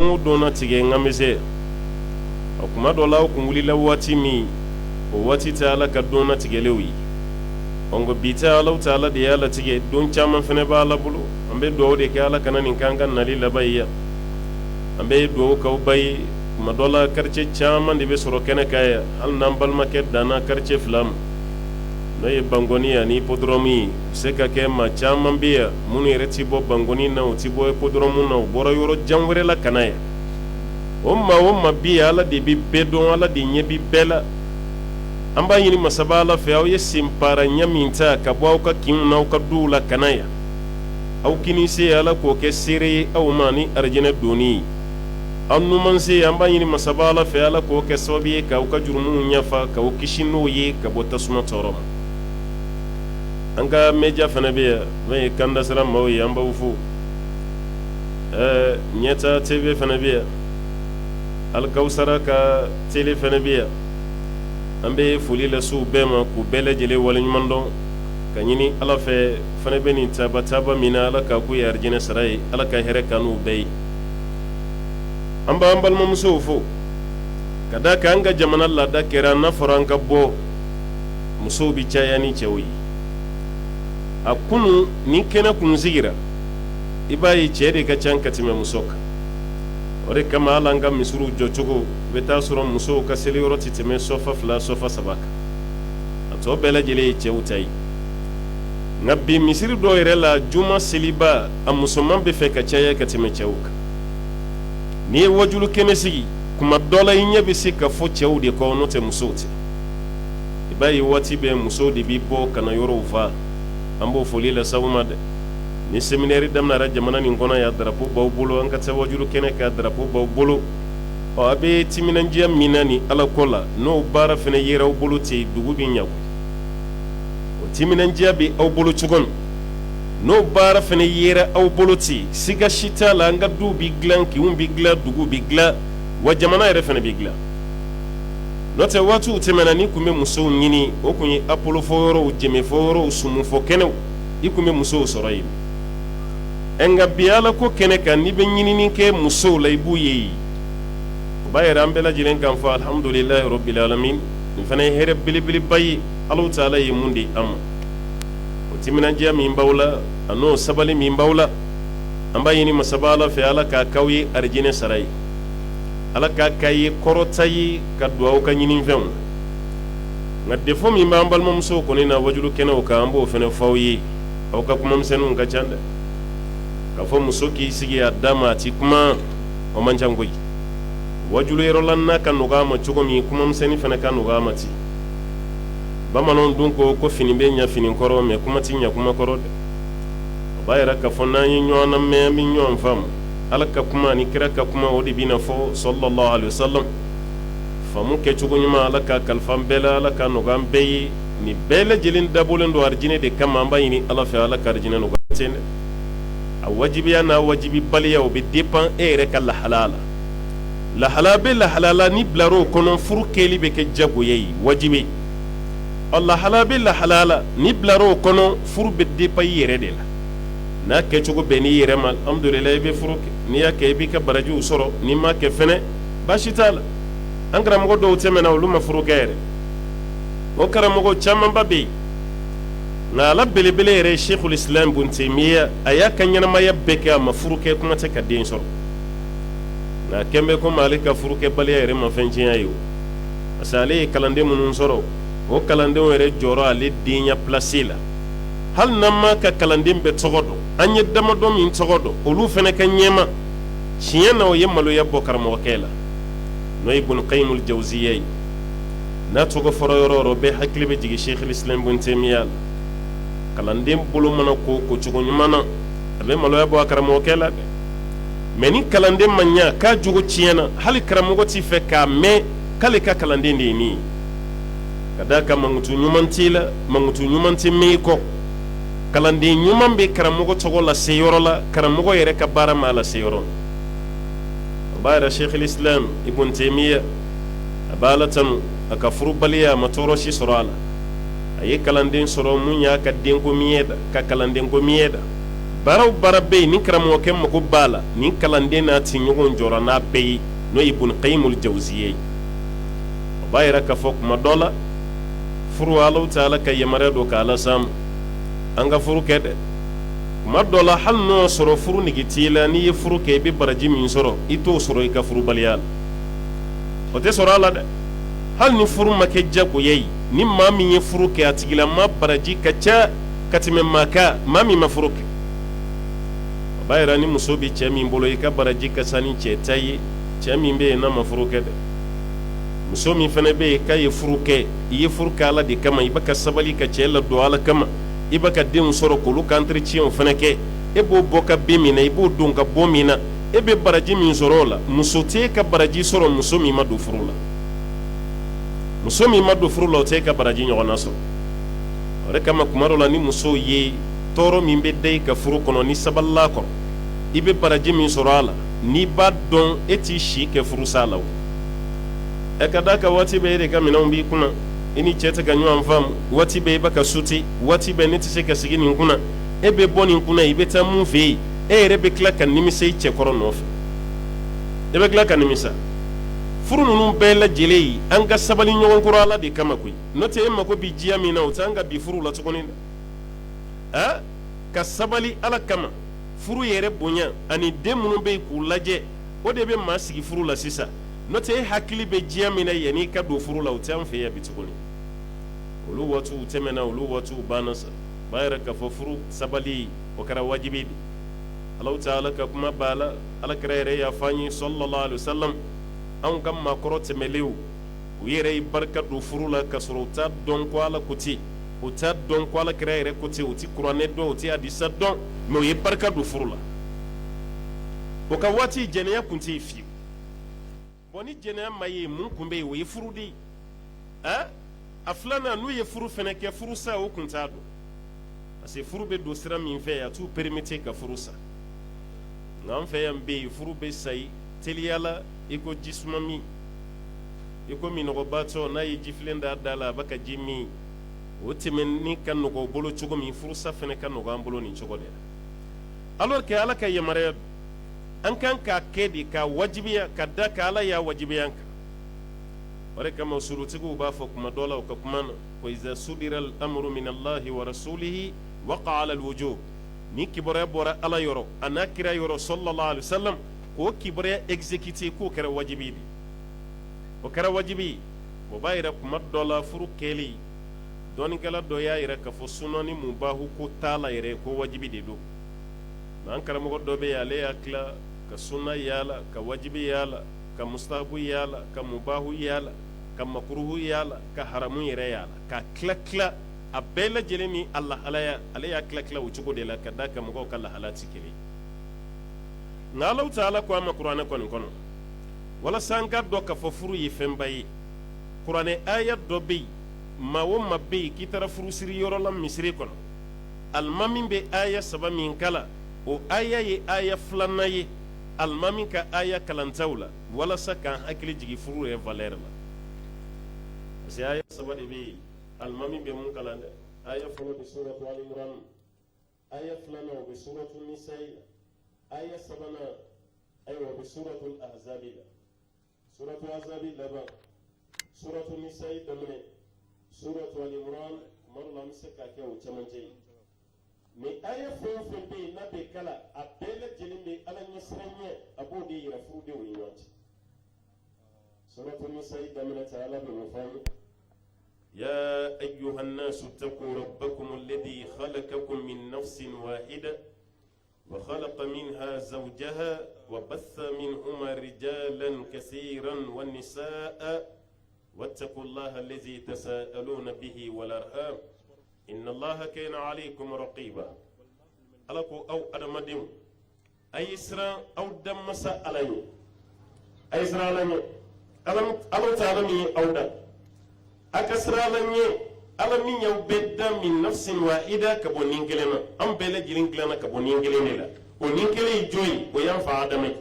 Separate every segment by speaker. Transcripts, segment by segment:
Speaker 1: don o don na tigɛ n ka misɛ a kuma dɔ la o kun wulila waati min o waati tɛ Ala ka don natigɛlenw ye nka bi tɛ Ala Taala de y'a latigɛ don caman fana b'a Ala bolo an bɛ dugawu de kɛ Ala kana nin k'an ka nali laban ye yan an bɛ dugawu k'aw ba ye kuma dɔ la quartier caman de bɛ sɔrɔ kɛnɛ kan yan hali n'an balimakɛ danna quartier fila ma n'o ye Bangoni ani hippodrome ye u bɛ se ka kɛ maa caman bɛ yan minnu yɛrɛ ti bɔ Bangoni na u ti bɔ hippodrome na u bɔra yɔrɔ jan wɛrɛ la ka na yan o maa bi yan Ala de bɛ bɛɛ dɔn Ala de ɲɛ bɛ bɛɛ la an b'a ɲini masaba Ala fɛ aw ye senpaara ɲɛ min ta ka bɔ aw ka kinw n'aw ka duw la ka na yan aw kini se Ala k'o kɛ seere ye aw ma ni arijinɛ donni ye aw numan se an b'a ɲini masaba Ala fɛ Ala k'o kɛ sababu ye k'aw ka jurumuw ɲafa k'aw kisi n'o ye ka bɔ tasuma tɔɔrɔ ma an ka media fana bɛ yan n'o ye Kandasira maaw ye an b'aw fo Ɲɛta TV fana bɛ yan Alikawusara ka télé fana bɛ yan an bɛ foli lase u bɛɛ ma k'u bɛɛ lajɛlen waleɲuman dɔn ka ɲini Ala fɛ fana bɛ nin taaba min na Ala k'a k'u ye arijinɛ sara ye Ala ka hɛrɛ k'an n'u bɛɛ ye an b'an balimamusow fo ka d'a kan an ka jamana laada kɛra n'a fɔra an ka bɔ musow bi caya ni cɛw ye a kunu ni kɛnɛ kun sigira i b'a ye cɛ de ka ca ka tɛmɛ muso kan o de kama hali an ka misiriw jɔcogo i bɛ taa sɔrɔ musow ka seliyɔrɔ tɛ tɛmɛ sɔfa 2 sɔfa 3 kan a tɔ bɛɛ lajɛlen ye cɛw ta ye nka bi misiri dɔw yɛrɛ la juma seliba a musoman bɛ fɛ ka caya ka tɛmɛ cɛw kan n'i ye wajulu kɛnɛ sigi kuma dɔ la i ɲɛ bɛ se ka fɔ cɛw de kɔ n'o tɛ musow tɛ i b'a ye waati bɛɛ musow de bɛ bɔ ka na yɔrɔw fa an b'o foli lase aw ma dɛ ni séminaire daminɛra jamana nin kɔnɔ yan drapeau b'aw bolo an ka taa wajulu kɛnɛ kan drapeau b'aw bolo a bɛ timinandiya min na ni Ala ko la n'o baara fana yera aw bolo ten dugu bɛ ɲa o timinandiya bɛ aw bolo cogo min n'o baara fana yera aw bolo ten siga si t'a la an ka duw bɛ dilan kinw bɛ dilan dugu bɛ dilan wa jamana yɛrɛ fana bɛ dilan n'o tɛ waatiw tɛmɛna ni kun bɛ musow ɲini o kun ye apolo fɔ yɔrɔw jɛmɛ fɔ yɔrɔw sumufɔ kɛnɛw i kun bɛ musow sɔrɔ yen nka bi Ala ko kɛnɛ kan n'i bɛ ɲinini kɛ musow la i b'u ye yen o b'a yɛrɛ an bɛɛ lajɛlen kan fɔ alhamdulilayi rabbil alamin nin fana ye hɛrɛ belebeleba ye Ala Taala ye mun di an ma o timinandiya min b'aw la a n'o sabali min b'aw la an b'a ɲini masaba Ala fɛ Ala k'a k'aw ye arijinɛ sara ye Ala k'a k'a ye kɔrɔta ye ka don aw ka ɲinifɛnw nka defo min b'an balimamusow kɔni na wajulu kɛnɛw kan an b'o fana fɔ aw ye aw ka kumamisɛnninw ka ca dɛ k'a fɔ muso k'i sigi a da ma a ti kuma o man ca koyi wajulu yɔrɔla n'a ka nɔgɔ a ma cogo min kumamisɛnnin fana ka nɔgɔ a ma ten bamananw dun ko fini bɛ ɲɛ fini kɔrɔ mɛ kuma ti ɲɛ kuma kɔrɔ dɛ o b'a yɛrɛ k'a fɔ n'an ye ɲɔgɔn lamɛn an bɛ ɲɔgɔn faamu Ala ka kuma ani kira ka kuma o de bɛ na fɔ sallallahu alaihi wasallam faamu kɛcogo ɲuman Ala ka kalifa an bɛɛ la Ala ka nɔgɔ an bɛɛ ye nin bɛɛ lajɛlen dabɔlen don arijinɛ de kama an b'a ɲini Ala fɛ Ala ka arijinɛ nɔgɔya ten dɛ a wajibiya n'a wajibibaliya o bɛ dépend e yɛrɛ ka lahala la lahala bɛ lahala la ni bilar'o kɔnɔ furu kɛli bɛ kɛ jagoya ye wajibi lahala bɛ lahala la ni bilar'o kɔnɔ furu bɛ dépend i yɛrɛ de la n'a kɛcogo bɛn n'i yɛrɛ ma alhamdulillah i bɛ furu kɛ n'i y'a kɛ i b'i ka barajiw sɔrɔ n'i m'a kɛ fɛnɛ baasi t'a la an karamɔgɔ dɔw tɛmɛna olu ma furu kɛ yɛrɛ o karamɔgɔ camanba bɛ yen nka ala belebele yɛrɛ Sheikhul Islam Ibn Taymiya a y'a ka ɲɛnamaya bɛɛ kɛ a ma furu kɛ kuma tɛ ka den sɔrɔ nka kɛn bɛ komi ale ka furu kɛ baliya yɛrɛ ma fɛn tiɲɛ ye o parce que ale ye kalanden minnu sɔrɔ o kalandenw yɛrɛ jɔrɔ ale denya place la hali n'an m'a ka kalanden bɛɛ tɔgɔ dɔn an ye damadɔ min tɔgɔ dɔn olu fana ka ɲɛma tiɲɛ na o ye maloya bɔ karamɔgɔkɛ la n'o ye Ibn Qayyim al-Jawziyya ye n'a tɔgɔ fɔra yɔrɔ o yɔrɔ bɛɛ hakili bɛ jigin Sheikhul Islam Ibn Taymiya la kalanden bolo mana ko cogo ɲuman na a bɛ maloya bɔ a karamɔgɔkɛ la dɛ mɛ ni kalanden ma ɲa k'a jogo tiɲɛna hali karamɔgɔ t'i fɛ k'a mɛn k'ale ka kalanden de ye nin ye ka d'a kan mankutu ɲuman t'i la mankutu ɲuman tɛ mɛn i kɔ kalanden ɲuman bɛ karamɔgɔ tɔgɔ lase yɔrɔ la karamɔgɔ yɛrɛ ka baara ma lase yɔrɔ o b'a yɛrɛ Sheikhul Islam Ibn Taymiya a b'a la tanu a ka furubaliya a ma tɔɔrɔ si sɔrɔ a la a ye kalanden sɔrɔ mun y'a ka denko min ye da ka kalanden ko min ye da baraw bara be ni karamo ke mako bala ni kalande na ti ɲɔgɔn jɔra n'a bɛɛ ye n'o ye Ibn Qayyim al-Jawziyya o b'a yira k'a fɔ kuma dɔ la furu Alahu Taala ka yamaruya do k'a las'an ma an ka furu kɛ dɛ kuma dɔ la hali n'o sɔrɔ furu nege t'i la n'i ye furu kɛ i bɛ baraji min sɔrɔ i t'o sɔrɔ i ka furubaliya la o tɛ sɔrɔ a la dɛ hali ni furu ma kɛ jagoya ye ni maa min ye furu kɛ a tigilama baraji ka ca ka tɛmɛ maa min ma furu kɛ o b'a yira ni muso bɛ cɛ min bolo i ka baraji ka ca ni cɛ ta ye cɛ min bɛ yen n'a ma furu kɛ dɛ muso min fana bɛ yen k'a ye furu kɛ i ye furu kɛ Ala de kama i bɛ ka sabali ka cɛ ladon Ala kama i bɛ ka denw sɔrɔ k'olu ka entretien fana kɛ e b'o bɔ ka bin min na i b'o don ka bɔ min na e bɛ baraji min sɔrɔ o la muso tɛ ka baraji sɔrɔ muso min ma don furu la muso min ma don furu la o tɛ ka baraji ɲɔgɔnna sɔrɔ o de kama kuma dɔ la ni muso ye tɔɔrɔ min bɛ da i ka furu kɔnɔ ni sabalila kɔrɔ i bɛ baraji min sɔrɔ a la n'i b'a dɔn e t'i si kɛ furusa la o ka d'a kan waati bɛɛ e de ka minɛnw b'i kunna i ni cɛ tɛ ka ɲɔgɔn faamu waati bɛɛ i bɛ ka suti waati bɛɛ ne tɛ se ka sigi nin kunna e bɛ bɔ nin kunna i bɛ taa mun fɛ yen e yɛrɛ bɛ tila ka nimisa i cɛkɔrɔ nɔfɛ e bɛ tila ka nimisa furu ninnu bɛɛ lajɛlen an ka sabali ɲɔgɔn kɔrɔ Ala de kama koyi n'o tɛ e mago bɛ diya min na o tɛ an ka bi furu la tuguni dɛ ka sabali Ala kama furu yɛrɛ bonya ani den minnu bɛ yen k'u lajɛ o de bɛ maa sigi furu la sisan n'o tɛ e hakili bɛ diya min na yanni i ka don furu la o tɛ an fɛ yan bi tuguni olu waatiw tɛmɛna olu waatiw banna sa b'a yɛrɛ k'a fɔ furu sabali o kɛra wajibi de Alahu Taala ka kuma b'a la Alakira yɛrɛ y'a fɔ an ye sallallahu alaihi wasallam anw ka maakɔrɔ tɛmɛlenw u yɛrɛ ye barika don furu la k'a sɔrɔ u t'a dɔn ko Ala ko ten u t'a dɔn ko Alakira yɛrɛ ko ten u tɛ kuranɛ dɔn u tɛ hadisa dɔn mais u ye barika don furu la o ka waati jɛnɛya tun tɛ yen fiyewu bon ni jɛnɛya ma ye mun kun bɛ yen o ye furu de ye a filanan n'u ye furu fana kɛ furu sa o kun t'a dɔn parce que furu bɛ don sira min fɛ a t'u permettre ka furu sa nka an fɛ yan bɛ yen furu bɛ sa ye teliya la i ko jisuma min i ko minɔgɔbatɔ n'a ye jifilen da da la a bɛ ka ji min o tɛmɛni ka nɔgɔ o bolo cogo min furusa fana ka nɔgɔ an bolo nin cogo de la alors que Ala ka yamaruya an kan k'a kɛ de ka wajibiya ka da ka Ala y'a wajibiya an kan o de kama surutigiw b'a fɔ kuma dɔ la u ka kuma na wa iza sudira al-amru min Allahi wa rasulihi waqa'a ala al-wujub ni kibaruya bɔra Ala yɔrɔ a n'a kira yɔrɔ sallallahu alaihi wasallam k'o kibaruya exécuter k'o kɛra wajibi de o kɛra wajibi o b'a yira kuma dɔ la furu kɛli dɔɔnikɛla dɔ y'a yira k'a fɔ sunɔni mubahu ko t'a la yɛrɛ ko wajibi de don nka an karamɔgɔ dɔ bɛ yen ale y'a tila ka sunna yala ka wajibi yala ka mustahabu yala ka mubahu yala ka makruhu yala ka haramu yɛrɛ yala ka tila a bɛɛ lajɛlen ni alahalaya ale y'a tila o cogo de la ka da ka mɔgɔw ka lahala tɛ kelen nka Alahu Taala ko an ma kuranɛ kɔni kɔnɔ walasa an ka dɔn k'a fɔ furu ye fɛnba ye kuranɛ aya dɔ bɛ yen maa o maa bɛ yen k'i taara furusiri yɔrɔ la misiri kɔnɔ alimami bɛ aya 3 min kala o aya ye aya 2nan ye alimami ka aya kalantaw la walasa k'an hakili jigin furu yɛrɛ valeur la parce que aya 3 de bɛ yen alimami bɛ mun kalan dɛ aya fɔlɔ bɛ suratu Ali Imran aya 2nan o bɛ suratu Nisa'i la aya 3nan ayiwa o bɛ suratu Ahzabi la suratu Ahzabi laban suratu Nisa'i daminɛ suratu Ali Imran kuma dɔ la an bɛ se k'a kɛ o cɛmancɛ ye mais aya fɛn o fɛn bɛ yen n'a bɛ kala a bɛɛ lajɛlen bɛ Ala ɲɛsiranɲɛ a b'o de yira furudenw ni ɲɔgɔn cɛ suratu Nisa'i daminɛ ta Ala bɛ mun fɔ an ye يا أيها الناس اتقوا ربكم الذي خلقكم من نفس واحدة وخلق منها زوجها وبث منهما رجالا كثيرا والنساء واتقوا الله الذي تساءلون به والأرحام إن الله كان عليكم رقيبا ألكو أو أدمدم أي إسراء أو دمسا علي أي إسراء علي ألم تعلمي أو دم akasra lanye ala min yaw bedda min nafsin wahida ka bonin gelena am bele gilin gelena ka bonin gelene la bonin gele joyi o yan fa adamai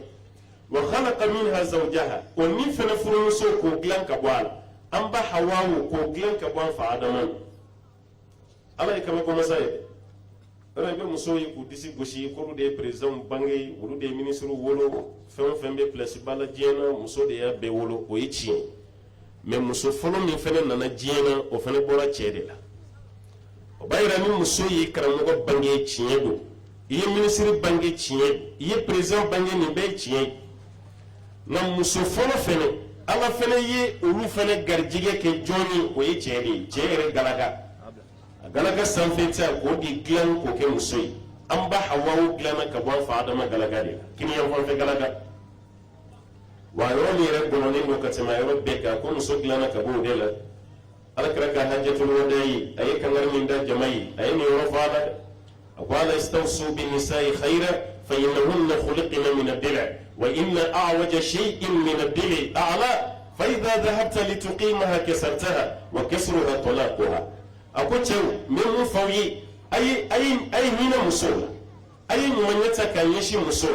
Speaker 1: wa khalaqa minha zawjaha o ni fana furun so ko glan ka bwala am ba hawawu ko glan ka bwan fa adaman ala kama ko masay be muso yi ku disi gosi ko de president bangi wulu de ministre wolo fen be place bala diena muso de ya be wolo o yi ci mais muso folo min fene nana diena o fene bora cede la o bayira ni muso yi karamogo bangi ciye do iye ministre bangi ciye iye president bangi ni be ciye na muso folo fene ala fene ye olu fene garjige ke joni o yi cede cere galaga sanfeta ko di glan ko ke muso yi an ba hawawu glana ka bon fa adama galaga de kini yan fa galaga wa yoni re gono ni no katema yoro beka ko muso glana ka bo de la alkaraka hajjatul wadai ay kan min da jamai ay ni yoro fada aqala istawsu bin nisa'i khaira fa innahunna khuliqna min ad-dil' wa inna a'waja shay'in min ad-dil' a'la fa idha dhahabta lituqimaha kasartaha wa kasruha talaquha ako cew min fawi ay hina muso ay nyumanyata kan yeshi muso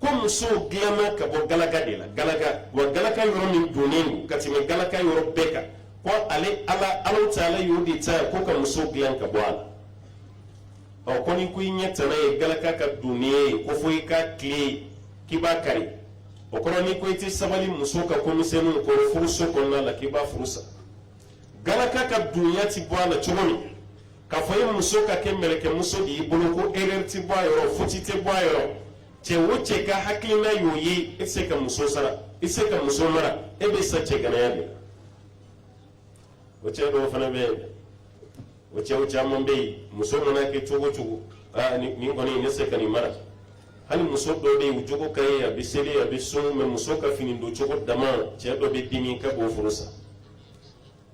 Speaker 1: ko muso glama ka bo galaga de la galaga wa galaga yoro min dunen katime galaga yoro beka ko ale ala taala yodi ta ko ka muso glan ka bo ala o ko ni ku nyata na galaga ka duniye ko foi ka kle kibakari o ko ni ku ti sabali muso ka ko misenu ko furuso ko na la kiba furusa galaka ka dunya ti bo ala chogoni ka foye muso ka ke meleke muso di bolo ko erreur ti bo ayoro futi ti bo ayoro che woche ka hakina yoyi ese ka muso sara ese ka muso mara ebe sa che gana yabe woche do fana be woche amombe muso mona ke chogo ni ngoni ne se ka ni mara hali muso do be ujogo kai ya bisele ya bisu me muso ka fini do chogo dama che do be dimi ka bo furusa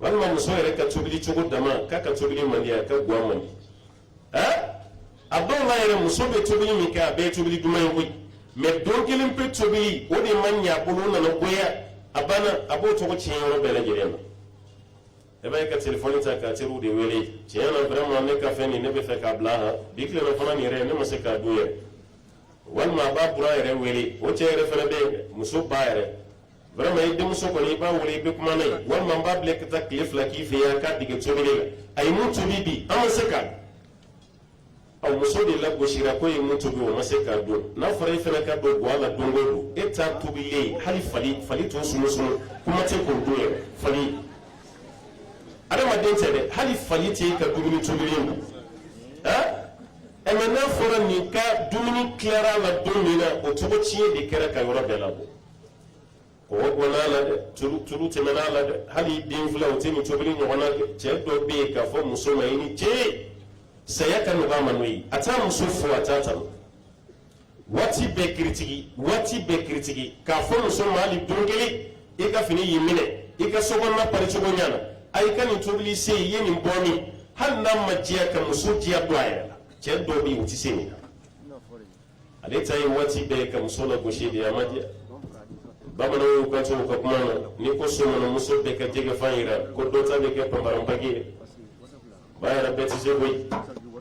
Speaker 1: walma muso yɛrɛ ka tobili cogo dama k'a ka tobili mandi a ka guwa mandi a dɔw la yɛrɛ muso bɛ tobili min kɛ a bɛɛ tobili duman ye koyi mais don kelen pe tobili o de ma ɲɛ bolo nana goya a banna a b'o tɔgɔ tiɲɛ yɔrɔ bɛɛ lajɛlen na e b'a ye ka telefɔni ta ka teriw de wele tiɲɛ na vraiment ne ka fɛn nin ne bɛ fɛ k'a bila han bi tilenna fana nin yɛrɛ ne ma se k'a dun yɛrɛ walima a b'a bura yɛrɛ wele o cɛ yɛrɛ fana bɛ yen muso ba yɛrɛ vraiment i denmuso kɔni i b'a wele i bɛ kuma n'a ye walima n b'a bila ka taa tile fila k'i fɛ yan k'a dege tobili la a ye mun tobi bi an ma se k'a dun muso de lagosira ko ye mun tobi o ma se k'a dun n'a fɔra i fana ka don guwa la don o don e t'a tobilen hali fali t'o sumu kuma tɛ k'o dun yɛrɛ fali adamaden tɛ dɛ hali fali tɛ e ka dumuni tobilen don mais n'a fɔra nin ka dumuni tilara la don min na o cogo tiɲɛ de kɛra ka yɔrɔ bɛɛ labɔ o wala la de turu tɛmɛna la de hali den fila o tɛ nin tobili ɲɔgɔn na cɛ dɔ bɛ yen k'a fɔ muso ma i ni cɛ saya ka nɔgɔ a ma n'o ye a t'a muso fo a t'a tanu waati bɛɛ kiritigi k'a fɔ muso ma hali don kelen i ka fini y'i minɛ i ka sokɔnɔna pari cogo ɲɛ na a i ka nin tobili se i ye nin bɔ min hali n'a ma diya ka muso diya don a yɛrɛ la cɛ dɔ bɛ yen o tɛ se nin na ale ta ye waati bɛɛ ka muso lagosi de a ma diya bamananw y'u kanto u ka kuma na ni ko somɔnɔ muso bɛɛ ka jɛgɛ fan yira ko dɔ ta bɛ kɛ panparanpaki ye ba yɛrɛ bɛɛ tɛ se koyi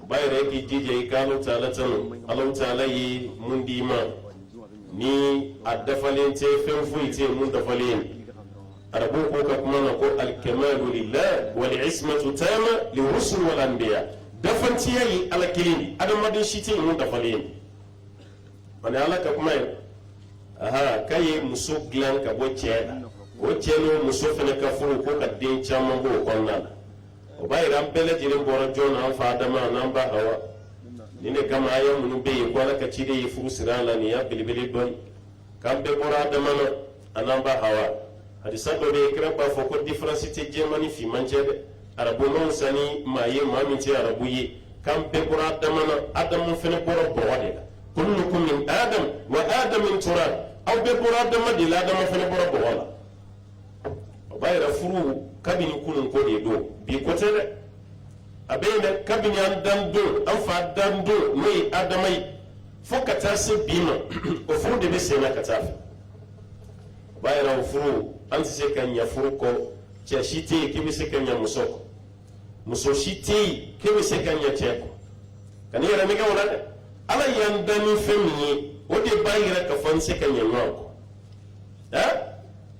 Speaker 1: ba yɛrɛ k'i jija i ka Alahu Taala tanu Alahu Taala ye mun d'i ma ni a dafalen tɛ fɛn foyi tɛ mun dafalen ye arabuw ko ka kuma na ko alkamalu lillah wal ismatu tama li rusul wal anbiya dafantiya ye ala kelen de adamaden si tɛ mun dafalen ye ani ala ka kuma ye k'a ye muso dilan ka bɔ cɛ la o cɛ n'o muso fana ka furu ko ka den caman bɔ o kɔnɔna la o b'a yira an bɛɛ lajɛlen bɔra jɔn na an fa Adama n'an ba Hawa nin de kama aya minnu bɛ yen ko ala ka ciden ye furu siri an la nin y'a belebele dɔɔni k'an bɛɛ bɔra Adama na a n'an ba Hawa hadisa dɔ bɛ yen kira b'a fɔ ko différence tɛ jɛman ni finman cɛ dɛ arabumanw sanni maa ye maa min tɛ arabu ye k'an bɛɛ bɔra Adama na Adamu fana bɔra bɔgɔ de la kullukum min Adam wa Adam min turab aw bɛɛ bɔra Adama de la Adama fana bɔra bɔgɔ la o b'a yira furu kabini kunun ko de don bi ko tɛ dɛ a bɛ yen dɛ kabini an dan don an fa dan don n'o ye Adama ye fo ka taa se bi ma o furu de bɛ sen na ka taa fɛ o b'a yira o furu an tɛ se ka ɲɛ furu kɔ cɛ si tɛ yen k'i bɛ se ka ɲɛ muso kɔ muso si tɛ yen k'i bɛ se ka ɲɛ cɛ kɔ ka n'i yɛrɛ nɛgɛ o la dɛ ala y'an dan ni fɛn min ye o de b'a yira ka fɔ an se ka ɲɛ ɲɔgɔn kɔ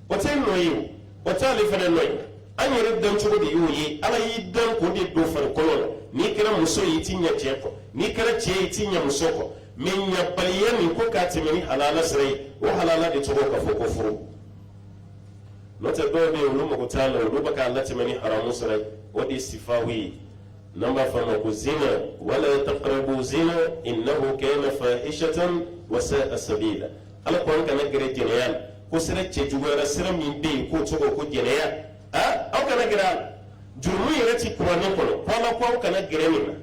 Speaker 1: o tɛ nɔ ye o t'ale fana nɔ ye an yɛrɛ dan cogo de y'o ye ala y'i dan k'o de don farikolo la ni kɛra muso yi ti ɲɛ cɛ kɔ ni kɛra cɛ yi ti ɲɛ muso kɔ mais ɲabaliya min ko k'a tɛmɛ ni halala sira ye o halala de tɔgɔ ka fɔ ko furu n'o tɛ dɔw bɛ yen olu mago t'a la olu bɛ k'a latɛmɛ ni haramu sira ye o de ye sifaw ye n'an b'a fɔ a ma ko zina wala taqrabu zina innahu kana fahishatan wa sa'a sabila ala ko an kana gɛrɛ jɛnɛya la ko sira cɛ juguyara sira min bɛ yen k'o tɔgɔ ko jɛnɛya aw kana gɛrɛ a la jurumu yɛrɛ ti kuranɛ kɔnɔ ko ala ko aw kana gɛrɛ nin na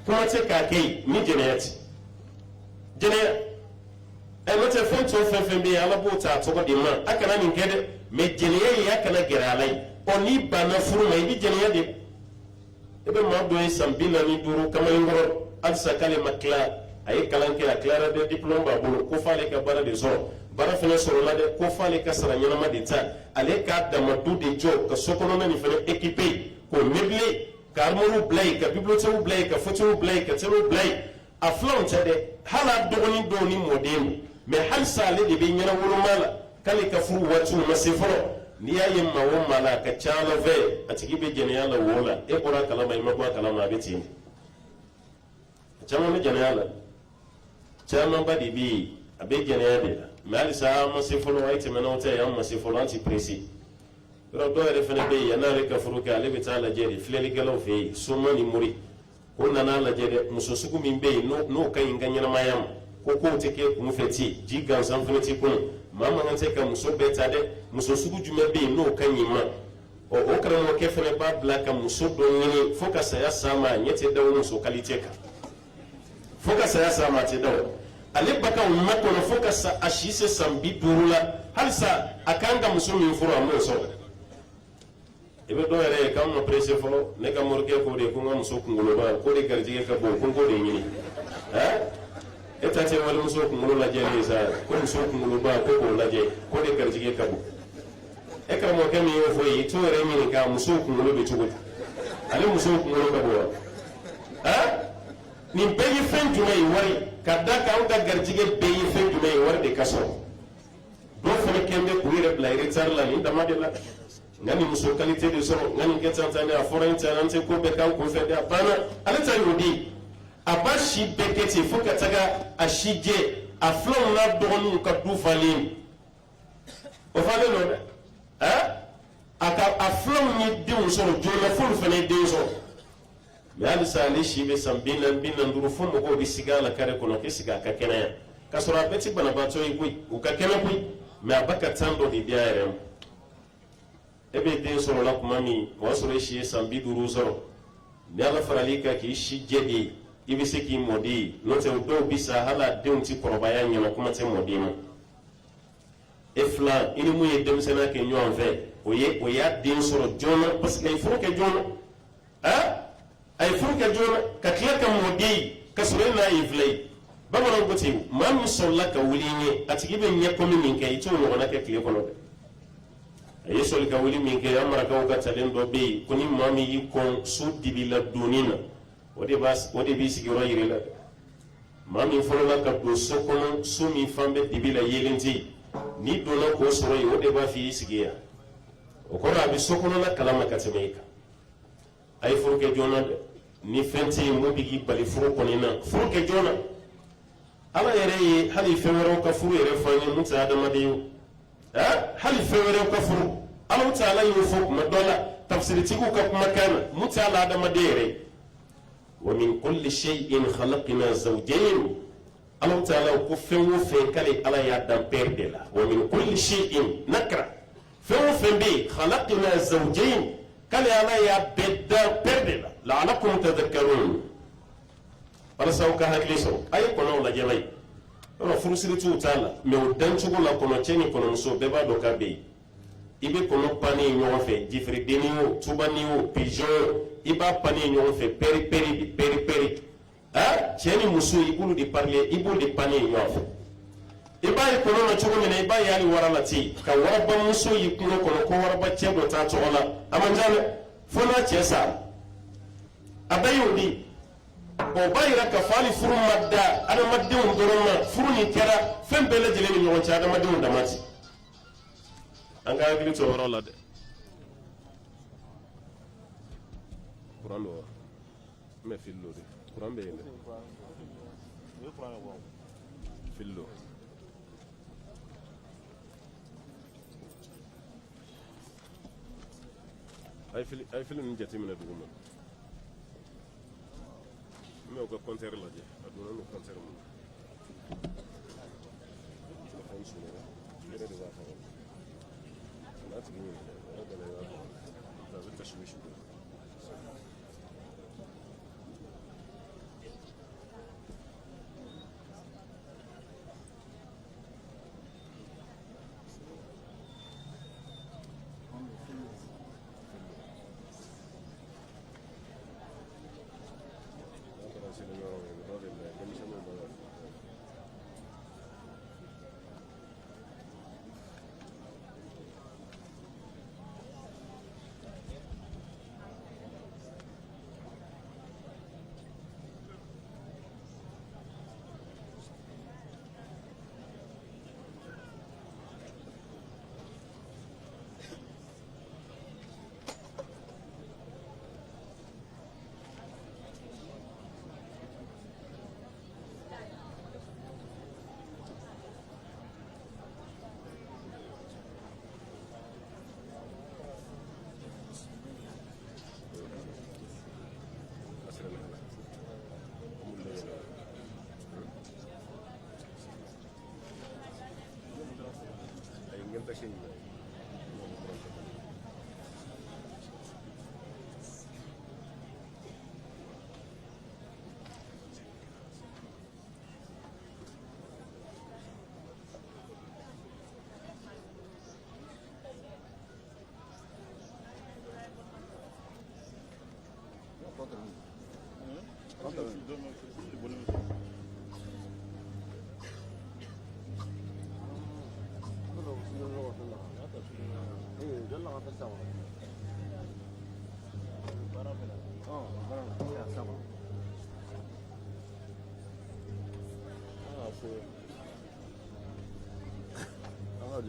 Speaker 1: kuma tɛ k'a kɛ yen ni jɛnɛya ti jɛnɛya n'o tɛ fɛn tɔ fɛn fɛn bɛ yen ala b'o ta a tɔgɔ de ma a kana nin kɛ dɛ mais jɛnɛya ye a kana gɛrɛ a la ye n'i banna furu ma i bɛ jɛnɛya de i bɛ maa dɔ ye san 45 kamalenkɔrɔ halisa k'ale ma tila a ye kalan kɛ a tilara de diplôme b'a bolo ko f'ale ka baara de sɔrɔ baara fana sɔrɔla dɛ ko f'ale ka sara ɲɛnama de ta ale k'a dama du de jɔ ka sokɔnɔna nin fana équipé k'o meubler ka armoire bila yen ka bibliothèque bila yen ka fauteuil bila yen ka télé bila yen a filanw tɛ dɛ hali a dɔgɔnin dɔw ni mɔden don mais halisa ale de bɛ ɲɛnawoloma la k'ale ka furu waatiw ma se fɔlɔ n'i y'a ye maa o maa la a ka ca ala fɛ a tigi bɛ jɛnɛya la wo la e bɔra a kalama i ma bɔ a kalama a bɛ ten caman bɛ jɛnɛya la camanba de bɛ yen a bɛ jɛnɛya de la mais halisa an ma se fɔlɔ a ye tɛmɛnnaw tɛ an ma se fɔlɔ an ti pressé yɔrɔ dɔw yɛrɛ fana bɛ yen yan'ale ka furu kɛ ale bɛ taa lajɛ de filɛlikɛlaw fɛ yen soma ni mori ko nana lajɛ dɛ muso sugu min bɛ yen n'o ka ɲi n ka ɲɛnamaya ma ko kow tɛ kɛ kun fɛ ten ji gansan fana tɛ kun maa man kan tɛ ka muso bɛɛ ta dɛ muso sugu jumɛn bɛ yen n'o ka ɲi ma o karamɔgɔkɛ fana b'a bila ka muso dɔ ɲini fo ka saya s'a ma a ɲɛ tɛ da o muso qualité kan fo ka saya s'a ma a tɛ da o ale ba ka makɔnɔ fo ka sa a si se san 50 la halisa a kan ka muso min furu a m'o sɔrɔ i bɛ dɔw yɛrɛ ye k'an ma pressé fɔlɔ ne ka morikɛ k'o de ye ko n ka muso kunkoloba k'o de garijɛgɛ ka bon ko n k'o de ɲini e ta tɛ walimuso kunkolo lajɛli sa ko muso kunkoloba ko k'o lajɛ k'o de garijɛgɛ ka bon e karamɔgɔkɛ min y'o fɔ i t'o yɛrɛ ɲininka musow kunkolo bɛ cogo di ale musow kunkolo ka bon wa nin bɛɛ ye fɛn jumɛn ye wari ka da kan anw ka garijɛgɛ bɛɛ ye fɛn jumɛn ye wari de ka sɔrɔ dɔw fana kɛn bɛ k'u yɛrɛ bila retard la nin dama de la nka nin muso qualité de sɔrɔ nka nin kɛ tan tan de a fɔra in tan an tɛ ko bɛɛ k'an kun fɛ de a banna ale ta y'o di a b'a si bɛɛ kɛ ten fo ka taga a si jɛ a filanw n'a dɔgɔninw ka du falen o falen don dɛ a filanw ye denw sɔrɔ joona f'olu fana ye den sɔrɔ mais halisa ale si bɛ san 45 fo mɔgɔw bɛ sigi a la kare kɔnɔ k'i sigi a ka kɛnɛya k'a sɔrɔ a bɛɛ tɛ banabaatɔ ye koyi u ka kɛnɛ koyi mais a ba ka temps dɔ de di a yɛrɛ ma e bɛ den sɔrɔ la tuma min o y'a sɔrɔ e si ye san 50 sɔrɔ ni ala faral'i kan k'i si jɛ de i bɛ se k'i mɔden ye n'o tɛ dɔw bɛ sa hali a denw tɛ kɔrɔbaya ɲɛna kuma tɛ mɔden ma e filan i ni mun ye denmisɛnninya kɛ ɲɔgɔn fɛ o y'a den sɔrɔ joona parce que a ye furu kɛ joona a ye furu kɛ joona ka tila ka mɔden ye ka sɔrɔ e n'a ye filɛ ye bamananw ko ten maa min sɔrɔla ka wuli i ɲɛ a tigi bɛ ɲɛkomi min kɛ i t'o ɲɔgɔnna kɛ tile kɔnɔ dɛ a ye sɔli ka wuli min kɛ an marakaw ka talen dɔ bɛ yen ko ni maa min y'i kɔn so dibila donni na o de b'i sigiyɔrɔ yiri la maa min fɔlɔla ka don so kɔnɔ so min fan bɛ dibi la yelen tɛ yen n'i donna k'o sɔrɔ yen o de b'a fɔ i sigi yan o kɔrɔ a bɛ so kɔnɔla kalama ka tɛmɛ i kan a ye furu kɛ joona dɛ ni fɛn tɛ yen mun bɛ k'i bali furu kɔni na furu kɛ joona ala yɛrɛ ye hali fɛn wɛrɛw ka furu yɛrɛ fɔ an ye mun tɛ adamaden ye hali fɛn wɛrɛw ka furu ala tɛ ala y'o fɔ kuma dɔ la tafsiritigiw ka kumakan na mun tɛ ala adamaden yɛrɛ wa min kulli shay'in khalaqna zawjayn ala tɛ ala ko fɛn o fɛn k'ale ala y'a dan paire de la wa min kulli shay'in nakra fɛn o fɛn bɛ yen khalaqna zawjayn k'ale ala y'a bɛɛ dan paire de la la'allakum tadhakkarun walasa aw ka hakili sɔrɔ a ye kɔnɔw lajɛ la ye yɔrɔ furusiri t'u t'a la mais o dancogo la kɔnɔcɛ ni kɔnɔmuso bɛɛ b'a dɔn k'a bɛ yen i bɛ kɔnɔ pani ɲɔgɔn fɛ jifiridenni o tubani o pigeon o i b'a pani ɲɔgɔn fɛ pɛri-pɛri de pɛri-pɛri cɛ ni muso i b'olu de parler i b'o de pani ɲɔgɔn fɛ i b'a ye kɔnɔ na cogo min na i b'a ye hali wara la ten ka waraba muso y'i kungo kɔnɔ ko waraba cɛ dɔ t'a tɔgɔ la a man ca dɛ fo n'a cɛ sara a bɛɛ y'o di o b'a yira k'a fɔ hali furu ma da adamadenw dɔrɔn ma furu nin kɛra fɛn bɛɛ lajɛlen ni ɲɔgɔn cɛ adamadenw dama tɛ an ka hakili to o yɔrɔ la dɛ kuran don wa mais fillo de kuran bɛ yen dɛ fillo a ye fili ninnu jateminɛ dugu ma n bɛ u ka kɔntɛri lajɛ a donna n'u kɔntɛri mun telefɔni sunɔgɔ yɛrɛ de b'a fɔ n'a tigi ɲininka a y'a gɛlɛya i b'a fɔ a bɛ tashwishi dɔ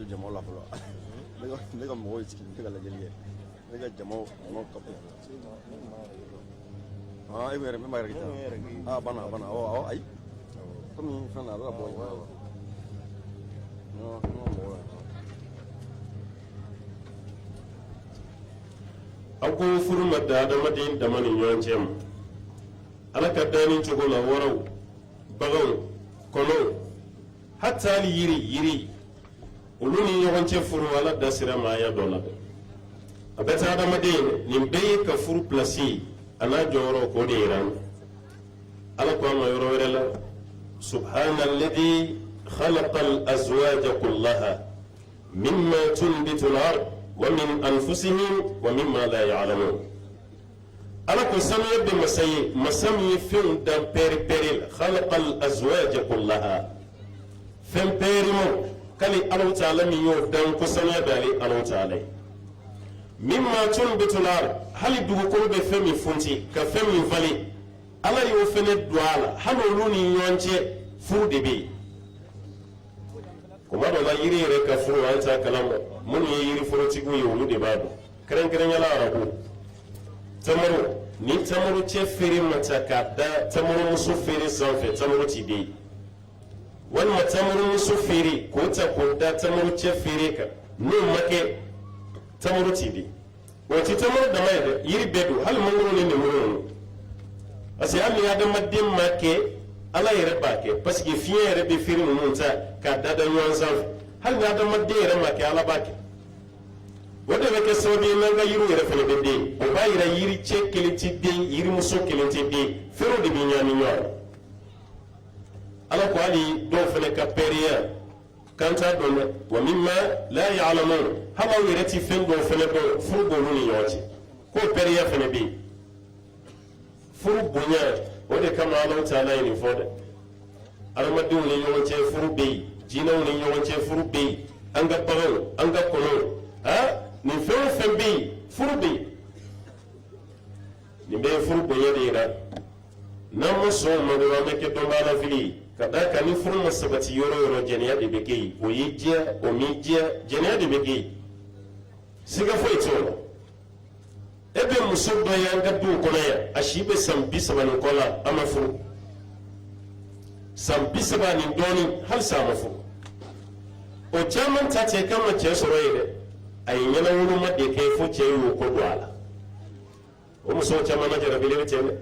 Speaker 2: jamaw la fɔlɔ ne ka mɔgɔw sigi ne ka lajɛli kɛ ne ka jamaw kɔnɔ ka bon e yɛrɛ min b'a yɛrɛ kɛ a banna awɔ ayi komi fɛn na a bɛ ka bɔ yen non mɔgɔ
Speaker 1: aw ko furu ma da adamaden dama ni ɲɔgɔn cɛ ma ala ka danni cogo la wɔrɔw baganw kɔnɔw hatta hali yiri olu ni ɲɔgɔn cɛ furu ala da sira ma aya dɔ la dɛ a bɛ taa adamaden nin bɛɛ ye ka furu pilasi a n'a jɔyɔrɔ k'o de yira an na ala ko a ma yɔrɔ wɛrɛ la subhana alladhi khalaqa al-azwaja kullaha mimma tunbitu al-ard wa min anfusihim wa mimma la ya'lamun ala ko sanuya bɛ masa min ye fɛnw dan pɛrɛ-pɛrɛ la khalaqa al-azwaja kullaha fɛn pɛrɛmaw kali Allahu ta'ala min y'o dan ko sanuya bɛ ale Allahu ta'ala mimma tunbitu al-ard hali dugukolo bɛ fɛn min funti ka fɛn min falen ala y'o fɛnɛ don a la hali olu ni ɲɔgɔn cɛ furu de bɛ yen kuma dɔ la yiri yɛrɛ ka furu an t'a kalama minnu ye yiri forotigiw ye olu de b'a dɔn kɛrɛnkɛrɛnyala arabu tamaro ni tamaro cɛ feere ma ta k'a da tamaro muso feere sanfɛ tamaro ti den walima tamaro muso feere k'o ta k'o da tamaro cɛ feere kan n'o ma kɛ tamaro ti den o ti tamaro dama ye dɛ yiri bɛɛ don hali mangoro ni lemuru parce que hali adamaden ma kɛ ala yɛrɛ b'a kɛ parce que fiɲɛ yɛrɛ bɛ feere ninnu ta k'a da ɲɔgɔn sanfɛ hali ni adamaden yɛrɛ ma kɛ ala b'a kɛ o de bɛ kɛ sababu ye n'an ka yiriw yɛrɛ fana bɛ den o b'a yira yiri cɛ kelen tɛ den yirimuso kelen tɛ den feerew de bɛ ɲagami ɲɔgɔn na ala ko hali dɔw fana ka pɛriya kan t'a dɔn dɛ wa mimma la ya'lamun hali aw yɛrɛ tɛ fɛn dɔw fana dɔn furu b'olu ni ɲɔgɔn cɛ k'o pɛriya fana bɛ yen furu bonya o de kama Allahu ta'ala ye nin fɔ dɛ adamadenw ni ɲɔgɔn cɛ furu bɛ yen jinɛw ni ɲɔgɔn cɛ furu bɛ yen an ka baganw an ka kɔnɔw nin fɛn o fɛn bɛ yen furu bɛ yen nin bɛɛ ye furu bonya de yira n'an ma sɔn o ma dɔrɔn an bɛ kɛ dɔnbagafili ye ka d'a kan ni furu ma sabati yɔrɔ o yɔrɔ jɛnɛya de bɛ kɛ yen o y'i diya o m'i diya jɛnɛya de bɛ kɛ yen siga foyi t'o la ebe muso dɔ y'an ka duw kɔnɔ yan a si bɛ san 30 ni kɔ la a ma furu san 30 ni dɔɔni halisa a ma furu o caman ta cɛ kan ma cɛ sɔrɔ ye dɛ a ye ɲɛnawoloma de kɛ fo cɛ y'o ko don a la o muso caman na jarabili bɛ cɛ dɛ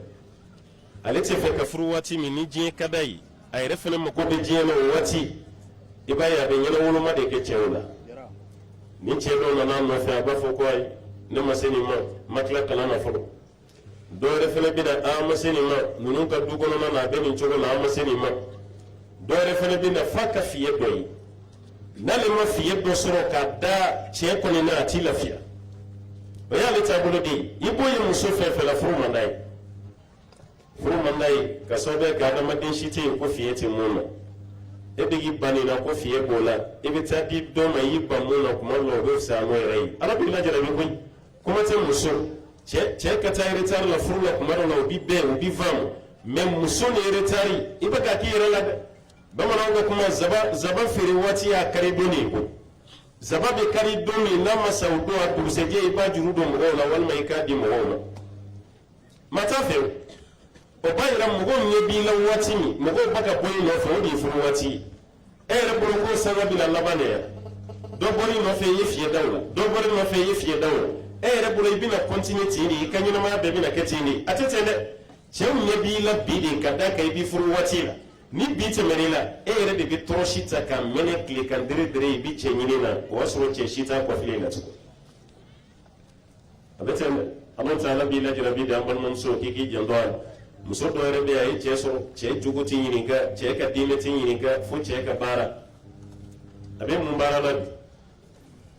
Speaker 1: ale tɛ fɛ ka furu waati min ni diɲɛ ka d'a ye a yɛrɛ fana mako bɛ diɲɛ na o waati i b'a ye a bɛ ɲɛnawoloma de kɛ cɛw la ni cɛ dɔw nana nɔfɛ a b'a fɔ ko ayi ne ma se nin ma tila kalan na fɔlɔ dɔw yɛrɛ fana bɛ na a ma se nin ma ninnu ka du kɔnɔna na a bɛ nin cogo la a ma se nin ma dɔw yɛrɛ fana bɛ na f'a ka fiye dɔ ye n'ale ma fiye dɔ sɔrɔ k'a da cɛ kɔni na a t'i lafiya o y'ale taabolo de ye i b'o ye muso fɛn fɛn la furu man d'a ye furu man d'a ye ka sababu kɛ adamaden si tɛ yen ko fiye tɛ mun na e bɛ k'i ban nin na ko fiye b'o la i bɛ taa di dɔ ma i y'i ban mun na tuma dɔ la o bɛ fisaya n'o yɛrɛ ye ala b'i lajarabi koyi kuma tɛ muso cɛ ka taa retard la furu la tuma dɔ la o bi bɛn o bi faamu mais muso ni retard i bɛ k'a k'i yɛrɛ la dɛ bamananw ka kuma zaba feere waati y'a kari don de ye ko zaba bɛ kari don min n'a ma sa o don a dugusɛjɛ i b'a juru don mɔgɔw la walima i k'a di mɔgɔw ma ma t'a fɛ o b'a yira mɔgɔw ɲɛ b'i la waati min mɔgɔw b'a ka bɔ i nɔfɛ o de ye furu waati ye e yɛrɛ bolo ko sanga bɛna laban de yan dɔ bɔr'i nɔfɛ i ye fiye daw la dɔ bɔr'i nɔfɛ i ye fiye daw la e yɛrɛ bolo i bɛna continuer ten de i ka ɲɛnamaya bɛɛ bɛna kɛ ten de a tɛ ten dɛ cɛw ɲɛ b'i la bi de ka d'a kan i b'i furu waati la ni bi tɛmɛn'i la e yɛrɛ de bɛ tɔrɔsi ta ka mɛnɛ tile kan dere i bɛ cɛ ɲini na o y'a sɔrɔ cɛ si t'a kɔfile la tugun a bɛ ten dɛ ala taala b'i lajarabi de an balimamuso k'i k'i janto a la muso dɔ yɛrɛ bɛ yen a ye cɛ sɔrɔ cɛ jogo t'i ɲininka cɛ ka diinɛ t'i ɲininka fo cɛ ka baara a bɛ mun baara la bi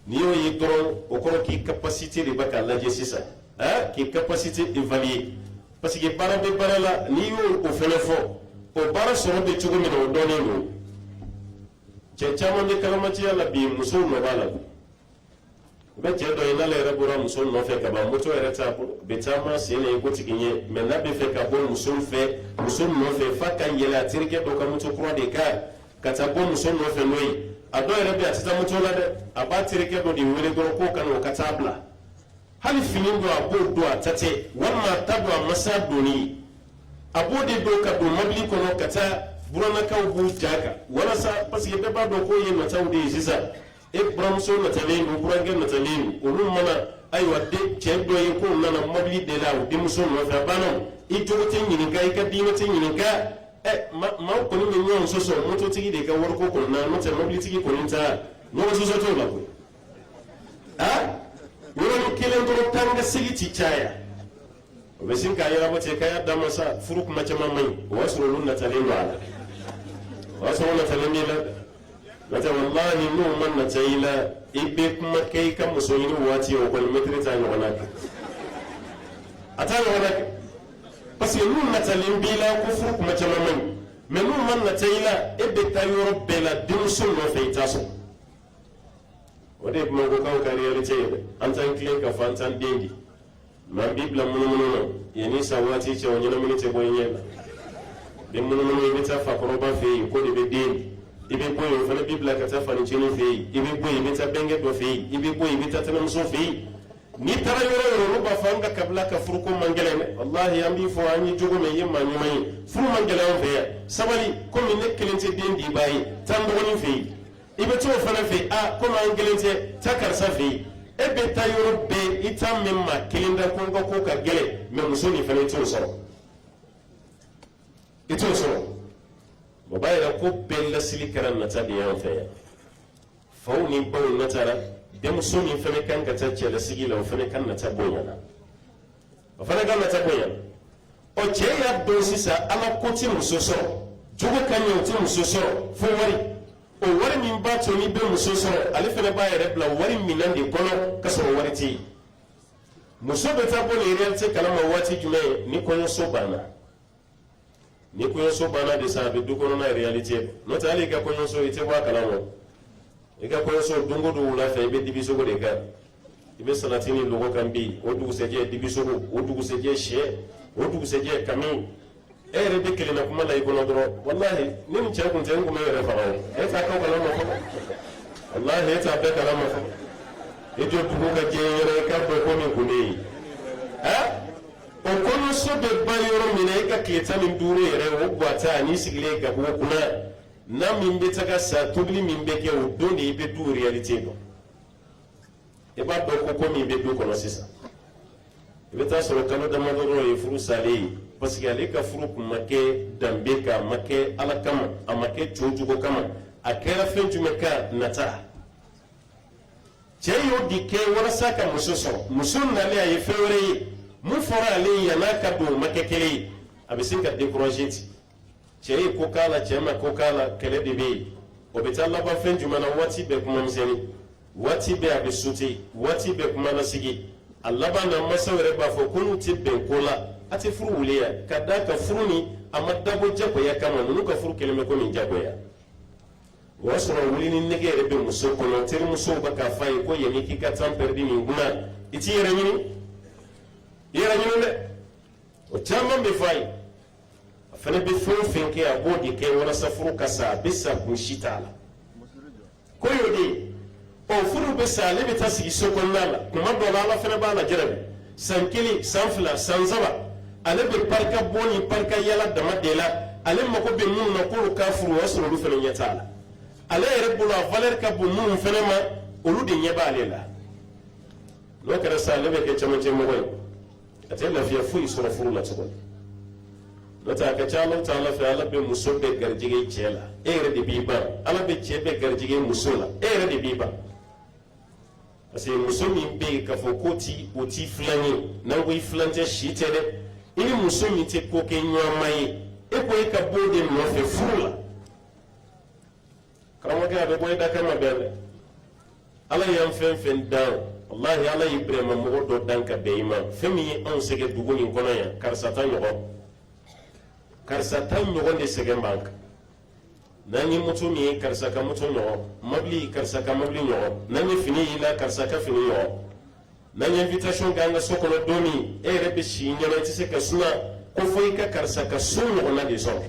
Speaker 1: n'i y'o ye dɔrɔn o kɔrɔ k'i capacité de bɛ k'a lajɛ sisan k'i capacité évaluer parce que baara bɛ baara la n'i y'o o fɛnɛ fɔ o baara sɔrɔ bɛ cogo min na o dɔnnen don cɛ caman bɛ kalamatiya la bi musow nɔ b'a la u bɛ cɛ dɔ ye n'ale yɛrɛ bɔra muso nɔfɛ ka ban moto yɛrɛ t'a bolo u bɛ caman sen na i ko tigi ɲɛ mais n'a bɛ fɛ ka bɔ muso nɔfɛ f'a ka yɛlɛ a terikɛ dɔ ka moto kura de kan ka taa bɔ muso nɔfɛ n'o ye a dɔw yɛrɛ bɛ a tɛ taa moto la dɛ a b'a terikɛ dɔ de wele dɔrɔn k'o ka na o ka taa bila hali fini dɔ a b'o don a ta tɛ walima a ta don a ma s'a donni ye a b'o de don ka don mobili kɔnɔ ka taa buranakaw b'u ja kan walasa parce que bɛɛ b'a dɔn k'o ye nataw de ye sisan e buramuso natalen don burankɛ natalen don olu mana ayiwa cɛ dɔ ye k'o nana mobili de la o denmuso nɔfɛ a banna i jogo tɛ ɲininka i ka diinɛ tɛ ɲininka maaw kɔni bɛ ɲɔgɔn sɔsɔ mototigi de ka wariko kɔnɔna n'o tɛ mobilitigi kɔni ta ɲɔgɔn sɔsɔ t'o la koyi yɔrɔnin kelen dɔrɔn taa ni ka segin ti caya o bɛ sin k'a yɛrɛbɔ ten k'a y'a d'a ma sa furu kuma caman man ɲi o y'a sɔrɔ olu natalen don a la o y'a sɔrɔ natalen b'i la n'o tɛ walahi n'o ma nata i la i bɛ kuma kɛ i ka muso ɲini waati o kɔni mɛtiri t'a ɲɔgɔnna kɛ a t'a ɲɔgɔnna kɛ parce que n'u natalen b'i la ko furu kuma caman man ɲi mais n'u ma nata i la e bɛ taa yɔrɔ bɛɛ la denmuso nɔfɛ i t'a sɔrɔ o de ye bamakɔkaw ka réalité ye dɛ an t'an tilen ka fɔ an t'an den di mais an b'i bila munumunu na yanni sa waati cɛ o ɲɛnamini tɛ bɔ i ɲɛ la bɛ munumunu i bɛ taa fakɔrɔba fɛ yen ko de bɛ den di i bɛ bɔ yen o fana b'i bila ka taa fanicinin fɛ yen i bɛ bɔ yen i bɛ taa bɛnkɛ dɔ fɛ yen i bɛ bɔ yen i bɛ taa tɛnɛmuso fɛ yen n'i taara yɔrɔ yɔrɔ olu b'a fɔ an ka kabila ka furuko man gɛlɛn dɛ walahi an b'i fɔ an ye jogo min i ye maa ɲuman ye furu man gɛlɛn an fɛ yan sabali komi ne kelen tɛ den di i b'a ye taa n dɔgɔnin fɛ yen i bɛ t'o fana fɛ komi an kelen tɛ taa karisa fɛ yen e bɛ taa yɔrɔ bɛɛ i t'a mɛn maa kelen da ko n ka ko ka gɛlɛn mais muso nin fana i t'o sɔrɔ o b'a yira ko bɛɛ lasili kɛra nata de y'an fɛ yan faw ni baw natara denmuso min fana kan ka taa cɛlasigi la o fana ka nata bonyana ɔ cɛ y'a dɔn sisan ala ko tɛ muso sɔrɔ jogo ka ɲɛ o tɛ muso sɔrɔ fo wari o wari min b'a to ni bɛ muso sɔrɔ ale fana b'a yɛrɛ bila wari minɛn de kɔnɔ ka sɔrɔ wari tɛ yen muso bɛ taa bɔ nin réalité kalama waati jumɛn ye ni kɔɲɔso banna de sa a bɛ du kɔnɔna réalité n'o tɛ hali i ka kɔɲɔso i tɛ bɔ a kalama i ka kɔɲɔso don o don wula fɛ i bɛ dibisogo de kan i bɛ salati ni lɔgɔ kan bi o dugusɛjɛ dibisogo o dugusɛjɛ sɛ o dugusɛjɛ kami e yɛrɛ bɛ kelenna kuma la i kɔnɔ dɔrɔn walahi ni nin cɛ kun tɛ n kun bɛ yɛrɛ faga o e t'a kɛ kalama fɔlɔ walahi e t'a bɛɛ kalama fɔlɔ e jɔ dugu ka jɛ yɛrɛ i k'a dɔn ko nin kun bɛ yen o kɔɲɔso bɛ ban yɔrɔ min na e ka tile 15 yɛrɛ o guata ani sigilen gabugu kunna na min bɛ taga sa tobili min bɛ kɛ o don de i bɛ du réalité dɔn i b'a dɔn ko min bɛ du kɔnɔ sisan i bɛ taa sɔrɔ kalo damadɔ ye furu salen ye parce que ale ka furu kun ma kɛ danbe kan a ma kɛ ala kama a ma kɛ cogo kama a kɛra fɛn jumɛn ka nata cɛ y'o di kɛ walasa ka muso sɔrɔ muso nalen a ye fɛn wɛrɛ ye mun fɔra ale ye yan'a ka don o ma kɛ kelen ye a bɛ se ka décourager ten cɛ ye ko k'a la cɛ ma ko k'a la kɛlɛ de bɛ yen o bɛ taa laban fɛn jumɛn na waati bɛɛ kuma misɛnnin waati bɛɛ a bɛ sauter waati bɛɛ kuma lasigi a laban na mansaw yɛrɛ b'a fɔ ko n'u tɛ bɛn ko la a tɛ furu wuli yan ka d'a kan furu nin a ma dabɔ jagoya kama ninnu ka furu kelen bɛ komi jagoya o y'a sɔrɔ wuli ni nege yɛrɛ bɛ muso kɔnɔ terimusow bɛ k'a f'a ye ko yanni k'i ka temps perdu nin kunna i t'i yɛrɛ ɲini i yɛrɛ ɲini dɛ o caman bɛ f'a ye a fana bɛ fɛn o fɛn kɛ a b'o de kɛ walasa furu ka sa a bɛ sa kun si t'a la ko y'o de ye ɔ furu bɛ sa ale bɛ taa sigi so kɔnɔna la kuma dɔ la ala fana b'a lajɛ dɛ san 1 san 2 san 3 ale bɛ barika bɔ ni barika yala dama de la ale mago bɛ minnu na k'olu k'a furu o y'a sɔrɔ olu fana ɲɛ t'a la ale yɛrɛ bolo a valeur ka bon minnu fana ma olu de ɲɛ b'ale la n'o kɛra sa ale bɛ kɛ camancɛ mɔgɔ ye a tɛ lafiya foyi sɔrɔ furu la tuguni n'o tɛ a ka ca ala ta ala fɛ ala bɛ muso bɛɛ garijɛgɛ cɛ la e yɛrɛ de b'i ban ala bɛ cɛ bɛɛ garijɛgɛ muso la e yɛrɛ de b'i ban parce que muso min bɛ yen k'a fɔ ko o t'i filan ye n'an ko i filan tɛ si tɛ dɛ i ni muso min tɛ ko kɛ ɲɔgɔnma ye e ko e ka bɔ o de nɔfɛ furu la karamɔgɔkɛ a bɛ bɔ i da kama bɛɛ dɛ ala y'an fɛn fɛn dan wallahi ala y'i birama mɔgɔ dɔ dan ka bɛn i ma fɛn min ye anw sɛgɛn dugu nin kɔnɔ yan karisa ta ɲɔgɔn de sɛgɛn b'an kan n'an ye moto min ye karisa ka moto ɲɔgɔn mobili karisa ka mobili ɲɔgɔn n'an ye fini y'i la karisa ka fini ɲɔgɔn n'an ye invitation kɛ an ka so kɔnɔ don min e yɛrɛ bɛ si ɲɛna i tɛ se ka suma ko fɔ i ka karisa ka so ɲɔgɔnna de sɔrɔ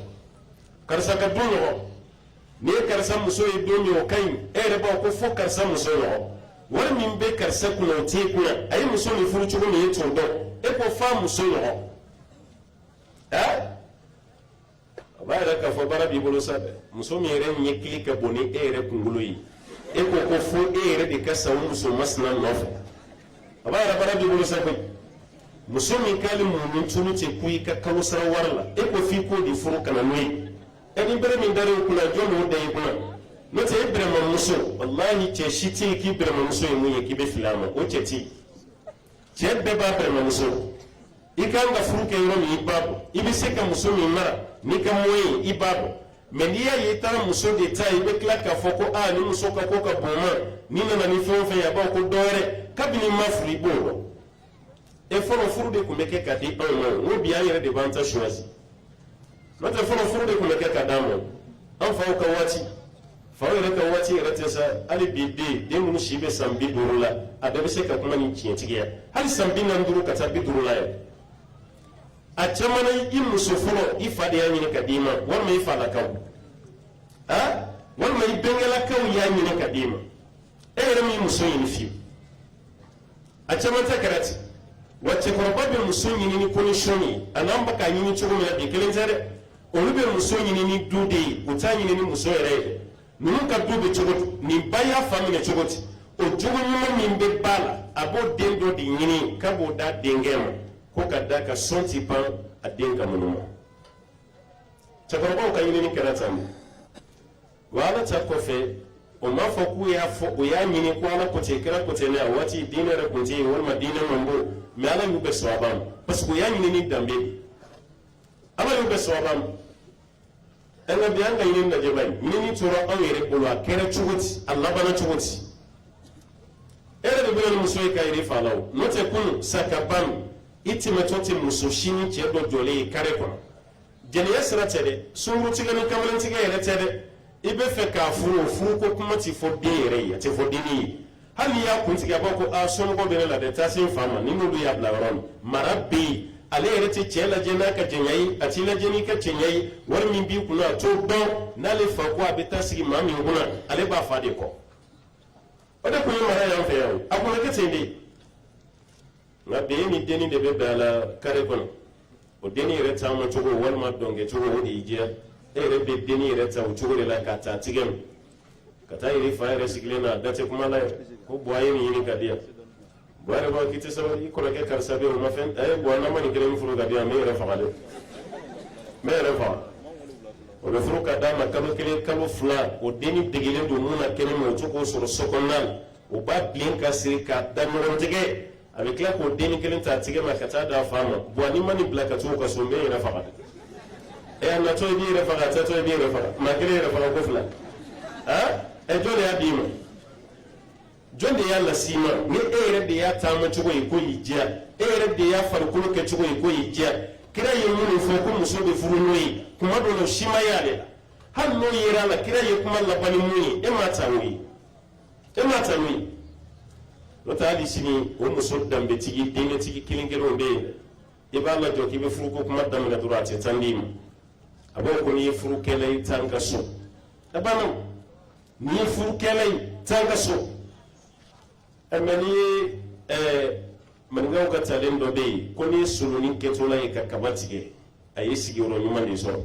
Speaker 1: karisa ka du ɲɔgɔn ni ye karisa muso ye don min o ka ɲi e yɛrɛ b'a ko fɔ karisa muso ɲɔgɔn wari min bɛ karisa kunna o t'e kunna a ye muso min furu cogo min e t'o dɔn e ko f'a muso ɲɔgɔn a b'a yɛrɛ k'a fɔ baara b'i bolo sa dɛ muso min yɛrɛ ɲɛkili ka bon ni e yɛrɛ kunkolo ye e ko ko fo e yɛrɛ de ka sa o muso masina nɔfɛ a b'a yɛrɛ baara b'i bolo sa koyi muso min k'ale muɲu tunu tɛ ku i ka kalo sara wari la e ko f'i k'o de furu ka na n'o ye ni bere min dar'e kunna jɔn de y'o da i kunna n'o tɛ e bɛrɛma muso wallahi cɛ si tɛ yen k'i bɛrɛma muso ye mun ye k'i bɛ fili a ma o cɛ tɛ yen cɛ bɛɛ b'a bɛrɛma muso i kan ka furu kɛ yɔrɔ min i b'a dɔn i bɛ se ka muso min mara n'i ka moyen ye i b'a dɔn mais n'i y'a ye i taara muso de ta i bɛ tila k'a fɔ ko ni muso ka ko ka bon ma n'i nana ni fɛn o fɛn ye a b'a ko dɔ wɛrɛ kabini ma furu i b'o dɔn e fɔlɔ furu de tun bɛ kɛ ka di anw ma n ko bi an yɛrɛ de b'an ta choisi n'o tɛ fɔlɔ furu de tun bɛ kɛ ka d'an ma an faw ka waati faw yɛrɛ ka waati yɛrɛ tɛ sa hali bi den minnu si bɛ san 50 la a bɛɛ bɛ se ka kuma ni tiɲɛtigiya hali san 45 ka taa 50 la yɛrɛ a caman na i muso fɔlɔ i fa de y'a ɲini ka d'i ma walima i falakaw walima i bɛnkɛlakaw y'a ɲini ka d'i ma e yɛrɛ min muso ɲini fiyewu a caman tɛ kɛra ten wa cɛkɔrɔba bɛ muso ɲini ni condition ye a n'an bɛ k'a ɲini cogo min na bi kelen tɛ dɛ olu bɛ muso ɲini ni du de ye u t'a ɲini ni muso yɛrɛ ye ninnu ka du bɛ cogo di nin ba y'a fa minɛ cogo di o jogo ɲuman min bɛ ba la a b'o den dɔ de ɲini k'a b'o d'a denkɛ ma ko ka da ka sɔn ti pan a den ka minnu ma cɛkɔrɔbaw ka ɲinini kɛra tan de wa ala ta kɔfɛ o m'a fɔ k'u y'a fɔ o y'a ɲini ko ala ko ten kɛra ko ten ne a waati diinɛ yɛrɛ kun tɛ yen walima diinɛ man bon mais ala y'u bɛɛ sɔn a b'a ma parce que o y'a ɲini ni danbe de ala y'u bɛɛ sɔn a b'a ma an ka bi an ka ɲinini lajɛ bani ɲinini tora anw yɛrɛ bolo a kɛra cogo di a labanna cogo di e yɛrɛ de bɛ na ni muso ye k'a yɛrɛ fa la o n'o tɛ kunun sa ka ban i tɛmɛtɔ tɛ muso si ni cɛ dɔ jɔlen ye kare kɔnɔ jɛnɛya sira tɛ dɛ sunkurutigɛ ni kamalentigɛ yɛrɛ tɛ dɛ i bɛ fɛ k'a furu o furu ko kuma tɛ fɔ den yɛrɛ ye a tɛ fɔ denni ye hali n'i y'a kuntigi a b'a ko somɔgɔw bɛ ne la dɛ taa se n fa ma ni n'olu y'a bila yɔrɔ min mara bɛ yen ale yɛrɛ tɛ cɛ lajɛ n'a ka jɛnya ye a t'i lajɛ n'i ka cɛnya ye wari min b'i kunna a t'o dɔn n'ale fa ko a bɛ taa sigi maa min kunna ale b'a fa de kɔ o de kun ye mara y'an fɛ yan o a kun bɛ kɛ ten de nga be ni deni de be bala kare kono o deni reta mo cogo walma donge cogo wodi ije ere be deni reta o cogo de la kata tigem kata iri fayre siglena date kuma la ko boye ni ni gadia boye ba kiti sabar i kono ke karsabe o mafen ay bo na mani gele mi furu gadia me refa gale me refa o be furu kada ma kalo kele kalo fla o deni degele do muna kene mo cogo soro sokonnal o ba blinka sirka damoro tige avec la ko deni kelen ta tige ma kata da fama bo ni mani blaka to ka so me refa gale e na to bi refa gata to bi refa ma kele refa ko fla ha e jole ya bima jonde ya lasima ni ere de ya tama chugo iko yijia ere de ya farkulo ke chugo iko yijia kira yemu fo ko muso be furunoi kuma do no shima yale han no yira la kira ye kuma la bani muni e mata wi lota di sini o muso dambe tigi denge tigi kilingero be e ba la joki be furu ko kuma dambe durate tandima abo ko ni furu kele tanga so abana ni furu kele tanga so amani mangaw ka talendo be ko ni suluni ketola e ka kabatige ayi sigiro nyuma ni so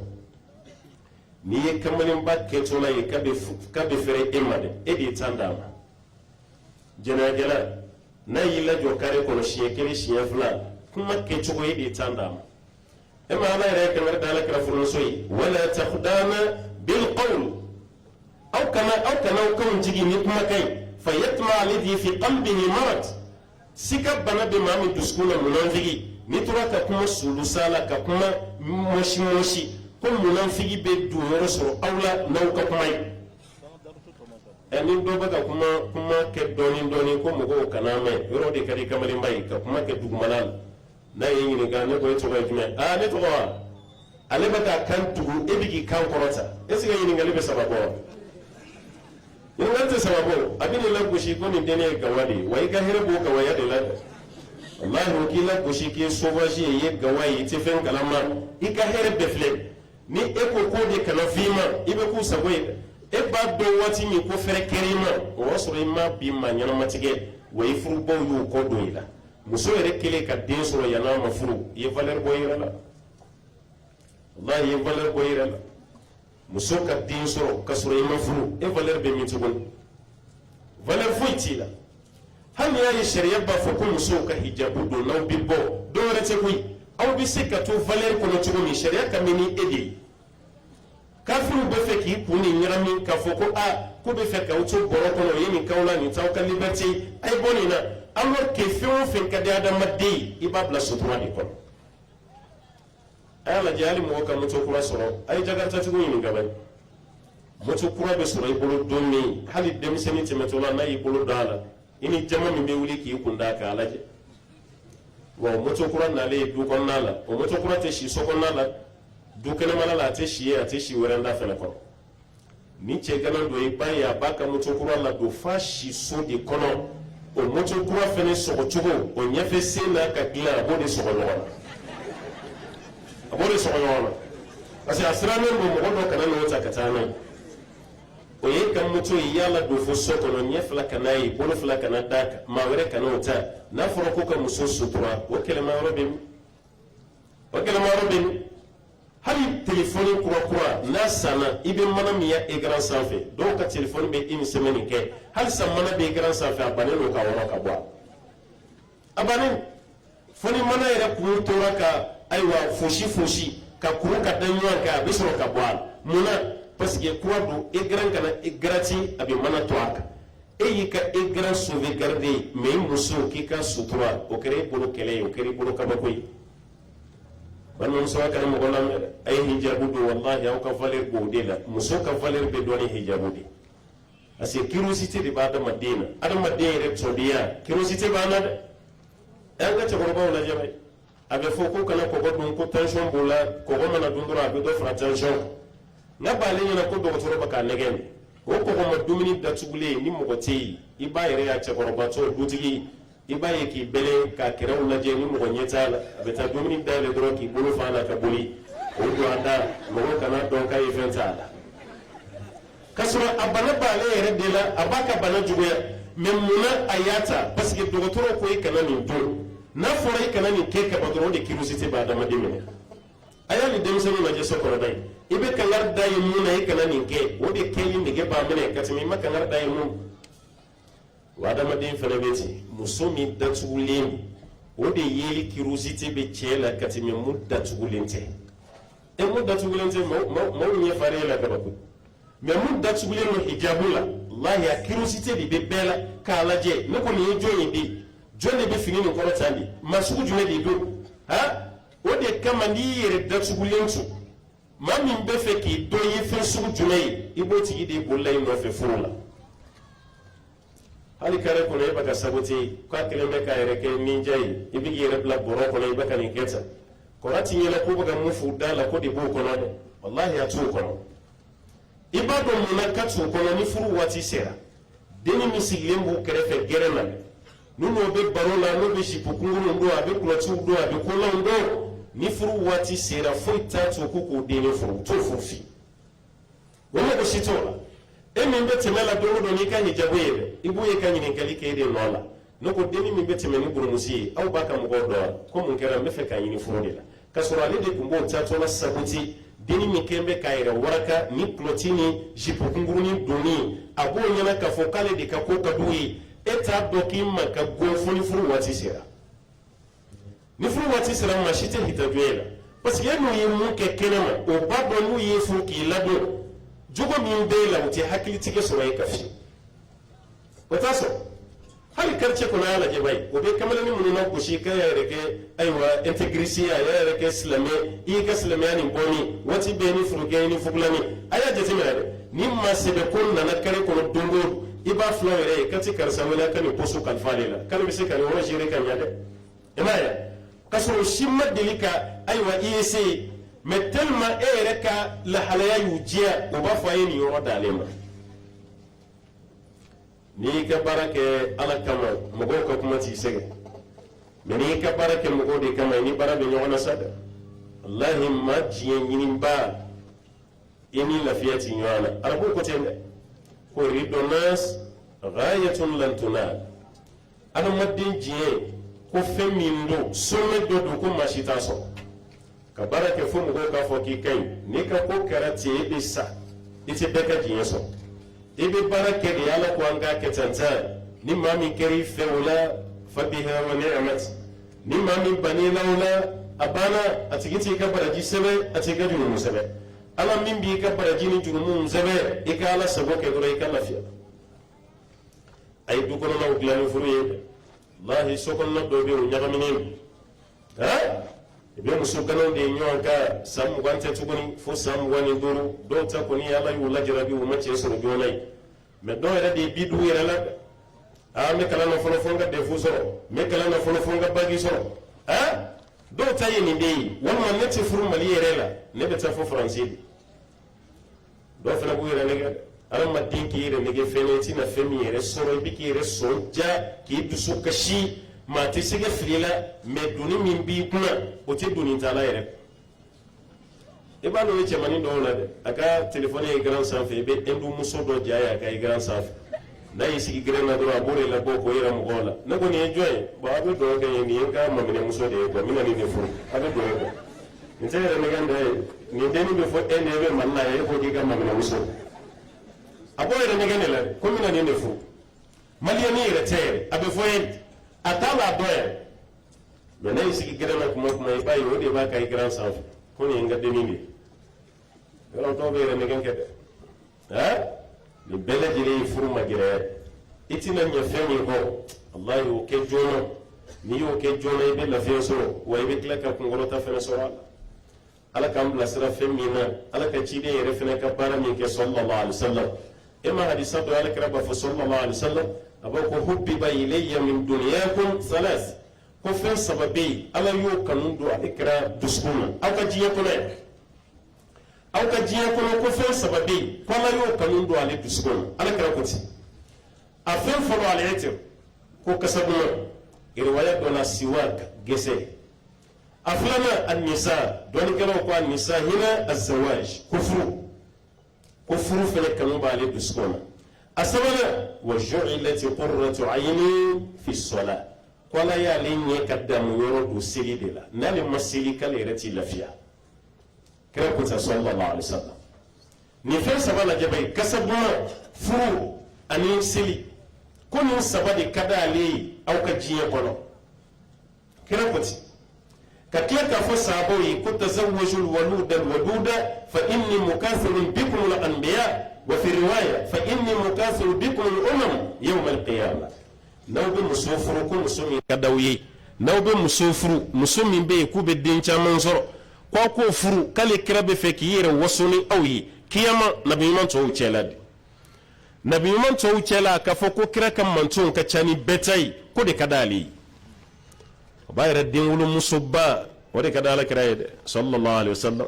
Speaker 1: ni e kamalin ba ketola e ka be fere emade e di tandama jena na yila jokare ko no shekeli shefla kuma ke chugo e di tandama e ma ala re kamar dala kra furu soyi wala takhdana bil qawl أو كما كم تجي نكما كاي فيطمع الذي في قلبه مرض سكب بنا بما من تسكون منافقي نترى كما سلسالة كما موشي كم منافقي بدو رسول أولا نوكا كماي أني دوبا كما كدوني كم هو كنامي يرودي كري كمالي باي كما كدوغمالال na yi ni ga ne ko to ga jime ne to wa ale baka kan tugu ebigi kan korota esiga yi ni ngale be sababo ingante sababu abini la gushi ko ni dene gawadi wai ga herbo ka waya de la wallahi ko kila gushi ke sovaji ye gawayi te fen kalama ika herbe fle ni eko ko de kana fima ibe ku sagoy e ba do wati mi ko fere kerima o wasoro ma bi ma nyana matige wai furu bo yu ko do ila muso ere kele ka den soro yana ma furu ye valeur boyira la wallahi ye valeur boyira la muso ka den soro ka soro ima furu e valeur be mi tugun valeur foiti la han ya yi sharia ba fo ko muso ka hijabu do law bi bo do rete kuy aw bi se ka to valeur ko no tugun mi sharia ka mini edi kafiru be fe ki kuni nyirami ka fo ko a ko be fe ka o to boro ko no yemi kawla ni taw ka liberté ay bonina alors que fe ka de adam madde ibabla sutura di ko ala jali mo ka muto kura soro ay jagarta tugu ni gaban muto kura be soro ibolo donni hali demiseni temetola na ibolo dala ini jama mi be wuli ki kunda ka alaje wa muto kura na le du kon nala o muto kura te shi so kon nala du kana mala la te shi ya te shi weranda fele ko ni che ganan do ibaya baka muto kura la do fashi so de kono o muto kura fene so ko tugo o nyafe sena ka gila bo de so ko abore so yona asi asrane mo do kana no ta katana o ye kam muto yalla do fo so ko no nyefla kana yi bolo fla kana dak ma were kana ota na foro ko ka muso sutura o kele ma robin hali telefoni kura na sana ibe mana miya e grand sanfe do ka telefoni be imi semeni ke hali sa mana be grand sanfe abane no ka wora ka bwa abane foni mana ere ku tora ka aywa foshi ka kuru ka danyo ka bisoro ka bwa muna parce que quoi do e grand kana e grati abi mana to aka e yika e grand sauvegarder mais muso ki ka sutura o kere bolo kele o kere bolo ka bakoy wannan muso ka mo golam ay hijabu do wallahi aw ka valer go de la muso ka valer be doni hijabu de asi curiosité de bada madina adam madina re sodia curiosité bana en ga chagoro ba wala jame abe foko kana ko godun ko tension bola ko go mana dundura be do fra tension na bale nyana ko do toro baka negen ko ko ma dumini da tugule ni mo gote iba yere ya chagoro ba to dutigi iba yeki bele ka kira wala je ni mo nyetala abe ta dumini da le dro ki bulu fana ka buli o do anda mo kana do ka ifentala kasura abana bale yere de la abaka bana jugoya memuna ayata parce que do toro ko ikana ni do n'a fɔra i kana nin kɛ ka ban dɔrɔn o de curiosité b'a adamaden minɛ a y'a ni denmisɛnninw lajɛ so kɔnɔna ye i bɛ kangari da ye mun na i kana nin kɛ o de kɛli nege b'a minɛ ka tɛmɛ i ma kangari da ye mun wa adamaden fana bɛ ten muso min datugulen o de yeli curiosité bɛ cɛ la ka tɛmɛ mun datugulen tɛ mun datugulen tɛ maaw ɲɛ fari la kabako mais mun datugulen don hijabu la wallahi a curiosité de bɛ bɛɛ la k'a lajɛ ne kɔni ye jɔn ye de jɔn de bɛ fini nin kɔrɔ tan de maa sugu jumɛn de don o de kama n'i yɛrɛ datugulen to maa min bɛ fɛ k'i dɔn i ye fɛn sugu jumɛn ye i b'o tigi de bolila i nɔfɛ furu la hali kare kɔnɔ i bɛ ka sabote k'a kelen bɛ k'a yɛrɛ kɛ ninja ye i bɛ k'i yɛrɛ bila bɔrɔ kɔnɔ i bɛ ka nin kɛ tan kɔrɔ ti ɲɛna k'u bɛ ka mun f'u da la ko de b'o kɔnɔ dɛ wallahi a t'o kɔnɔ i b'a dɔn mun na ka t'o kɔnɔ ni furu waati sera denni min sigilen b'u kɛrɛfɛ gɛrɛ na n'u bɛ baro la n'u bɛ sipo kunkurun don a bɛ kulɔtiw don a bɛ kolanw don ni furu waati sera foyi t'a to ko k'o denni furu t'o furu fi o mɔgɔ si t'o la e min bɛ tɛmɛ la don o don n'i ka hijabu ye dɛ i b'o ye ka ɲininkali kɛ e de nɔ la ne ko denni min bɛ tɛmɛ ni burumusi ye aw b'a ka mɔgɔw dɔn ko mun kɛra n bɛ fɛ k'a ɲini furu de la k'a sɔrɔ ale de tun b'o taatɔla sabote denni min kɛn bɛ k'a yɛrɛ waraka ni kulɔti ni sipo kunkurunin donni a b'o ɲɛna k'a fɔ k'ale de ka ko ka d'u ye e t'a dɔn k'i ma ka gon fo ni furu waati sera ni furu waati sera maa si tɛ hitajuya la parce que e n'u ye mun kɛ kɛnɛma o b'a dɔn n'u ye furu k'i ladon jogo min bɛ e la o tɛ hakilitigɛ sɔrɔ e ka fiye o t'a sɔrɔ hali quartier kɔnɔ a y'a lajɛ ba ye o bɛ kamalenni minnu na gosi k'a yɛrɛ kɛ ayiwa intégriste a y'a yɛrɛ kɛ silamɛ i y'i ka silamɛya nin bɔnni waati bɛɛ ni furukɛ ni fugulani a y'a jateminɛ dɛ ni maa sɛbɛ ko nana kare kɔnɔ don o don i b'a filaw yɛrɛ ye ka ti karisa wele ka nin poste kalifa ale la k'ale bɛ se ka nin yɔrɔ gérer ka ɲɛ dɛ i m'a ye k'a sɔrɔ o si ma deli ka ayiwa i essayer mais tellement e yɛrɛ ka lahalaya y'u diya o b'a fɔ a ye nin yɔrɔ d'ale ma n'i y'i ka baara kɛ ala kama mɔgɔw ka kuma t'i sɛgɛn mais n'i y'i ka baara kɛ mɔgɔw de kama i ni baara bɛ ɲɔgɔn na sa dɛ walahi maa diɲɛ ɲiniba i ni lafiya ti ɲɔgɔn na arabu ko ten dɛ ko ridɔ nas ghayatun lan tunal adamaden diɲɛ ko fɛn min don sommet dɔ don ko maa si t'a sɔrɔ ka baara kɛ fo mɔgɔw k'a fɔ k'i ka ɲi n'i ka ko kɛra ten i bɛ sa i tɛ bɛɛ ka diɲɛ sɔrɔ i bɛ baara kɛ de ala ko an k'a kɛ tan tan ni maa min kɛra i fɛ o la fa biha wa ni'mat ni maa min banni la o la a banna a tigi t'i ka baraji sɛbɛn a t'i ka jurumu sɛbɛn ala min b'i ka baraji ni jurumu sɛbɛn i ka ala sago kɛ dɔrɔn i ka lafiya a ye du kɔnɔnaw dilan ni furu ye dɛ walahi so kɔnɔna dɔw bɛ yen o ɲagaminen don i bɛ muso ganaw de ye ɲɔgɔn ka san 20 tɛ tuguni fo san 25 dɔw ta kɔni ala y'u lajarabi u ma cɛ sɔrɔ joona ye mais dɔw yɛrɛ de ye bi dugu yɛrɛ la n bɛ kalan na fɔlɔ fo n ka defu sɔrɔ n bɛ kalan na fɔlɔ fo n ka bagi sɔrɔ dɔw ta ye nin de ye walima ne tɛ furu mali yɛrɛ la ne bɛ taa fo faransi de dɔw fana b'u yɛrɛ nɛgɛ adamaden k'i yɛrɛ nɛgɛ fɛn ye i tɛna fɛn min yɛrɛ sɔrɔ i bɛ k'i yɛrɛ sɔn ja k'i dusu kasi maa tɛ se ka fili la mais doni min b'i kunna o tɛ doni t'a la yɛrɛ i b'a dɔn ni cɛmannin dɔw la dɛ a ka telefɔni ye garan sanfɛ i bɛ hindu muso dɔ ja ye a ka ye garan sanfɛ n'a y'i sigi gɛrɛn na dɔrɔn a b'o de labɔ k'o yɛrɛ mɔgɔw la ne kɔni ye jɔn ye bon a bɛ dugawu kɛ n ye nin ye n ka maminɛmuso de ye quoi n bɛna nin de furu a bɛ dugawu kɛ nin tɛ yɛrɛ nɛgɛ dɔ ye nin dennin bɛ fɔ e de bɛ mali la e ko k'i ka maminɛmuso a b'o yɛrɛ nɛgɛ de la ko n bɛna nin de furu maliyɛnni yɛrɛ tɛ yɛrɛ a bɛ fɔ e a t'a la dɔn yɛrɛ mais n'a y'i sigi gɛrɛn na kuma o kuma i b'a ye o de b'a ka i garan sanfɛ ko nin ye n ka dennin de ye yɔrɔ dɔw bɛ yɛrɛ nɛgɛ kɛ dɛ nin bɛɛ lajɛlen ye furu ma gɛrɛ i tɛna ɲɛ fɛn min kɔ walahi o kɛ joona n'i y'o kɛ joona i bɛ lafiya sɔrɔ wa i bɛ tila ka kunkɔrɔta fɛnɛ sɔrɔ a la ala k'an bilasira fɛn min na ala ka ciden yɛrɛ fɛnɛ ka baara min kɛ sallallahu alaihi wasallam e ma hadisa dɔ alakira b'a fɔ sallallahu alaihi wasallam a b'a ko hubbiba ilayya min dunyakum salas ko fɛn saba bɛ yen ala y'o kanu don ale kɛra dusukun na aw ka diɲɛ kɔnɔ yan aw ka diɲɛ kɔnɔ ko fɛn saba bɛ yen ko ala y'o kanu don ale dusukun na ala kɛra ko ten a fɛn fɔlɔ ale ye ten ko kasaduman riwaya dɔ la siwak gɛsɛ a filanan an-nisa dɔnnikɛlaw ko an-nisa hinɛ az-zawaj ko furu fɛnɛ kanu b'ale dusukun na a sabanan wa ju'ilat qurratu ayni fi s-salat ko ala y'ale ɲɛ ka damu yɔrɔ don seli de la n'ale ma seli k'ale yɛrɛ t'i lafiya kira ko ta sallallahu alaihi wasallam ni fɛn saba lajɛ bɛ kasabuma furu ani seli ko nin saba de ka d'ale ye aw ka diɲɛ kɔnɔ kira ko ten ka tila k'a fɔ sahabaw ye ko tazawwajul waluda alwaduda fa inni mukathirun bikum al-anbiya wa fi riwaya fa inni mukathirun bikum al-umam yawm al-qiyamah n'aw bɛ muso furu ko muso min ka d'aw ye n'aw bɛ muso furu muso min bɛ yen k'u bɛ den caman sɔrɔ k'aw k'o furu k'ale kira bɛ fɛ k'i yɛrɛ waso ni aw ye kiyama nabi ɲuman tɔw cɛla de nabi ɲuman tɔw cɛla k'a fɔ ko kira ka mantonw ka ca ni bɛɛ ta ye ko de ka d'ale ye o b'a yɛrɛ den wolomusoba o de ka da ala kira ye dɛ sallallahu alaihi wasallam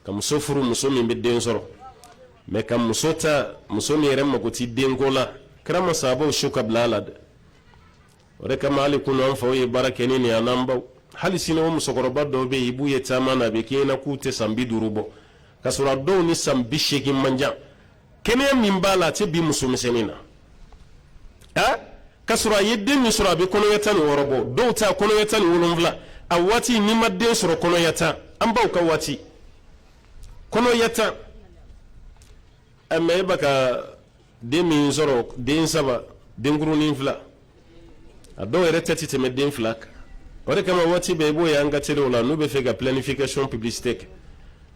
Speaker 1: ka muso furu muso min bɛ den sɔrɔ mais ka muso ta muso min yɛrɛ mago ti denko la kira ma sahabaw su ka bila a la dɛ o de kama hali kunu an faw ye baara kɛ ni nin a n'an baw hali sini o musokɔrɔba dɔw bɛ yen i b'u ye caman na a bɛ k'i ɲɛna k'u tɛ san 50 bɔ ka sɔrɔ a dɔw ni san 80 man jan kɛnɛya min b'a la a tɛ bi musomisɛnnin na ka sɔrɔ a ye den min sɔrɔ a bɛ kɔnɔɲɛ 16 bɔ dɔw ta kɔnɔɲɛ 17 a waati n'i ma den sɔrɔ kɔnɔɲɛ 10 an baw ka waati kɔnɔɲɛ 10 mais e bɛ ka den min sɔrɔ den 3 denkurunin 2 a dɔw yɛrɛ tɛ tɛmɛ den 2 kan o de kama waati bɛɛ i b'o ye an ka telew la n'u bɛ fɛ ka planification publicité kɛ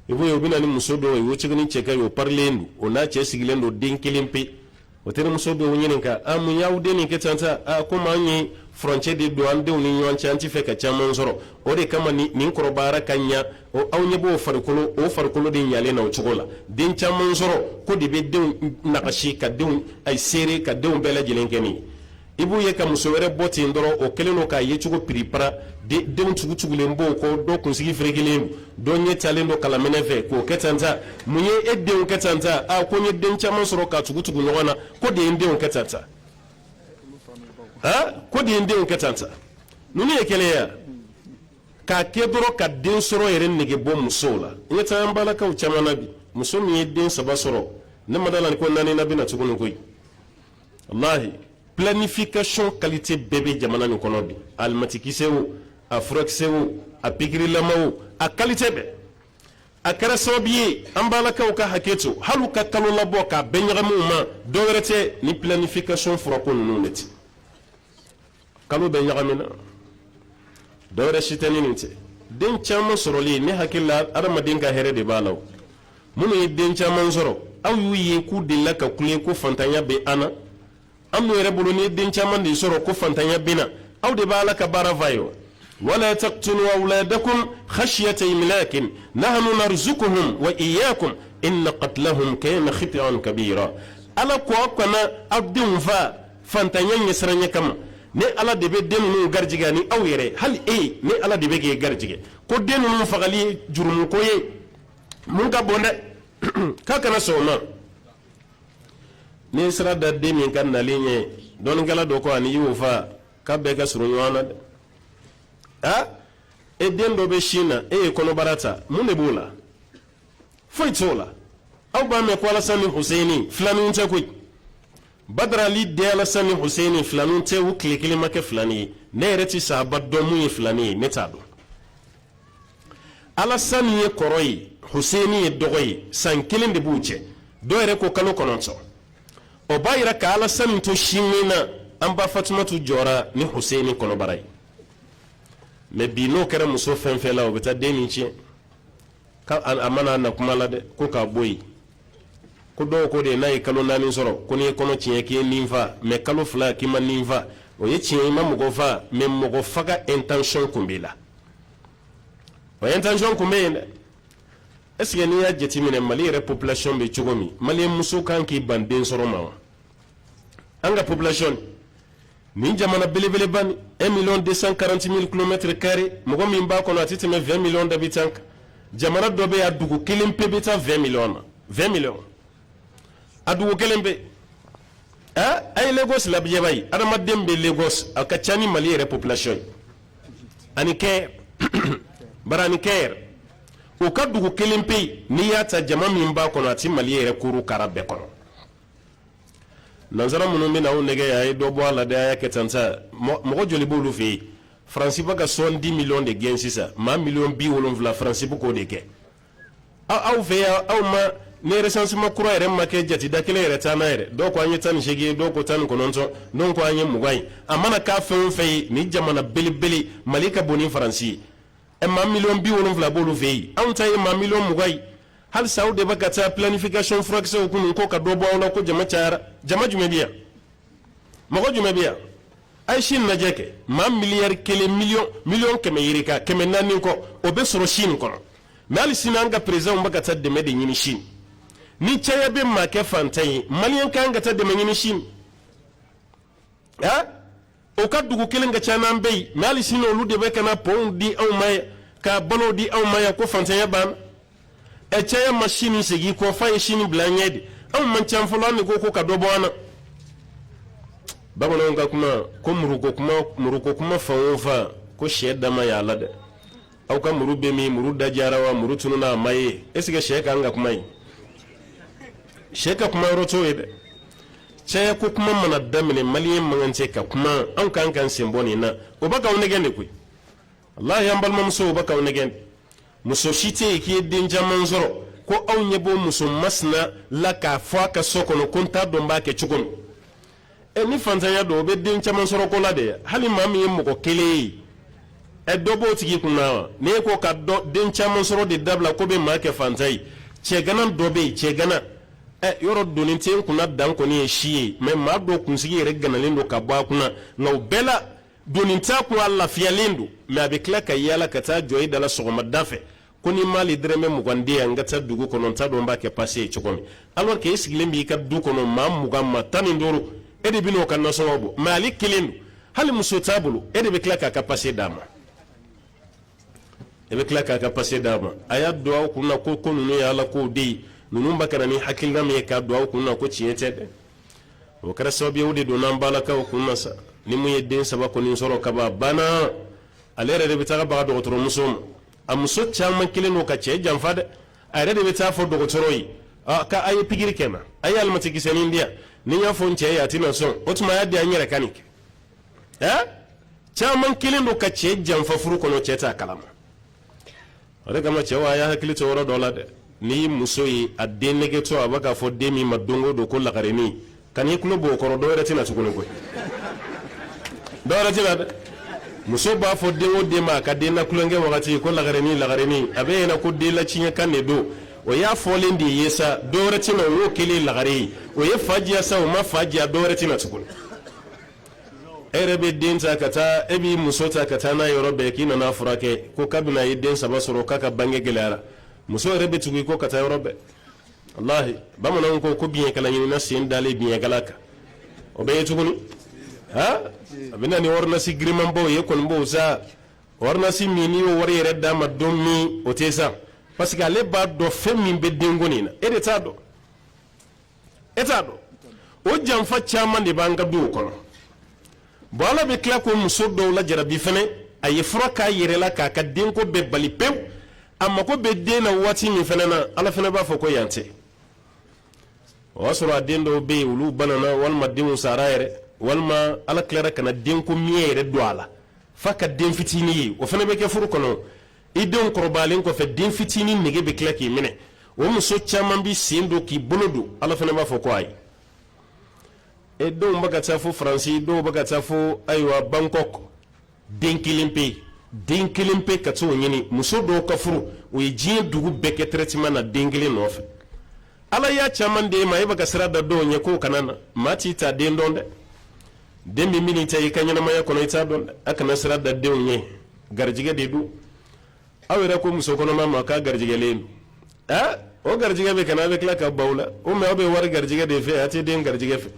Speaker 1: i b'o ye u bɛ na ni muso dɔw ye o cɛ ni cɛ ka ye o parilen don o n'a cɛ sigilen don den kelen pe o tɛ muso dɔw ɲininka mun y'aw den nin kɛ tan ta komi an ye furancɛ de don an denw ni ɲɔgɔn cɛ an tɛ fɛ ka caman sɔrɔ o de kama nin kɔrɔbayara ka ɲa aw ɲɛ b'o farikolo de ɲalen na o cogo la den caman sɔrɔ ko de bɛ denw nagasi ka denw seere ka denw bɛɛ lajɛlen kɛ nin ye i b'u ye ka muso wɛrɛ bɔ ten dɔrɔn o kɛlen don k'a ye cogo piripara denw tugutugulen b'o kɔ dɔ kunsigi ferekelen dɔ ɲɛ talen don kalaminɛ fɛ k'o kɛ tan ta mun ye e denw kɛ tan ta ko n ye den caman sɔrɔ ka tugutugu ɲɔgɔn na ko de ye n denw kɛ tan ta ko de ye n denw kɛ tan ta ninnu ye kelen ya k'a kɛ dɔrɔn ka den sɔrɔ yɛrɛ nege bɔ musow la n ye taa an balakaw caman na bi muso min ye den 3 sɔrɔ ne ma dala ni ko 4 na bɛna tuguni koyi wallahi planification qualité bɛɛ bɛ jamana nin kɔnɔ bi alimatikisɛ o a furakisɛ o a pikirilama o a qualité bɛɛ a kɛra sababu ye an balakaw ka hakɛ to hali u ka kalo labɔ k'a bɛɛ ɲagami u ma dɔ wɛrɛ tɛ ni planification furako ninnu de tɛ kalo bɛɛ ɲagamina dɔ wɛrɛ si tɛ ni nin tɛ den caman sɔrɔli ne hakili la adamaden ka hɛrɛ de b'a la o minnu ye den caman sɔrɔ aw y'u ye k'u delila ka kule ko fantanya bɛ an na an n'u yɛrɛ bolo ni den caman de sɔrɔ ko fantanya bɛ na aw de b'a la ka baara f'a ye wa wala taqtulu awladakum khashyata imlakin nahnu narzuquhum wa iyyakum inna qatlahum kana khit'an kabira ala ko kana aw denw fa fantanya ɲɛsiranya kama ne ala de bɛ den ninnu garijɛgɛ ni aw yɛrɛ hali ne ala de bɛ k'e garijɛgɛ ko den ninnu fagali ye jurumuko ye mun ka bon dɛ k'a kana sɔn o ma ni sira da den min ka nalen ye dɔɔninkɛla dɔ ko ani y'o fa k'a bɛɛ ka surun ɲɔgɔn na dɛ e den dɔ bɛ sin na e ye kɔnɔbara ta mun de b'o la foyi t'o la aw b'a mɛn ko alasan ni hussein filaninw tɛ koyi badara ali den alasan ni hussein filaninw tɛ u tile kelen ma kɛ filanin ye ne yɛrɛ ti sahaba dɔn mun ye filanin ye ne t'a dɔn alasan ye kɔrɔ ye hussein ye dɔgɔ ye san 1 de b'u cɛ dɔw yɛrɛ ko kalo 9 o b'a yira ka alasan to sin min na an ba fatumatu jɔra ni hussein kɔnɔbara ye mais bi n'o kɛra muso fɛn fɛn la o bɛ taa den nin tiɲɛ a mana na kuma la dɛ ko k'a bɔ yen ko dɔw ko de n'a ye kalo 4 sɔrɔ ko n'i ye kɔnɔ tiɲɛ k'i ye nin fa mais kalo 2 k'i ma nin fa o ye tiɲɛ i ma mɔgɔ fa mais mɔgɔ faga intention kun b'i la o intention kun bɛ yen dɛ est-ce que n'i y'a jateminɛ mali yɛrɛ population bɛ cogo min maliyɛn muso kan k'i ban den sɔrɔ ma wa an ka population nin jamana belebeleba ni 1,240,000 km², mɔgɔ min b'a kɔnɔ a tɛ tɛmɛ 20 millions d'habitants kan jamana dɔ bɛ a dugu kelen pe bɛ taa 20 millions na 20 millions a dugu kelen pe a ye Lagos labɛn ba ye adamaden bɛ Lagos a ka ca ni mali yɛrɛ population ye ani Kɛr bari ani Kɛr o ka dugu kelen pe n'i y'a ta jama min b'a kɔnɔ a tɛ mali yɛrɛ kuru kara bɛɛ kɔnɔ nanzara minnu bɛ na aw nɛgɛ a ye dɔ bɔ a la de a y'a kɛ tan sa mɔgɔ joli b'olu fɛ yen Faransi bɛ ka 70 millions de gɛn sisan maa miliyɔn 70 Faransi bɛ k'o de kɛ aw fɛ yan aw ma ni recensement kura yɛrɛ ma kɛ jatida kelen yɛrɛ t'an na yɛrɛ dɔw ko an ye 18 ye dɔw ko 19 dɔw ko an ye 20 ye a mana k'a fɛn o fɛn ye ni jamana belebele Mali ka bon ni Faransi ye maa miliyɔn 70 b'olu fɛ yen anw ta ye maa miliyɔn 20 ye halisa aw de bɛ ka taa planification furakisɛw kunun ko ka dɔ bɔ aw la ko jama cayara jama jumɛn bɛ yan mɔgɔ jumɛn bɛ yan a ye Chine lajɛ kɛ maa miliyari 1 miliyɔn 100 yirika 400 kɔ o bɛ sɔrɔ Chine kɔnɔ mais hali sini an ka président bɛ ka taa dɛmɛ de ɲini Chine ni caya bɛ maa kɛ fantan ye maliyɛn kan ka taa dɛmɛ ɲini Chine o ka dugu kelen ka ca n'an bɛɛ ye mais hali sini olu de bɛ ka na pɔnw di anw ma yan ka balo di anw ma yan ko fantanya banna caya ma Chine segi kɔ fa ye Chine bila ɲɛ de anw man ca fɔlɔ an de ko ka dɔ bɔ an na bamananw ka kuma ko muruko kuma fan o fan ko sɛ dama y'a la dɛ aw ka muru bɛ min muru dajara wa muru tununa a ma ye est ce que sɛ kan ka kuma ye sɛ ka kuma yɔrɔ t'o ye dɛ caya ko kuma mana daminɛ maliyɛn mankan tɛ ka kuma anw kan kan sen bɔ nin na o bɛ k'aw nɛgɛn de koyi walahi an balimamuso o bɛ k'aw nɛgɛn de muso si tɛ yen k'i ye den caman sɔrɔ ko aw ɲɛ b'o muso masina la k'a fɔ a ka so kɔnɔ ko n t'a dɔn n b'a kɛ cogo min ni fantanya don o bɛ den caman sɔrɔ ko la de hali maa min ye mɔgɔ kelen ye dɔ b'o tigi kun na wa n'e ko ka den caman sɔrɔ de dabila ko bɛ maa kɛ fantan ye cɛgana dɔ bɛ yen cɛgana yɔrɔ doni tɛ n kunna dan kɔni ye si ye mais maa dɔ kunsigi yɛrɛ ganalen don ka bɔ a kunna nka o bɛɛ la doni t'a kun a lafiyalen don mais a bɛ tila ka yaala ka taa jɔ i da la sɔgɔmada fɛ ko ni m'ale dɛrɛmɛ 20 di yan n ka taa dugu kɔnɔ n t'a dɔn n b'a kɛ passe ye cogo min alors que e sigilen b'i ka du kɔnɔ maa 20 maa 15 e de bɛ n'o ka nasɔngɔ bɔ mais ale kelen don hali muso t'a bolo e de bɛ tila k'a ka passe d'a ma e bɛ tila k'a ka passe d'a ma a y'a don aw kunna ko ninnu ye ala kow de ye ninnu bɛ ka na ni hakilina min ye k'a don aw kunna ko tiɲɛ tɛ dɛ o kɛra sababu ye o de donna an balakaw kunna sa ni mun ye den 3 kɔni sɔrɔ kaban banna ale yɛrɛ de bɛ taa baga dɔgɔtɔrɔmuso ma a muso caman kelen n'o ka cɛ janfa dɛ a yɛrɛ de bɛ taa fɔ dɔgɔtɔrɔ ye ka a ye pikiri kɛ na a ye alimɛtikisɛnin di yan ni n y'a fɔ n cɛ ye a tɛna sɔn o tuma a y'a di an yɛrɛ ka nin kɛ caman kelen n'o ka cɛ janfa furu kɔnɔ cɛ t'a kalama o de kama cɛw a y'a hakili to yɔrɔ dɔ la dɛ n'i muso ye a den negetɔ a bɛ k'a fɔ den min ma don o don ko lagarenin ka n'i tulo b'o kɔrɔ dɔ wɛrɛ tɛna tuguni koyi dɔ wɛrɛ tɛna dɛ muso b'a fɔ den o den ma a ka den na kulonkɛ wagati ko lagarenin a bɛ ɲɛna ko den laciɲɛ kan de don o y'a fɔlen de ye sa dɔ wɛrɛ tɛna o y'o kelen lagare ye o ye fa diya sa o ma fa diya dɔ wɛrɛ tɛna tuguni e yɛrɛ bɛ den ta ka taa e b'i muso ta ka taa n'a yɔrɔ bɛɛ k'i nana furakɛ ko k'a bɛna a ye den 3 sɔrɔ k'a ka bange gɛlɛyara muso yɛrɛ bɛ tugu i ko ka taa yɔrɔ bɛɛ wallahi bamananw ko biɲɛkala ɲinina sen dalen biɲɛkala kan o bɛ ye tuguni a bɛ na ni ordonnance girimanbaw ye kɔni b'o sa ordonnance min n'i y'o wari yɛrɛ d'a ma don min o tɛ sa parce que ale b'a dɔn fɛn min bɛ denko nin na e de t'a dɔn e t'a dɔn o janfa caman de b'an ka duw kɔnɔ bon ala bɛ tila k'o muso dɔw lajarabi fɛnɛ a ye fura k'a yɛrɛ la k'a ka denko bɛɛ bali pewu a mako bɛ den na waati min fɛnɛ na ala fɛnɛ b'a fɔ ko yan tɛ o y'a sɔrɔ a den dɔw bɛ yen olu banana walima denw sara yɛrɛ walima ala tilara ka na denko miɲɛ yɛrɛ don a la f'a ka den fitinin ye o fɛnɛ bɛ kɛ furu kɔnɔ i denw kɔrɔbayalen kɔfɛ den fitinin nege bɛ tila k'i minɛ o muso caman bi sen don k'i bolo don ala fɛnɛ b'a fɔ ko ayi dɔw bɛ ka taa fo faransi dɔw bɛ ka taa fo ayiwa bangkok den kelen pe ka t'o ɲini muso dɔw ka furu o ye diɲɛ dugu bɛɛ kɛ traitement na den kelen nɔfɛ ala y'a caman d'e ma e bɛ ka sira da dɔw ɲɛ k'o kana na maa t'i ta den dɔn dɛ den min bɛ ta i ka ɲɛnamaya kɔnɔ i t'a dɔn dɛ a kana sira da denw ɲɛ garijɛgɛ de don aw yɛrɛ ko muso kɔnɔma ma k'a garijɛgɛlen don o garijɛgɛ bɛ kana a bɛ tila ka baw la o mɛ aw bɛ wari garijɛgɛ de fɛ a tɛ den garijɛgɛ fɛ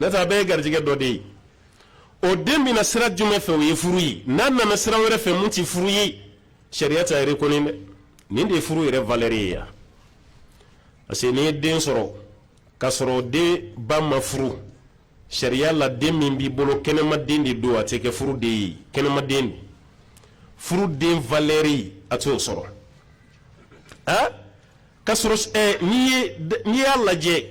Speaker 1: n'o tɛ a bɛɛ ye garijɛgɛ dɔ de ye o den bɛna sira jumɛn fɛ o ye furu ye n'a nana sira wɛrɛ fɛ mun tɛ furu ye sariya t'a reconnu dɛ nin de ye furu yɛrɛ valeur ye yan parce que n'i ye den sɔrɔ k'a sɔrɔ den ba ma furu sariya la den min b'i bolo kɛnɛma den de don a tɛ kɛ furu den ye kɛnɛma den furu den valeur a t'o sɔrɔ k'a sɔrɔ n'i y'a lajɛ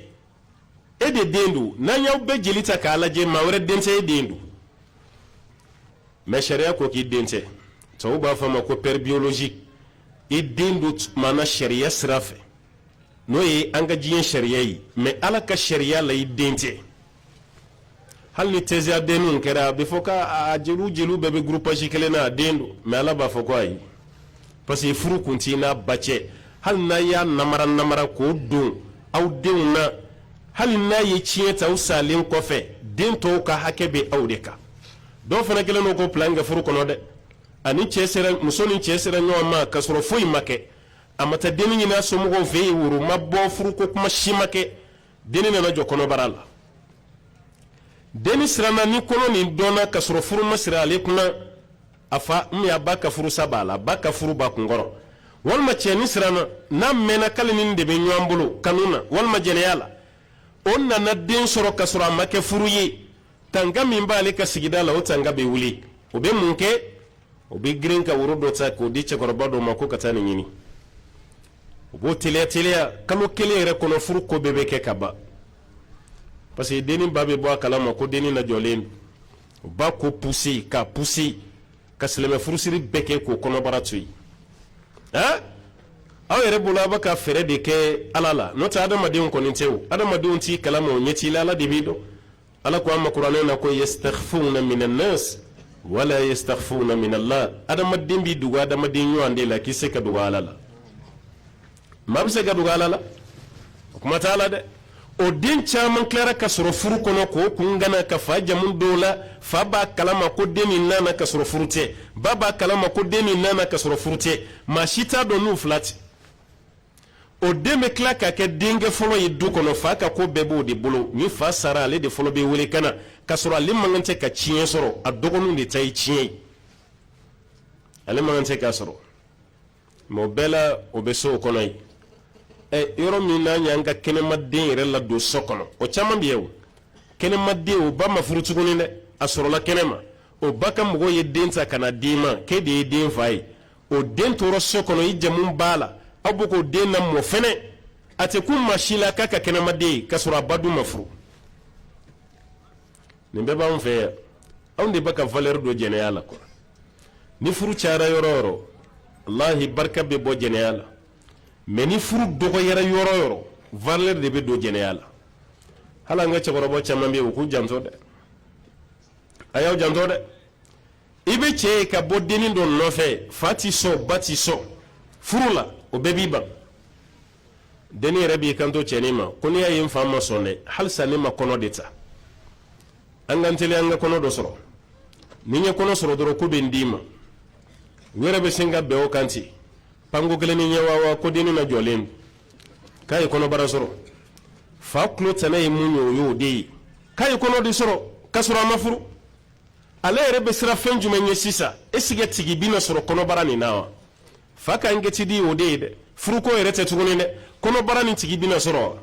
Speaker 1: e de den don n'an y'aw bɛɛ jeli ta k'a lajɛ maa wɛrɛ den tɛ e den don mais sariya ko k'i den tɛ tubabu b'a fɔ a ma ko père biologique i den don maana sariya sira fɛ n'o ye an ka diɲɛ sariya ye mais ala ka sariya la i den tɛ hali ni tɛziya denninw kɛra a bɛ fɔ k'a jeliw bɛɛ bɛ groupage kelen na a den don mais ala b'a fɔ ko ayi parce que furu kun t'i n'a ba cɛ hali n'a y'a namara k'o don aw denw na hali n'a ye tiɲɛ ta aw salen kɔfɛ den tɔw ka hakɛ bɛ aw de kan dɔw fana kɛlen don ko plan kɛ furu kɔnɔ dɛ ani muso ni cɛ sera ɲɔgɔn ma ka sɔrɔ foyi ma kɛ a ma taa denni ɲini a somɔgɔw fɛ yen woro ma bɔ furu ko kuma si ma kɛ denni nana jɔ kɔnɔbara la denni siranna ni kɔnɔ nin dɔnna ka sɔrɔ furu ma siri ale kunna a fa a ba ka furu sa b'a la a ba ka furu b'a kunkɔrɔ walima cɛni siranna n'a mɛnna k'ale ni de bɛ ɲɔgɔn bolo kanu na walima jɛnɛya la o nana den sɔrɔ ka sɔrɔ a ma kɛ furu ye tanga min b'ale ka sigida la o tanga bɛ wuli o bɛ mun kɛ o bɛ girin ka woro dɔ ta k'o di cɛkɔrɔba dɔ ma ko ka taa nin ɲini o b'o teliya kalo kelen yɛrɛ kɔnɔ furu ko bɛɛ bɛ kɛ ka ban parce que denni ba bɛ bɔ a kalama ko denni lajɔlen o ba ko pousser ka silamɛ furusiri bɛɛ kɛ k'o kɔnɔbara to yen aw yɛrɛ bolo a bɛ ka fɛɛrɛ de kɛ ala la n'o tɛ adamadenw kɔni tɛ o adamadenw t'i kalama o ɲɛ t'i la ala de b'i dɔn ala ko an ma kuranɛ na ko yastakhfuna minan nas wala yastakhfuna min Allah adamaden b'i dogo adamaden ɲɔgɔn de la k'i se ka dogo ala la maa bɛ se ka dogo ala la o kuma t'a la dɛ o den caman tilara ka sɔrɔ furu kɔnɔ k'o kun gana ka fa jamu dɔw la fa b'a kalama ko den min nana ka sɔrɔ furu tɛ ba b'a kalama ko den min nana ka sɔrɔ furu tɛ maa si t'a dɔn n'u fila tɛ o den bɛ tila ka kɛ denkɛ fɔlɔ ye du kɔnɔ fa ka ko bɛɛ b'o de bolo ni fa sara ale de fɔlɔ bɛ wele kana ka sɔrɔ ale man kan tɛ ka tiɲɛ sɔrɔ a dɔgɔninw de ta ye tiɲɛ ye ale man kan tɛ k'a sɔrɔ mais o bɛɛ la o bɛ se o kɔnɔ ye yɔrɔ min n'a y'an ka kɛnɛmaden yɛrɛ ladon so kɔnɔ o caman bɛ yen o kɛnɛmaden o ba ma furu tuguni dɛ a sɔrɔla kɛnɛma o ba ka mɔgɔw ye den ta ka na d'i ma k'e de ye den fa ye o den tora so kɔnɔ i jamu b'a la aw bɛ k'o den lamɔ fɛnɛ a tɛ kun maa si la k'a ka kɛnɛmaden ye k'a sɔrɔ a ba dun ma furu nin bɛɛ b'anw fɛ yan anw de bɛ ka valeur don jɛnɛya la quoi ni furu cayara yɔrɔ o yɔrɔ walahi barika bɛ bɔ jɛnɛya la mais ni furu dɔgɔyara yɔrɔ o yɔrɔ valeur de bɛ don jɛnɛya la hali an ka cɛkɔrɔba caman bɛ yen u k'u janto dɛ a y'aw janto dɛ i bɛ cɛ ye ka bɔ denni dɔ nɔfɛ fa t'i sɔn ba t'i sɔn furu la o bɛɛ b'i ban denni yɛrɛ b'i kanto cɛnin ma ko n'i y'a ye n fa ma sɔn dɛ halisa ne ma kɔnɔ de ta an ka teli an ka kɔnɔ dɔ sɔrɔ ni n ye kɔnɔ sɔrɔ dɔrɔn ko bɛ n d'i ma u yɛrɛ bɛ sin ka bɛn o kan ten panko kelen ni ɲɛ wawa ko denni na jɔlen k'a ye kɔnɔbara sɔrɔ fa tulo tana ye mun ye o y'o de ye k'a ye kɔnɔ de sɔrɔ k'a sɔrɔ a ma furu ale yɛrɛ bɛ siran fɛn jumɛn ye sisan est-ce que tigi bɛna sɔrɔ kɔnɔbara nin na wa fa ka nkɛti di o de ye dɛ furuko yɛrɛ tɛ tuguni dɛ kɔnɔbara nin tigi bɛna sɔrɔ wa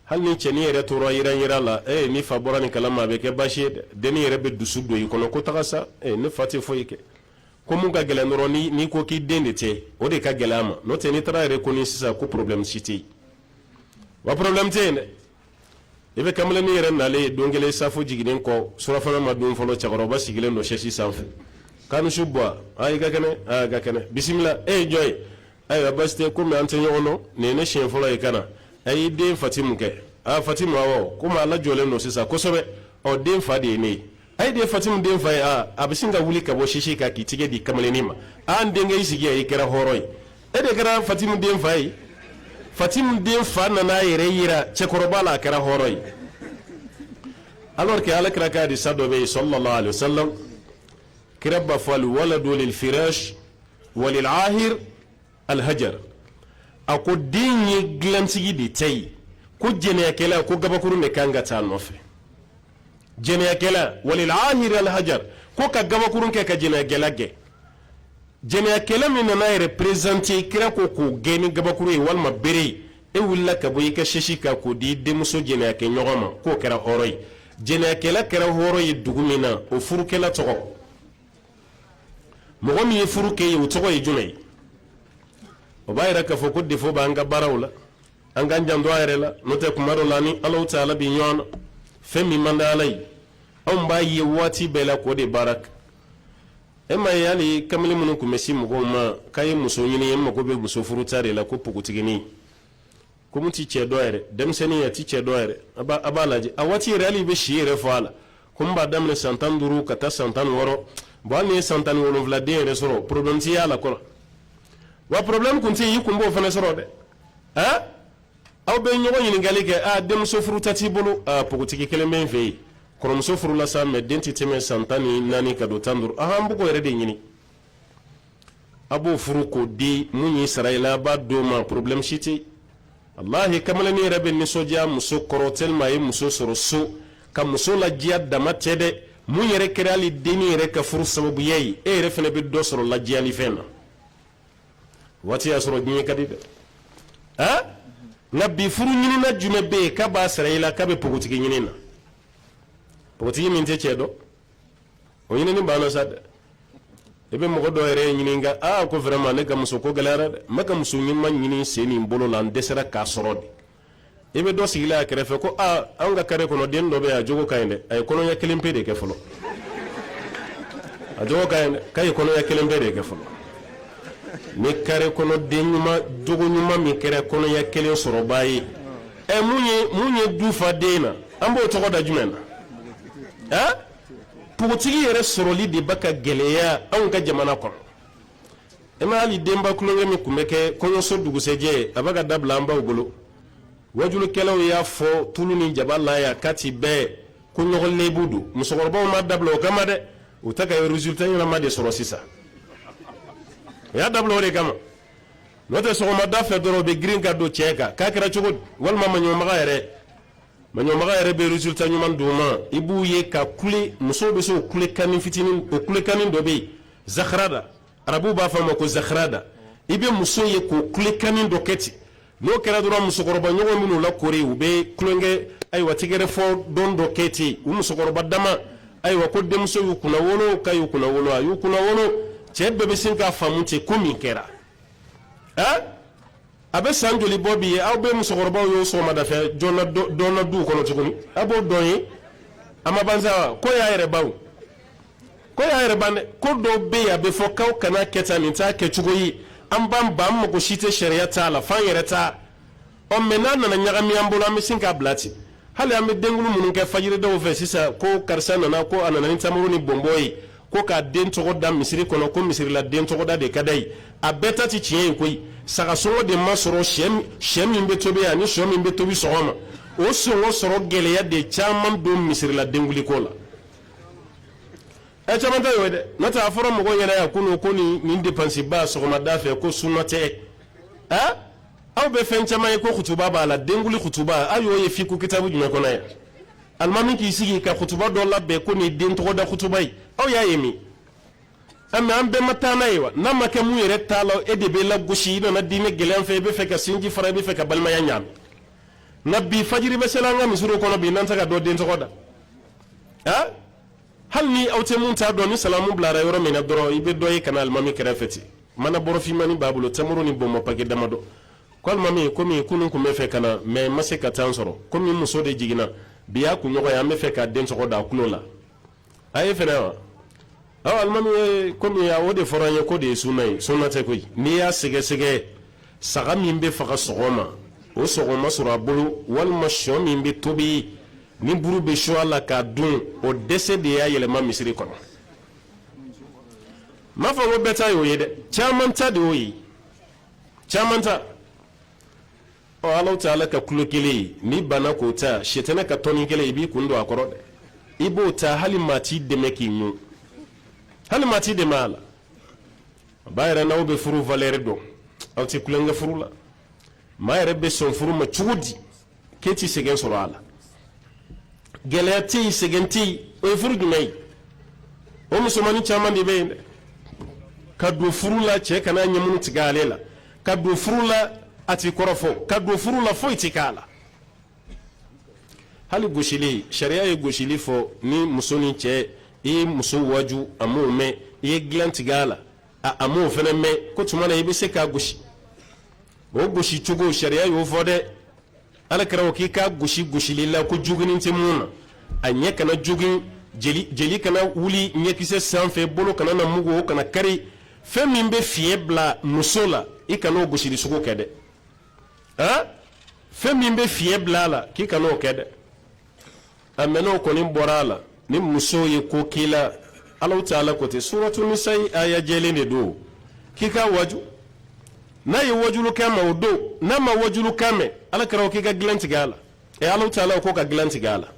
Speaker 1: hali ni cɛnin yɛrɛ tora yira la ni fa bɔra nin kalama a bɛ kɛ baasi ye dɛ denni yɛrɛ bɛ dusu don i kɔnɔ ko taga sa ne fa tɛ foyi kɛ ko mun ka gɛlɛn dɔrɔn n'i ko k'i den de tɛ o de ka gɛlɛn a ma n'o tɛ n'i taara yɛrɛ ko ni sisan ko problème si tɛ yen wa problème tɛ yen dɛ i bɛ kamalennin yɛrɛ nalen don kelen safo jiginnen kɔ surafana ma dun fɔlɔ cɛkɔrɔba sigilen don chaise sanfɛ k'ani su bɔ i ka kɛnɛ ka kɛnɛ bisimila e ye jɔn ye ayiwa basi tɛ komi an tɛ ɲɔgɔn dɔn nin ye ne siɲɛ fɔlɔ ye ka na a y'i den Fatimu kɛ Fatimu awɔ komi ala jɔlen don sisan kosɛbɛ den fa de ye ne ye a ye den Fatimu den fa ye a bɛ sin ka wuli ka bɔ sisi kan k'i tigɛ di kamalennin ma n denkɛ i sigi yan i kɛra hɔrɔn ye e de kɛra Fatimu den fa ye Fatimu den fa nana a yɛrɛ yira cɛkɔrɔba la a kɛra hɔrɔn ye alors que alakira ka hadisa dɔ bɛ yen sallallahu alaihi wasallam kira b'a fɔ al-waladu lil-firash wa lil-ahir al-hajar a ko den ye dilantigi de ta ye ko jɛnɛyakɛla ko gabakurun de kan ka taa nɔfɛ jɛnɛyakɛla wa lil-ahir al-hajar ko ka gabakurun kɛ ka jɛnɛyakɛla gɛn jɛnɛyakɛla min nana yɛrɛ présenter kira ko k'o gɛn ni gabakuru ye walima bere e wulila ka bɔ i ka sisi kan k'o di denmuso jɛnɛyakɛ ɲɔgɔn ma k'o kɛra hɔrɔn ye jɛnɛyakɛla kɛra hɔrɔn ye dugu min na o furukɛla tɔgɔ mɔgɔ min ye furu kɛ ye o tɔgɔ ye jumɛn ye o b'a yira k'a fɔ ko défaut b'an ka baaraw la an k'an janto a yɛrɛ la n'o tɛ kuma dɔ la ni Alahu Taala bi ɲɔgɔn na fɛn min man di Ala ye anw b'a ye waati bɛɛ la k'o de baara kɛ e ma ye hali kamalen minnu tun bɛ si mɔgɔw ma k'a ye muso ɲini e mago bɛ muso furuta de la ko pogotigini ko mun ti cɛ dɔ yɛrɛ denmisɛnnin a ti cɛ dɔ yɛrɛ a b'a lajɛ a waati yɛrɛ hali i bɛ si yɛrɛ fɔ a la ko n b'a daminɛ san 15 ka taa san 16 bon hali ni ye san 17 den yɛrɛ sɔrɔ problème ti y'a la kɔrɔ wa problème kun tɛ yen i kun b'o fana sɔrɔ dɛ aw bɛ ɲɔgɔn ɲininkali kɛ denmuso furuta t'i bolo pogotigi kelen bɛ n fɛ yen kɔrɔmuso furula sa mais den tɛ tɛmɛ san 14 ka don 15 an b'o yɛrɛ de ɲini a b'o furu k'o di mun y'i sara i la a b'a d'o ma problème si tɛ wallahi kamalennin yɛrɛ bɛ nisɔndiya muso kɔrɔ tellement a ye muso sɔrɔ so ka muso ladiya dama tɛ dɛ mun yɛrɛ kɛra hali dennin yɛrɛ ka furu sababuya ye e yɛrɛ fana bɛ dɔ sɔrɔ ladiyali fɛn na waati y'a sɔrɔ diɲɛ ka di dɛ nka bi furu ɲinina jumɛn bɛ yen k'a b'a sara i la k'a bɛ pogotigi ɲini na pogotigi min tɛ cɛ dɔn o ɲinini banna sa dɛ i bɛ mɔgɔ dɔ yɛrɛ ɲini ka ko vraiment ne ka muso ko gɛlɛyara dɛ n bɛ ka muso ɲuman ɲini sen ni bolo la n dɛsɛra k'a sɔrɔ de i bɛ dɔ sigilen a kɛrɛfɛ ko anw ka kare kɔnɔ den dɔ bɛ yen a jogo ka ɲi dɛ a ye kɔnɔɲɛ 1 pe de kɛ fɔlɔ a jogo ka ɲi dɛ k'a ye kɔnɔɲɛ 1 pe de kɛ fɔlɔ ni kare kɔnɔ den ɲuman jogo ɲuman min kɛra kɔnɔɲɛ 1 sɔrɔbaa ye mun ye du fa den na an b'o tɔgɔ da jumɛn na pogotigi yɛrɛ sɔrɔli de ba ka gɛlɛya anw ka jamana kɔnɔ e ma hali denba kulonkɛ min tun bɛ kɛ kɔɲɔso dugusɛjɛ a bɛ ka dabila an baw bolo wajulukɛlaw y'a fɔ tulu ni jaba la ya k'a ti bɛɛ ko ɲɔgɔn lebu don musokɔrɔbaw ma dabila o kama dɛ u ta ka résultat ɲɛnama de sɔrɔ sisan u y'a dabila o de kama n'o tɛ sɔgɔmada fɛ dɔrɔn u bɛ girin ka don cɛ kan k'a kɛra cogo di walima maɲɔmaga yɛrɛ bɛ résultat ɲuman d'u ma i b'u ye ka kule musow bɛ se o kulekanni fitinin o kulekanni dɔ bɛ yen zakharada arabuw b'a fɔ a ma ko zakharada i bɛ muso ye k'o kulekanni dɔ kɛ ten n'o kɛra dɔrɔn musokɔrɔba ɲɔgɔn minnu lakori u bɛ kulonkɛ ayiwa tigɛrɛ fɔ don dɔ kɛ ten u musokɔrɔba dama ayiwa ko denmuso y'u kunna wolo k'a y'u kunna wolo a y'u kunna wolo cɛ bɛɛ bɛ sin k'a faamu ten ko min kɛra a bɛ san joli bɔ bi ye aw bɛ musokɔrɔbaw y'o sɔgɔmada fɛ dɔnna duw kɔnɔ tuguni a b'o dɔn ye a ma ban sa ko y'a yɛrɛ ban ko y'a yɛrɛ ban dɛ ko dɔw bɛ yen a bɛ fɔ k'aw kana kɛ tan nin t'a kɛcogo ye an b'an ban an mago si tɛ sariya t'a la f'an yɛrɛ ta mais n'a nana ɲagami an bolo an bɛ sin k'a bila ten hali an bɛ denkulu minnu kɛ fajiridaw fɛ sisan ko karisa nana ko a nana ni tamaro ni bɔnbɔn ye ko k'a den tɔgɔ da misiri kɔnɔ ko misirila den tɔgɔ da de ka d'a ye a bɛɛ ta tɛ tiɲɛ ye koyi sagasɔngɔ de ma sɔrɔ sɛ min bɛ tobi ani sɔ min bɛ tobi sɔgɔma o sɔngɔ sɔrɔ gɛlɛya de caman don misirila denkuliko la caman tɛ y'o ye dɛ n'o tɛ a fɔra mɔgɔw ɲɛna yan kunun ko nin dépense ba sɔgɔmada fɛ ko sunna tɛ aw bɛ fɛn caman ye ko kutuba b'a la denkuli kutuba aw y'o ye fiku kitabu jumɛn kɔnɔ yan alimami k'i sigi ka kutuba dɔ labɛn ko nin den tɔgɔ da kutuba ye aw y'a ye min mais an bɛɛ ma taa n'a ye wa n'a ma kɛ mun yɛrɛ t'a la e de bɛ lagosi i nana diinɛ gɛlɛya fɛ i bɛ fɛ ka sinji fara i bɛ fɛ ka balimaya ɲaami nka bi fajiri bɛ sela an ka misiriw kɔnɔ bi n'an tɛ ka dɔ den tɔgɔ da hali ni aw tɛ mun t'a dɔn ni salamu bilara yɔrɔ min na dɔrɔn i bɛ dɔ ye ka na alimami kɛrɛfɛ ten mana bɔrɔfinmani b'a bolo tamaro ni bɔnbɔn pake damadɔ ko alimami komi kunun tun bɛ fɛ ka na mais n ma se ka taa n sɔrɔ komi muso de jiginna bi y'a kunɲɔgɔn ye an bɛ fɛ ka den tɔgɔ da a tulo la a ye fɛnɛ wa alimami ye komi o de fɔra an ye ko de ye sunna ye sunna tɛ koyi n'i y'a sɛgɛsɛgɛ saga min bɛ faga sɔgɔma o sɔgɔma sɔrɔ a bolo walima sɔ min bɛ tobi ni buru bɛ su a la k'a dun o dɛsɛ de y'a yɛlɛma misiri kɔnɔ n m'a fɔ ko bɛɛ ta y'o ye dɛ caman ta de y'o ye caman ta Alahu Taala ka kulo kelen ni bana k'o ta sitana ka tɔni kelen i b'i kun don a kɔrɔ dɛ i b'o ta hali maa t'i dɛmɛ k'i ɲun hali maa t'i dɛmɛ a la a b'a yɛrɛ n'aw bɛ furu valeur dɔn aw tɛ kulonkɛ furu la maa yɛrɛ bɛ sɔn furu ma cogo di k'e t'i sɛgɛn sɔrɔ a la gɛlɛya tɛ yen sɛgɛn tɛ yen o ye furu jumɛn ye o musomanin caman de bɛ yen dɛ ka don furu la cɛ kana ɲɛmunu tigɛ ale la ka don furu la a t'i kɔrɔfɔ ka don furu la foyi tɛ k'a la hali gosili sariya ye gosili fɔ ni muso ni cɛ i ye muso waju a m'o mɛn i ye dilan tigɛ a la a m'o fana mɛn ko tuma na i bɛ se k'a gosi o gosi cogo sariya y'o fɔ dɛ
Speaker 3: ala karaw ki ka gushi lilla ko juginin te muna anya kana jugin jeli kana wuli nya kise sanfe bolo kana na mugo kana kari fem min be fiebla musola ikano gushi sugo kede ha fem min be fiebla la ki kana kede ameno ko nim borala nim muso ye ko kila Allah ta'ala ko te suratul nisa aya jelene do kika waju na yi wajulu kama udo na ma wajulu kame ala karaw kika glanti gala Allah ta'ala ko ka glanti gala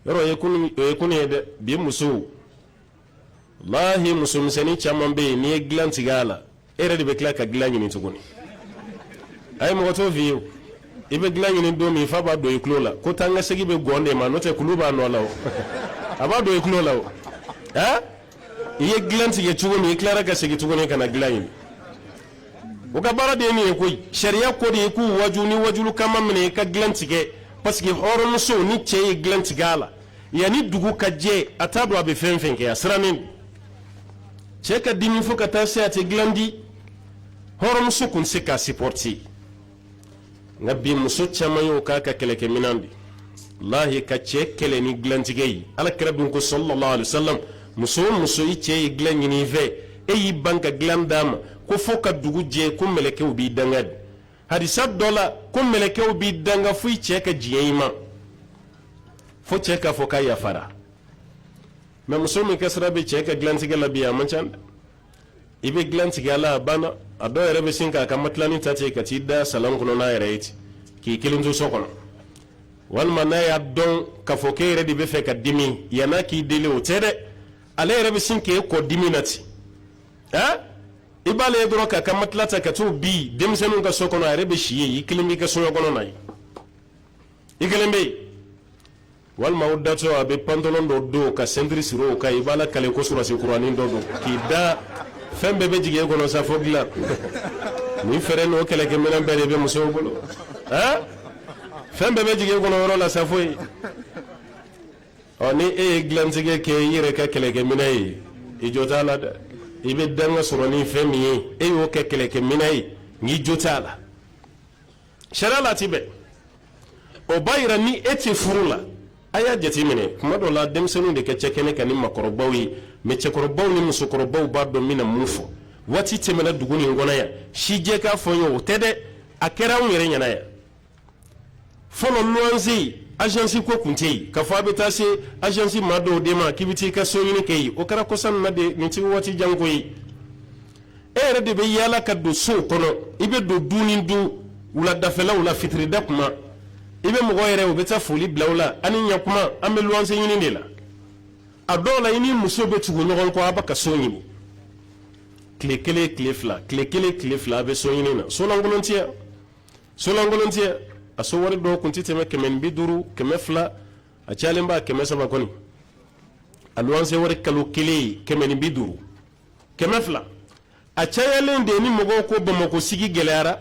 Speaker 3: yoro yekuni de bi muso wallahi muso sani chaman be ni glanti gala ere de be kla ka glanyi ni tuguni ay mo to viu ibe glanyi ni do mi fa ba do iklola ko tanga segi be gonde ma no te kuluba no lawo aba do iklola ha iye glanti ye tuguni iklara ka segi tuguni kana glanyi uga bara de ni ko sharia ko de ku wajulu kama mene ka glanti ke parce que horon so ni che glanti gala yani dugu ka je atado abe fenfen ke asranin che ka dimi fo ka tase ate glandi horon so kun se ka supporti ngabi muso chama yo ka keleke minandi wallahi ka che kele ni glanti gay ala krabun ko sallallahu alaihi wasallam muso i che glanyi ni ve e banka glandam ko fo ka dugu je ko meleke ubi dangad hadisa dola ko meleke ubi danga fu che ka jiyima fo che ka fo ka yafara mais musulmi kasra be che ka glanti gala biya mancan ibe glanti gala bana ado rebe sinka ka matlani tate ka tidda salam kuno na yaraiti ki kilunzo sokono wal manaya don ka fo ke redi be fe ka dimi yana ki dele o tere ale rebe sinke ko diminati ha ibale yedro ka kamatlata ka to bi demsenu ka sokono rebe shiye ikilimi ka soyo kono nay ikilimbe wal mawdato abe pantalon do ka sendri siro ka ibala kale ko sura si qur'ani do ki da fembe be jige kono sa fogla ni fere no kele ke menan bere be muso bolo ha fembe be jige kono woro la sa foyi oni e glanzige ke yire ka kele ke minai ijota la ibe danga suroni femi e yo ke kele ke minai ni jota la sharala tibe o bayra ni eti furula aya jati mine kuma do la demsenu de ke chekene kan ma korobawi me chekorobaw ni muso korobaw ba do mina mufo wati temela duguni ngona ya shije ka fonyo tede akera unere nyana ya fono luanzi agence ko kunti ka fa betase agence mado de ma kibiti ka so yini kay o kara ko san na de nti wati jango yi ere de be yala ka do so kono ibe do dunin du wala dafela wala fitri dakuma ibe mo goyere o beta foli blawla ani nyakuma amelu anse yini ndela adola yini muso be tugo nyogon ko abaka so yini kle fla be so yini na so langolontia aso wari do kunti teme kemen biduru kemefla a chalemba kemesaba koni alwanse wari kalu kile kemen biduru kemefla a chayalen de ni mogo ko bamako sigi gelara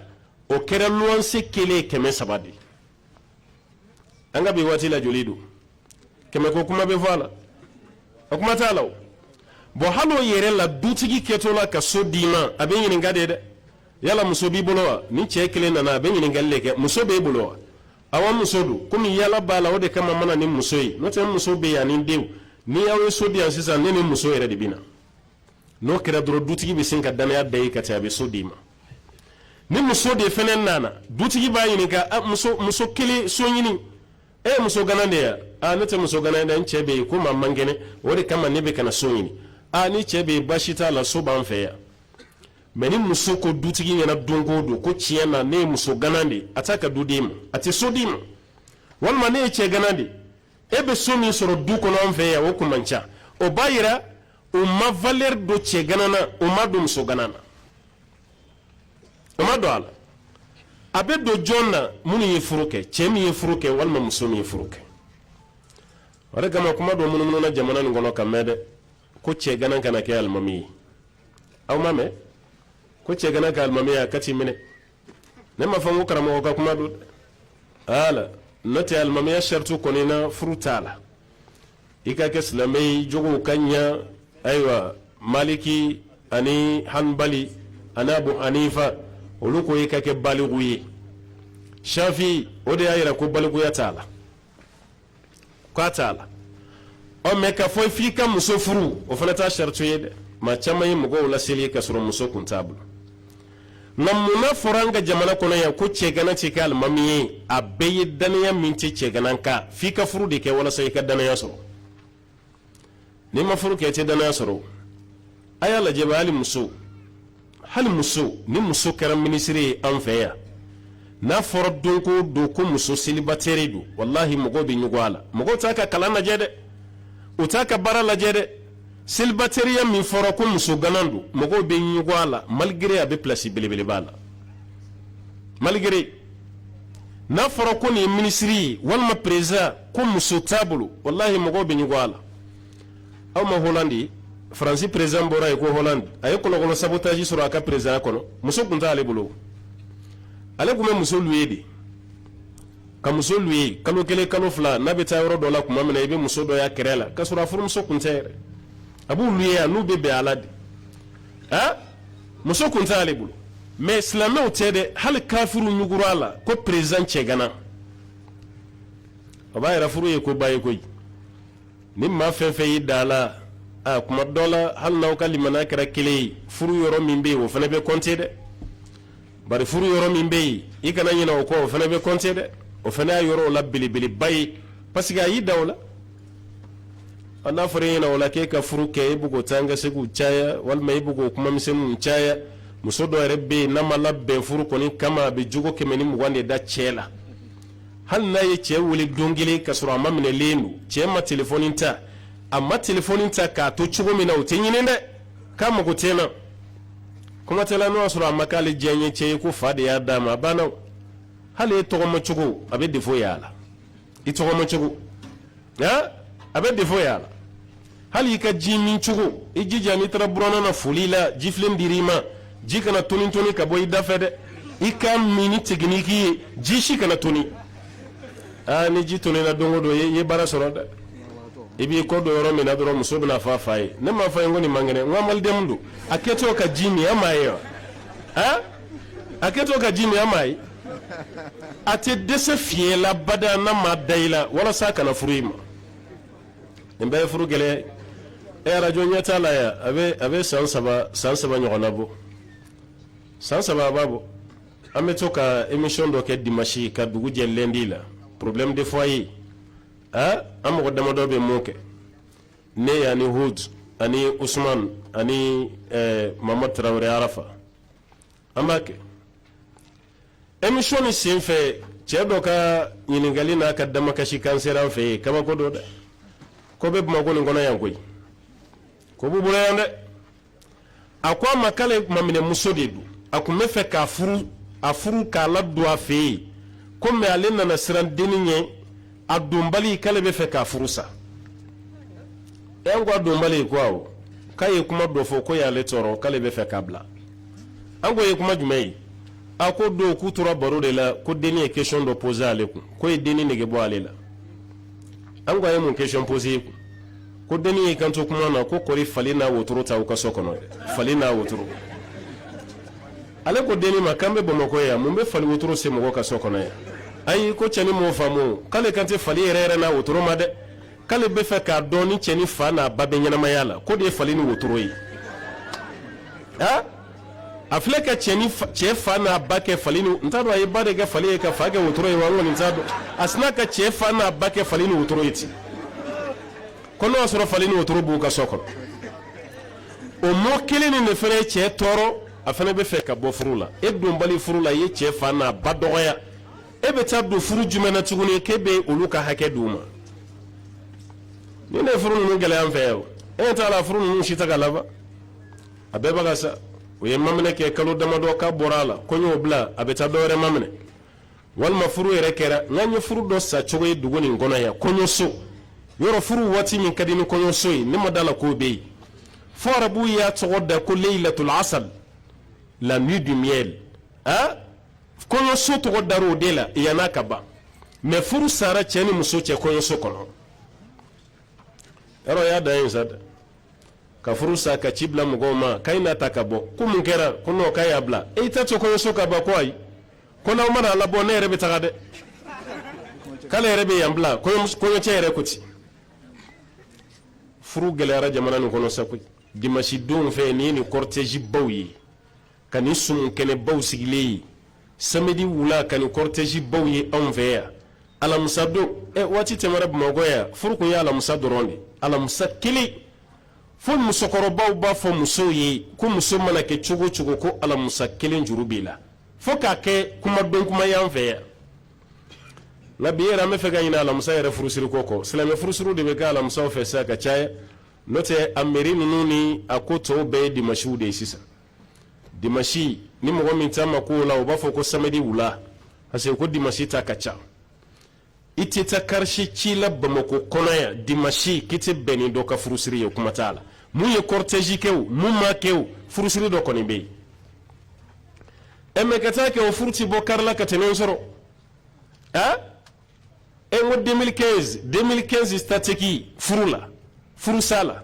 Speaker 3: o kera luanse kile kemesaba de anga bi wati la jolidu kemeko kuma be vala akuma talaw bo halo yere la dutigi ketola ka so dima abe yini ngade de yala muso bi bolowa ni che kile nana be nyini galle ke muso be bolowa awa muso du kumi yala bala ode kama mana ni muso yi no te muso be ya ni dew ni awe so di ansisa ne ni muso yere de bina no kira dro dutigi be sinka dana ya dai ka ta be so dima ni muso de fenen nana dutigi ba yini ka muso kile so yini muso ganande ya ne te muso ganande en chebe ko mamangene ode kama ne be kana so yini ni chebe bashita la so ban fe ya meni muso ko dutigi yana dongo do ko ciyana ne muso ganande ataka dudim ati sodim walma ne ce ganande ebe so mi soro du ko non fe ya wo ko mancha o bayira o ma valeur do ce ganana o ma do muso ganana o ma do ala abe do jonna muni yefuruke ce mi yefuruke walma muso mi yefuruke wala gama kuma do munu na jamana ngono kamede ko ce ganan kana ke almami aw mame ko ce gana ka almamiya kati mine ne ma fango karamo ka kuma do ala note almamiya shartu ko ne na frutala ika ke islamai jogo kanya aywa maliki ani hanbali ana abu hanifa oluko ika ke balighuyi shafi o de y'a yira ko balikuya t'a la k'a t'a la mais ka fɔ f'i ka muso furu o fana t'a sarito ye dɛ maa caman ye mɔgɔw laseli ka sɔrɔ muso kun t'a bolo nka munna fɔra an ka jamana kɔnɔ yan ko cɛgana tɛ kɛ alimami ye a bɛɛ ye danaya min tɛ cɛgana kan f'i ka furu de kɛ walasa i ka danaya sɔrɔ n'i ma furu kɛ i tɛ danaya sɔrɔ a y'a lajɛ hali muso ni muso kɛra minisiri ye an fɛ yan n'a fɔra don ko don ko muso célibataire don wallahi mɔgɔw bɛ ɲugun a la mɔgɔw t'a ka kalan lajɛ dɛ u t'a ka baara lajɛ dɛ célibataire min fɔra ko muso ganan don mɔgɔw bɛ ɲugun a la malgré a bɛ place belebeleba la malgré n'a fɔra ko nin ye minisiri ye walima président ko muso t'a bolo wallahi mɔgɔw bɛ ɲugun a la aw ma Hollande faransi président bɔra ye ko Hollande a ye kɔlɔkɔlɔ sabotage sɔrɔ a ka président kɔnɔ muso tun t'ale bolo ale tun bɛ muso luye de ka muso luye kalo kelen kalo fila n'a bɛ taa yɔrɔ dɔ la tuma min na i bɛ muso dɔ y'a kɛrɛ la k'a sɔrɔ a furumuso tun tɛ yɛrɛ a b'u luye yan n'u bɛ bɛn a la de muso tun t'ale bolo mais silamɛw tɛ dɛ hali kafiru ɲugura a la ko président cɛgana a b'a yɛrɛ furu ye ko ba ye koyi ni maa fɛn fɛn y'i da a la kuma dɔ la hali n'aw ka limaniya kɛra kelen ye furu yɔrɔ min bɛ yen o fana bɛ compter dɛ bari furu yɔrɔ min bɛ yen i kana ɲinɛ o kɔ o fana bɛ compter dɛ o fana y'a yɔrɔ la belebeleba ye parce que a y'i da o la n'a fɔra e ɲɛna o la k'e ka furu kɛ e bɛ k'o taa an ka se k'u caya walima e bɛ k'o kumamisɛnninw caya muso dɔ yɛrɛ bɛ yen n'a ma labɛn furu kɔni kama a bɛ jogo 120 de da cɛ la hali n'a ye cɛ wele don kelen ka sɔrɔ a ma minɛlen don cɛ ma telefɔni ta a ma telefɔni ta k'a to cogo min na o tɛ ɲini dɛ k'a mago tɛ n na kuma tɛ la n'o y'a sɔrɔ a ma k'ale diya ye cɛ ye ko fa de y'a d'a ma a banna hali e tɔgɔma cogo a bɛ défaut y'a la i tɔgɔma cogo a bɛ défaut y'a la hali i ka ji min cogo i jija n'i taara buranna na foli la jifilen dir'i ma ji kana toni toni ka bɔ i da fɛ dɛ i ka min ni technique ye ji si kana toni ni ji tonina don o don i ye baara sɔrɔ dɛ i b'i kɔ don yɔrɔ min na dɔrɔn muso bɛna fɔ a fa ye ne m'a fɔ ye ko nin man kɛnɛ n ko amalidɛmu don a kɛtɔ ka ji min a m'a ye wa a kɛtɔ ka ji min a m'a ye a tɛ dɛsɛ fiɲɛ la bada n'a ma da i la walasa a kana furu i ma nin bɛɛ ye furu gɛlɛya ye arajo ɲɛ t'a la yan a bɛ san saba ɲɔgɔnna bɔ san saba a b'a bɔ an bɛ to ka émission dɔ kɛ dimanche ka dugu jɛ lundi la problème de foyer an mɔgɔ damadɔ bɛ mun kɛ ne ani Hud ani Usman ani Mamad Traoré Arafa an b'a kɛ émission ni sen fɛ cɛ dɔ ka ɲininkali n'a ka damakasi kan sera an fɛ yen kabako dɔ dɛ ko bɛ Bamakɔ nin kɔnɔ yan koyi ko b'u bolo yan dɛ a ko a ma k'ale maminɛ muso de don a tun bɛ fɛ k'a furu k'a ladon a fɛ yen ko mais ale nana siran denni ɲɛ a donbali k'ale bɛ fɛ k'a furu sa an ko a donbali ko awɔ k'a ye kuma dɔ fɔ ko y'ale tɔɔrɔ k'ale bɛ fɛ k'a bila an ko ye kuma jumɛn ye a ko don k'u tora baro de la ko denni ye question dɔ poser ale kun ko ye denni nege bɔ ale la an ko a ye mun question poser ye kun ko denni y'i kanto kuma na ko kɔri fali n'a wotoro ta u ka so kɔnɔ dɛ fali n'a wotoro ale ko denni ma k'an bɛ Bamakɔ yan mun bɛ fali wotoro se mɔgɔ ka so kɔnɔ yan ayi ko cɛni m'o faamu k'ale kan tɛ fali yɛrɛ n'a wotoro ma dɛ k'ale bɛ fɛ k'a dɔn ni cɛni fa n'a ba bɛ ɲɛnamaya la ko de ye fali ni wotoro ye a filɛ ka cɛ fa n'a ba kɛ fali ni n t'a dɔn a ye ba de kɛ fali ye ka fa kɛ wotoro ye wa n kɔni n t'a dɔn a sina ka cɛ fa n'a ba kɛ fali ni wotoro ye ten ko n'o y'a sɔrɔ fali ni wotoro b'u ka so kɔnɔ o mɔ kelen nin de fana ye cɛ tɔɔrɔ a fana bɛ fɛ ka bɔ furu la e donbali furu la i ye cɛ fa n'a ba dɔgɔya e bɛ taa don furu jumɛn na tuguni k'e bɛ olu ka hakɛ d'u ma ni ne ye furu ninnu gɛlɛya an fɛ yan e ɲɛ t'a la furu ninnu si tɛ ka laban a bɛɛ bɛ ka sa o ye maminɛ kɛ kalo damadɔ k'a bɔra a la kɔɲɔw bila a bɛ taa dɔ wɛrɛ maminɛ walima furu yɛrɛ kɛra n'an ye furu dɔ sa cogo ye dugu nin kɔnɔ yan kɔɲɔso yɔrɔ furu waati min ka di ni kɔɲɔso ye ne ma d'a la k'o bɛ yen fo arabu y'a tɔgɔ da ko leilatul asal la nuit du miel kɔɲɔso tɔgɔ dar'o o de la yann'a ka ban mais furu sara cɛ ni muso cɛ kɔɲɔso kɔnɔ yɔrɔ y'a dan ye sa dɛ ka furu sa ka ci bila mɔgɔw ma k'a n'a ta ka bɔ ko mun kɛra ko non k'a y'a bila e t'a to kɔɲɔso ka ban ko ayi ko n'aw mana labɔ ne yɛrɛ bɛ taga dɛ k'ale yɛrɛ bɛ yan bila kɔɲɔcɛ yɛrɛ ko ten furu gɛlɛyara jamana nin kɔnɔ sa koyi dimanche don fɛ ni ni cortège baw ye ka ni sumun kɛnɛ baw sigilen ye samedi wula ka ni cortège baw ye anw fɛ yan alamisa don waati tɛmɛra bamakɔ yan furu kun ye alamisa dɔrɔn de alamisa kelen fo musokɔrɔbaw b'a fɔ musow ye ko muso mana kɛ cogo cogo ko alamisa kelen juru b'i la fo k'a kɛ kuma dɔn kuma y'an fɛ yan nka bi yɛrɛ an bɛ fɛ ka ɲinɛ alamisa yɛrɛ furusiri ko kɔ silamɛ furusiriw de bɛ kɛ alamisaw fɛ sa ka caya n'o tɛ a mairie ninnu ni a ko tɔw bɛɛ ye dimanchew de ye sisan dimanche ni mɔgɔ min t'a ma ko o la o b'a fɔ ko samedi wula parce que ko dimanche ta ka ca i tɛ taa quartier ci la Bamakɔ kɔnɔ yan dimanche k'i tɛ bɛn ni dɔ ka furusiri ye kuma t'a la mun ye cortège kɛ o mun ma kɛ o furusiri dɔ kɔni bɛ yen mɛ ka taa kɛ o furu ti bɔ kari la ka tɛmɛ o sɔrɔ n ko 2015 statiki furu la furusa la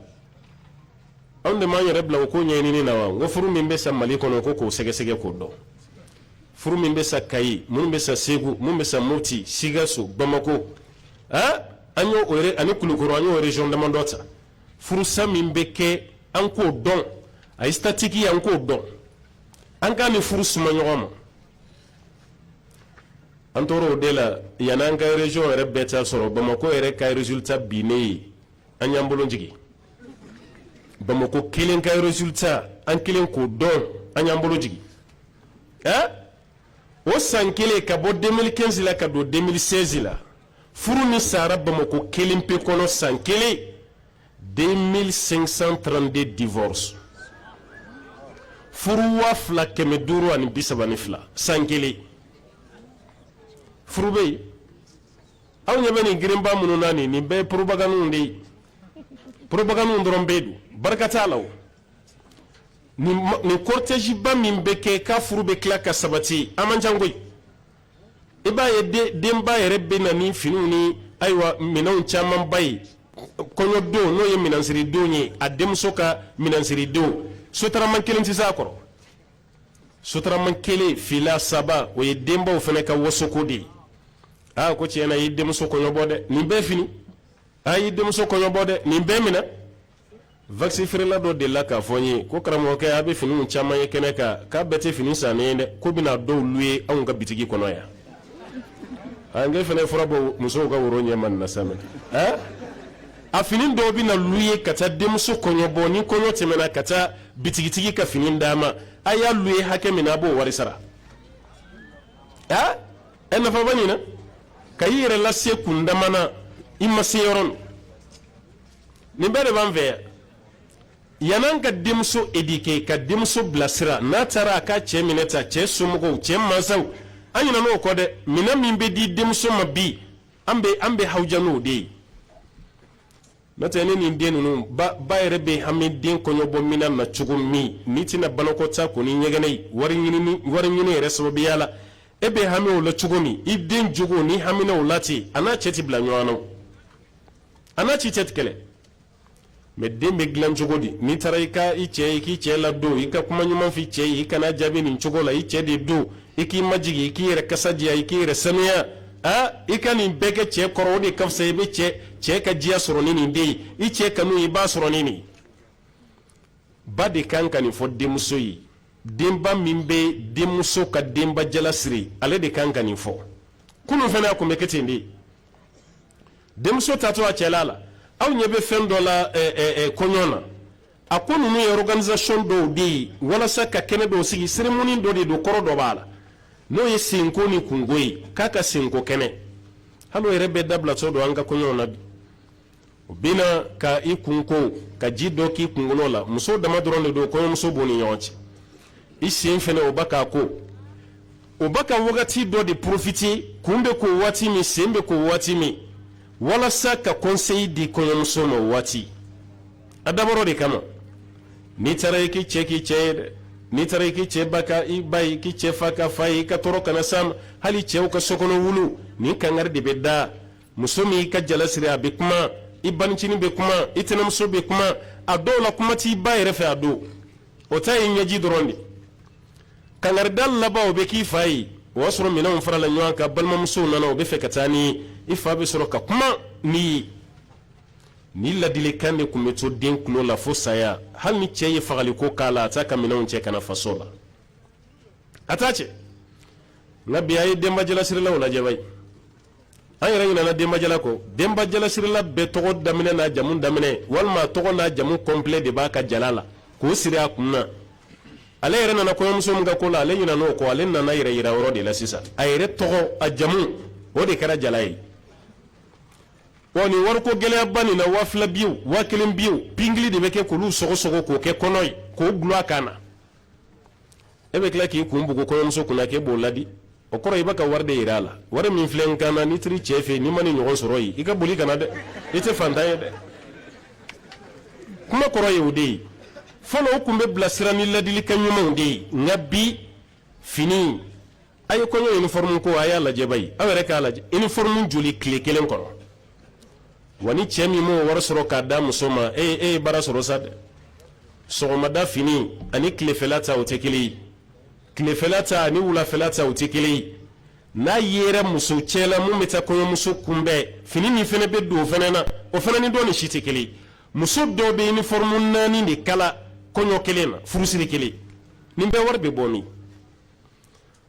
Speaker 3: anw de m'an yɛrɛ bila o ko ɲɛɲinini na wa n ko furu min bɛ sa Mali kɔnɔ ko k'o sɛgɛsɛgɛ k'o dɔn furu min bɛ sa Kayi minnu bɛ sa Segu minnu bɛ sa Mopti Sikaso Bamako an y'o ani Kulukoro an y'o région damadɔ ta furusa min bɛ kɛ an k'o dɔn a ye statiki an k'o dɔn an k'a ni furu suma ɲɔgɔn ma an tora o de la yan'an ka région yɛrɛ bɛɛ ta sɔrɔ Bamako yɛrɛ ka résultat binnen ye an y'an bolo jigin Bamako kelen ka résultat an kelen k'o dɔn an y'an bolo jigin o san kelen ka bɔ 2015 la ka don 2016 la furu ni sara Bamako kelen pe kɔnɔ san kelen 2532 divorce furu 2532 san kelen furu bɛ yen aw ɲɛ bɛ nin girinba minnu na nin bɛɛ ye propagande de ye propagande dɔrɔn bɛ don barika t'a la o nin cortège ba min bɛ kɛ k'a furu bɛ tila ka sabati a man ca koyi i b'a ye denba yɛrɛ bɛ na ni finiw ni ayiwa minɛnw caman ba ye kɔɲɔdon n'o ye minɛnsiridenw ye a denmuso ka minɛnsiridenw sotarama kelen tɛ s'a kɔrɔ sotarama kelen fila saba o ye denbaw fana ka wasoko de ye ko tiɲɛna i denmuso kɔɲɔbɔ dɛ nin bɛɛ fini i denmuso kɔɲɔbɔ dɛ nin bɛɛ minɛ vaccin feerela dɔ delila k'a fɔ n ye ko karamɔgɔkɛ a bɛ finiw caman ye kɛnɛ kan k'a bɛɛ tɛ fini sannen ye dɛ ko bɛna dɔw louer anw ka bitigi kɔnɔ yan n kɛ fana fura bɔ musow ka woro ɲɛma nin na sa mɛ a fini dɔw bɛna louer ka taa denmuso kɔɲɔbɔ ni kɔɲɔ tɛmɛna ka taa bitigitigi ka fini d'a ma a y'a louer hakɛ min na a b'o wari sara nafa bɛ nin na ka i yɛrɛ lase kun dama na i ma se yɔrɔ min nin bɛɛ de b'an fɛ yan yan'an ka denmuso éduquer ka denmuso bilasira n'a taara a ka cɛ minɛ ta cɛ somɔgɔw cɛ mansaw an ɲinɛ n'o kɔ dɛ minɛ min bɛ di denmuso ma bi an bɛ hawuja n'o de ye n'o tɛ ne nin den ninnu ba yɛrɛ bɛ hami den kɔɲɔbɔ minɛn na cogo min n'i tɛna banakɔtaa ko ni ɲɛgɛnɛ ye wari ɲini yɛrɛ sababuya la e bɛ hami o la cogo min i den jogo ni hamina o la ten a n'a cɛ ti bila ɲɔgɔn na a n'a ci cɛ ti kɛlɛ mɛ den bɛ dilan cogo di n'i taara i k'i cɛ ladon i ka kuma ɲuman f'i cɛ ye i kana jaabi nin cogo la i cɛ de don i k'i majigi i k'i yɛrɛ kasa diya i k'i yɛrɛ sanuya i ka nin bɛɛ kɛ cɛ kɔrɔ o de ka fisa i bɛ cɛ ka diya sɔrɔ ni nin den ye i cɛ kanu i b'a sɔrɔ ni nin ba de kan ka nin fɔ denmuso ye denba min bɛ denmuso ka denba jalasiri ale de kan ka nin fɔ kunun fana tun bɛ kɛ ten de denmuso tatɔ a cɛla la aw ɲɛ bɛ fɛn dɔ la kɔɲɔ na a ko ninnu ye organisation dɔw de ye walasa ka kɛnɛ dɔw sigi cérémonie dɔ de don kɔrɔ dɔ b'a la n'o ye senko ni kungo ye k'a ka senko kɛnɛ hali o yɛrɛ bɛ dabilatɔ don an ka kɔɲɔw na bi o bɛ na ka i kunko ka ji dɔ k'i kunkolo la muso dama dɔrɔn de don kɔɲɔmuso b'u ni ɲɔgɔn cɛ i sen fɛnɛ o b'a k'a ko o b'a ka wagati dɔ de profiter kun bɛ k'o waati min sen bɛ k'o waati min walasa ka conseil di kɔɲɔmuso ma o waati a dabɔra de kama n'i taara i k'i cɛ k'i cɛ ye dɛ n'i taara i k'i cɛ ba ka i ba ye k'i cɛ fa ka fa ye i ka tɔɔrɔ kana s'a ma hali cɛw ka sokɔnɔ wulu nin kangari de bɛ da muso min i ka jalasiri a bɛ kuma i banicinin bɛ kuma i tɛnɛmuso bɛ kuma a dɔw la kuma t'i ba yɛrɛ fɛ a don o ta ye ɲɛji dɔrɔn de kangarida laban o bɛ k'i fa ye o y'a sɔrɔ minɛnw farala ɲɔgɔn kan balimamusow nana o bɛ fɛ ka taa ni i fa bɛ sɔrɔ ka kuma ni ladilikan de tun bɛ to den tulo la fo saya hali ni cɛ ye fagaliko k'a la a t'a ka minɛnw cɛ ka na faso la a t'a cɛ nka bi a ye denbajalasirilaw lajɛ bayi an yɛrɛ ɲinɛna denbajala kɔ denbajalasirila bɛɛ tɔgɔ daminɛ n'a jamu daminɛ walima tɔgɔ n'a jamu complet de b'a ka jala la k'o siri a kun na ale yɛrɛ nana kɔɲɔmuso min ka ko la ale ɲinɛna o kɔ ale nana yɛrɛ yira yɔrɔ de la sisan a yɛrɛ tɔgɔ a jamu o de kɛra jala ye wa nin wariko gɛlɛyaba nin na 2000 biw 1000 biw pingili de bɛ kɛ k'olu sɔgɔsɔgɔ k'o kɛ kɔnɔ ye k'o gulɔ a kan na e bɛ tila k'i kun bugu kɔɲɔmuso kunna k'e b'o ladi o kɔrɔ i bɛ ka wari de yira a la wari min filɛ n kan na n'i tiri cɛ fɛ n'i ma ni ɲɔgɔn sɔrɔ yen i ka boli ka na dɛ i tɛ fantan ye dɛ kuma kɔrɔ ye o de ye fɔlɔ o tun bɛ bilasira ni ladilikan ɲumanw de ye nka bi fini a ye kɔɲɔ uniforme ko a y'a lajɛ bayi aw yɛrɛ k'a lajɛ uniforme joli tile kelen kɔnɔ wa ni cɛ min m'o wari sɔrɔ k'a da muso ma e ye baara sɔrɔ sa dɛ sɔgɔmada fini ani tilefɛla ta o tɛ kelen ye tilefɛla ta ani wulafɛla ta o tɛ kelen ye n'a yera muso cɛ la mun bɛ taa kɔɲɔmuso kunbɛn fini min fana bɛ don o fana na o fana ni dɔ ni si tɛ kelen ye muso dɔw bɛ uniforme 4 de kala kɔɲɔ kelen na furusiri kelen nin bɛɛ wari bɛ bɔ min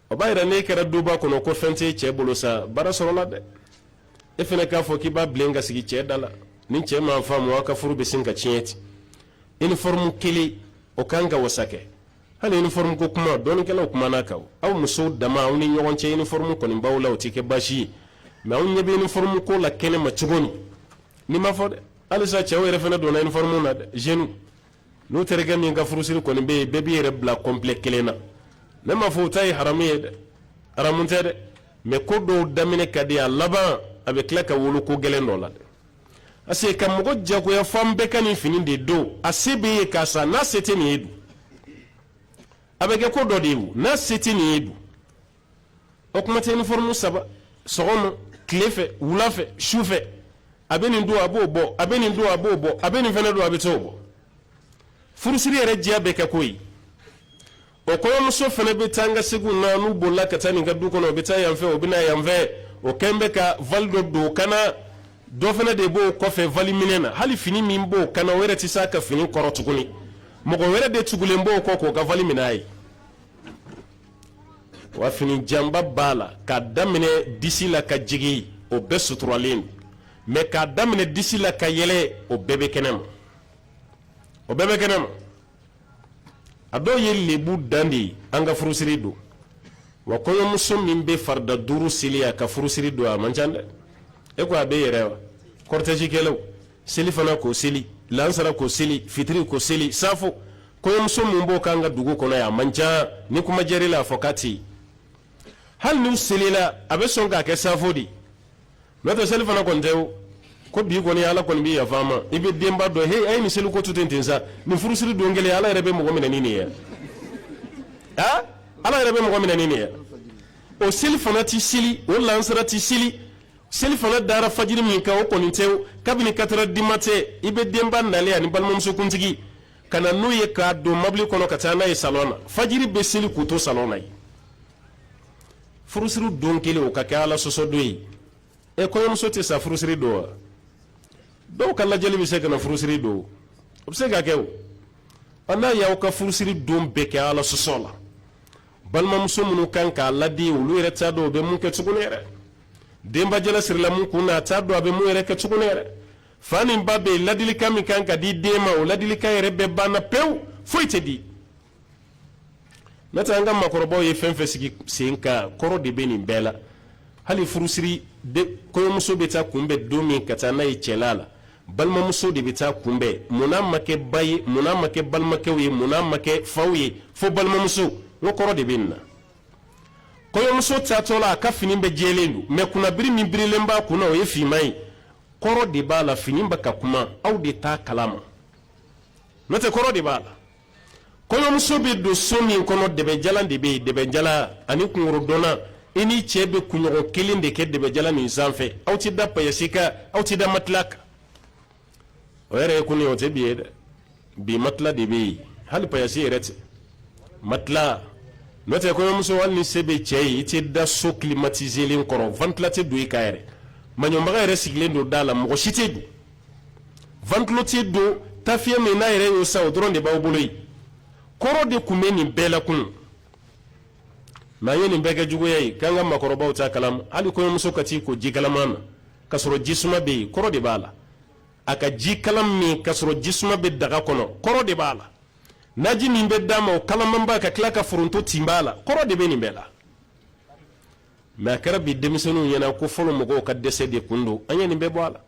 Speaker 3: o b'a yira n'e kɛra duba kɔnɔ ko fɛn tɛ cɛ bolo sa baara sɔrɔla dɛ e fana k'a fɔ k'i b'a bilen ka sigi cɛ da la ni cɛ m'a faamu aw ka furu bɛ sin ka tiɲɛ ten uniforme kelen o kan ka wasa kɛ hali uniforme ko kuma dɔɔnikɛlaw kumana kan aw musow dama aw ni ɲɔgɔn cɛ uniforme kɔni b'aw la o tɛ kɛ baasi ye mais aw ɲɛ bɛ uniforme ko la kɛnɛ ma cogo min ni ma fɔ dɛ halisa cɛw yɛrɛ fana donna uniforme na dɛ jeunes n'u terikɛ min ka furusiri kɔni bɛ yen bɛɛ b'i yɛrɛ bila complet kelen na ne ma fɔ o ta ye haramu ye dɛ haramu tɛ dɛ mais ko dɔw daminɛ ka di a laban a bɛ tila ka wolo ko gɛlɛn dɔ la dɛ parce que ka mɔgɔ jagoya f'an bɛɛ ka nin fini de don a se bɛ ye k'a sa n'a se tɛ nin ye dun a bɛ kɛ ko dɔ de ye o n'a se tɛ nin ye dun o kuma tɛ uniforme 3 sɔgɔma tile fɛ wula fɛ su fɛ a bɛ nin don a b'o bɔ a bɛ nin don a b'o bɔ a bɛ nin fana don a bɛ t'o bɔ furusiri yɛrɛ diya bɛ kɛ ko ye o kɔɲɔmuso fana bɛ taa an ka segu na n'u bolila ka taa nin ka du kɔnɔ o bɛ taa yan fɛ o bɛ na yan fɛ o kɛn bɛ ka vali dɔ don kana dɔ fana de b'o kɔfɛ vali minɛ na hali fini min b'o kana o yɛrɛ tɛ se a ka fini kɔrɔ tuguni mɔgɔ wɛrɛ de tugulen b'o kɔ k'o ka vali minɛ a ye wa fini janba b'a la k'a daminɛ disi la ka jigin o bɛɛ suturalen mais k'a daminɛ disi la ka yɛlɛ o bɛɛ bɛ kɛnɛ ma o bɛɛ bɛ kɛnɛ ma a dɔw ye lebu dan de ye an ka furusiri don wa kɔɲɔmuso min bɛ farida 5 seli a ka furusiri don a man ca dɛ e ko a bɛ yɛrɛ wa cortège kɛlaw seli fana k'o seli lansara k'o seli fitiri k'o seli safo kɔɲɔmuso min b'o k'an ka dugu kɔnɔ yan a man ca ni kuma jɛr'i la a fɔ k'a tɛ yen hali n'u selila a bɛ sɔn k'a kɛ safo de n'o tɛ seli fana kɔni tɛ o ko bi kɔni ala kɔni bɛ yafa ma i bɛ denba dɔn he a ye nin seli ko to ten sa nin furusiri don kelen ala yɛrɛ bɛ mɔgɔ minɛ ni nin ye ala yɛrɛ bɛ mɔgɔ minɛ ni nin ye o seli fana ti seli o lansara ti seli seli fana dara fajiri min kan o kɔni tɛ kabini 4 heures du matin i bɛ denba nalen ani balimamuso kuntigi ka na n'u ye k'a don mobili kɔnɔ ka taa n'a ye salon na fajiri bɛ seli k'u to salon na ye furusiri don kelen o ka kɛ ala sɔsɔ don ye kɔɲɔmuso tɛ sa furusiri don wa dɔw ka lajɛli bɛ se ka na furusiri don o bɛ se ka kɛ o n'a y'aw ka furusiri don bɛɛ kɛ ala sɔsɔ la balimamuso minnu kan k'a ladi olu yɛrɛ t'a dɔn o bɛ mun kɛ tuguni yɛrɛ denbajala sirila mun kun na a t'a dɔn a bɛ mun yɛrɛ kɛ tuguni yɛrɛ fa ni ba bɛ yen ladilikan min kan ka di den ma o ladilikan yɛrɛ bɛɛ banna pewu foyi tɛ di n'o tɛ an ka maakɔrɔbaw ye fɛn fɛn sigi sen kan kɔrɔ de bɛ nin bɛɛ la hali furusiri kɔɲɔmuso bɛ taa kunbɛn don min ka taa n'a ye cɛla la balimamuso de bɛ taa kunbɛn munna ma kɛ ba ye munna ma kɛ balimakɛw ye munna ma kɛ faw ye fo balimamuso n ko kɔrɔ de bɛ nin na kɔɲɔmuso taatɔ la a ka fini bɛɛ jɛlen don mais kunnabiri min birilen b'a kunna o ye finman ye kɔrɔ de b'a la fini bɛ ka kuma aw de t'a kalama n'o tɛ kɔrɔ de b'a la kɔɲɔmuso bɛ don so min kɔnɔ dɛbɛjalan de bɛ yen dɛbɛjalan ani kungorodonna i ni cɛ bɛ kunɲɔgɔn kelen de kɛ dɛbɛjalan nin sanfɛ aw tɛ da payasi kan aw tɛ da matela kan o yɛrɛ ye kuni o tɛ bi ye dɛ bi matela de bɛ yen hali payasi yɛrɛ tɛ matela n'o tɛ kɔɲɔmuso hali ni se bɛ cɛ ye i tɛ da so climatiselen kɔrɔ ventilo tɛ don i kan yɛrɛ maɲɔbaga yɛrɛ sigilen don da la mɔgɔ si tɛ don ventilo tɛ don tafiɲɛ min n'a yɛrɛ y'o sa o dɔrɔn de b'aw bolo yen kɔrɔ de tun bɛ nin bɛɛ la kunun mais an ye nin bɛɛ kɛ juguya ye k'an ka maakɔrɔbaw t'a kalama hali kɔɲɔmuso ka t'i ko ji kalaman na k'a sɔrɔ jisuma bɛ yen kɔrɔ de b'a la a ka ji kalan min k'a sɔrɔ jisuma bɛ daga kɔnɔ kɔrɔ de b'a la naji min bɛ d'a ma o kalamanba ka tila ka foronto tin b'a la kɔrɔ de bɛ nin bɛɛ la mais a kɛra bi denmisɛnninw ɲɛna ko fɔlɔ mɔgɔw ka dɛsɛ de kun don an ye nin bɛɛ bɔ a la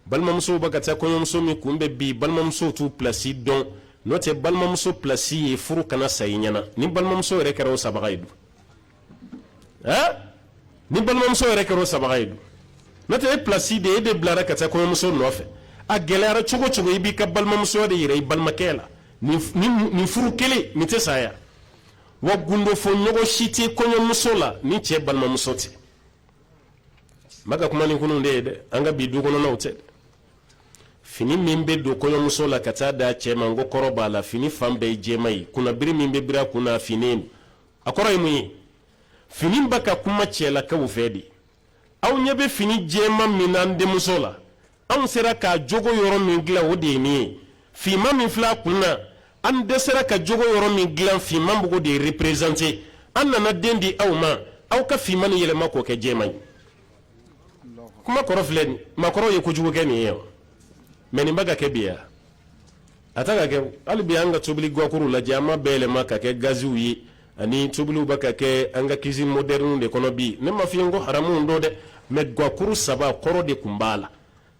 Speaker 3: balimamusow bɛ ka taa kɔɲɔmuso min kun bɛ bi balimamusow t'u pilasi dɔn n'o tɛ balimamuso pilasi ye furu kana sa i ɲɛna ni balimamuso yɛrɛ kɛra o sabaga ye dun ni balimamuso yɛrɛ kɛra o sabaga ye dun n'o tɛ e pilasi de e de bilara ka taa kɔɲɔmuso nɔfɛ a gɛlɛyara cogo cogo i b'i ka balimamusoya de yira i balimakɛ la nin furu kelen nin tɛ saya wa gundo fɔ ɲɔgɔn si tɛ kɔɲɔmuso la ni cɛ balimamuso tɛ n bɛ ka kuma nin kunun de ye dɛ an ka bi du kɔnɔnaw tɛ fini min bɛ don kɔɲɔmuso la ka taa da cɛ ma n ko kɔrɔ b'a la fini fan bɛɛ ye jɛma ye kunnabiri min bɛ biri a kun na a finen a kɔrɔ ye mun ye fini bɛ ka kuma cɛlakaw fɛ de aw ɲɛ bɛ fini jɛma min na an denmuso la anw sera k'a jogo yɔrɔ min dilan o de ye nin ye finman min filɛ a kun na an dɛsɛra ka jogo yɔrɔ min dilan finman b'o de représenter an nana den di aw ma aw ka finman ni yɛlɛma k'o kɛ jɛma ye kuma kɔrɔ filɛ nin maakɔrɔw ye kojugu kɛ nin ye wa mais nin bɛ ka kɛ bi ya a tɛ ka kɛ hali bi an ka tobili guwakuru lajɛ an ma bɛɛ yɛlɛma ka kɛ gaziw ye ani tobiliw bɛ ka kɛ an ka cuisine moderne de kɔnɔ bi ne ma f'i ye n ko haramu don dɛ mais guwakuru saba kɔrɔ de tun b'a la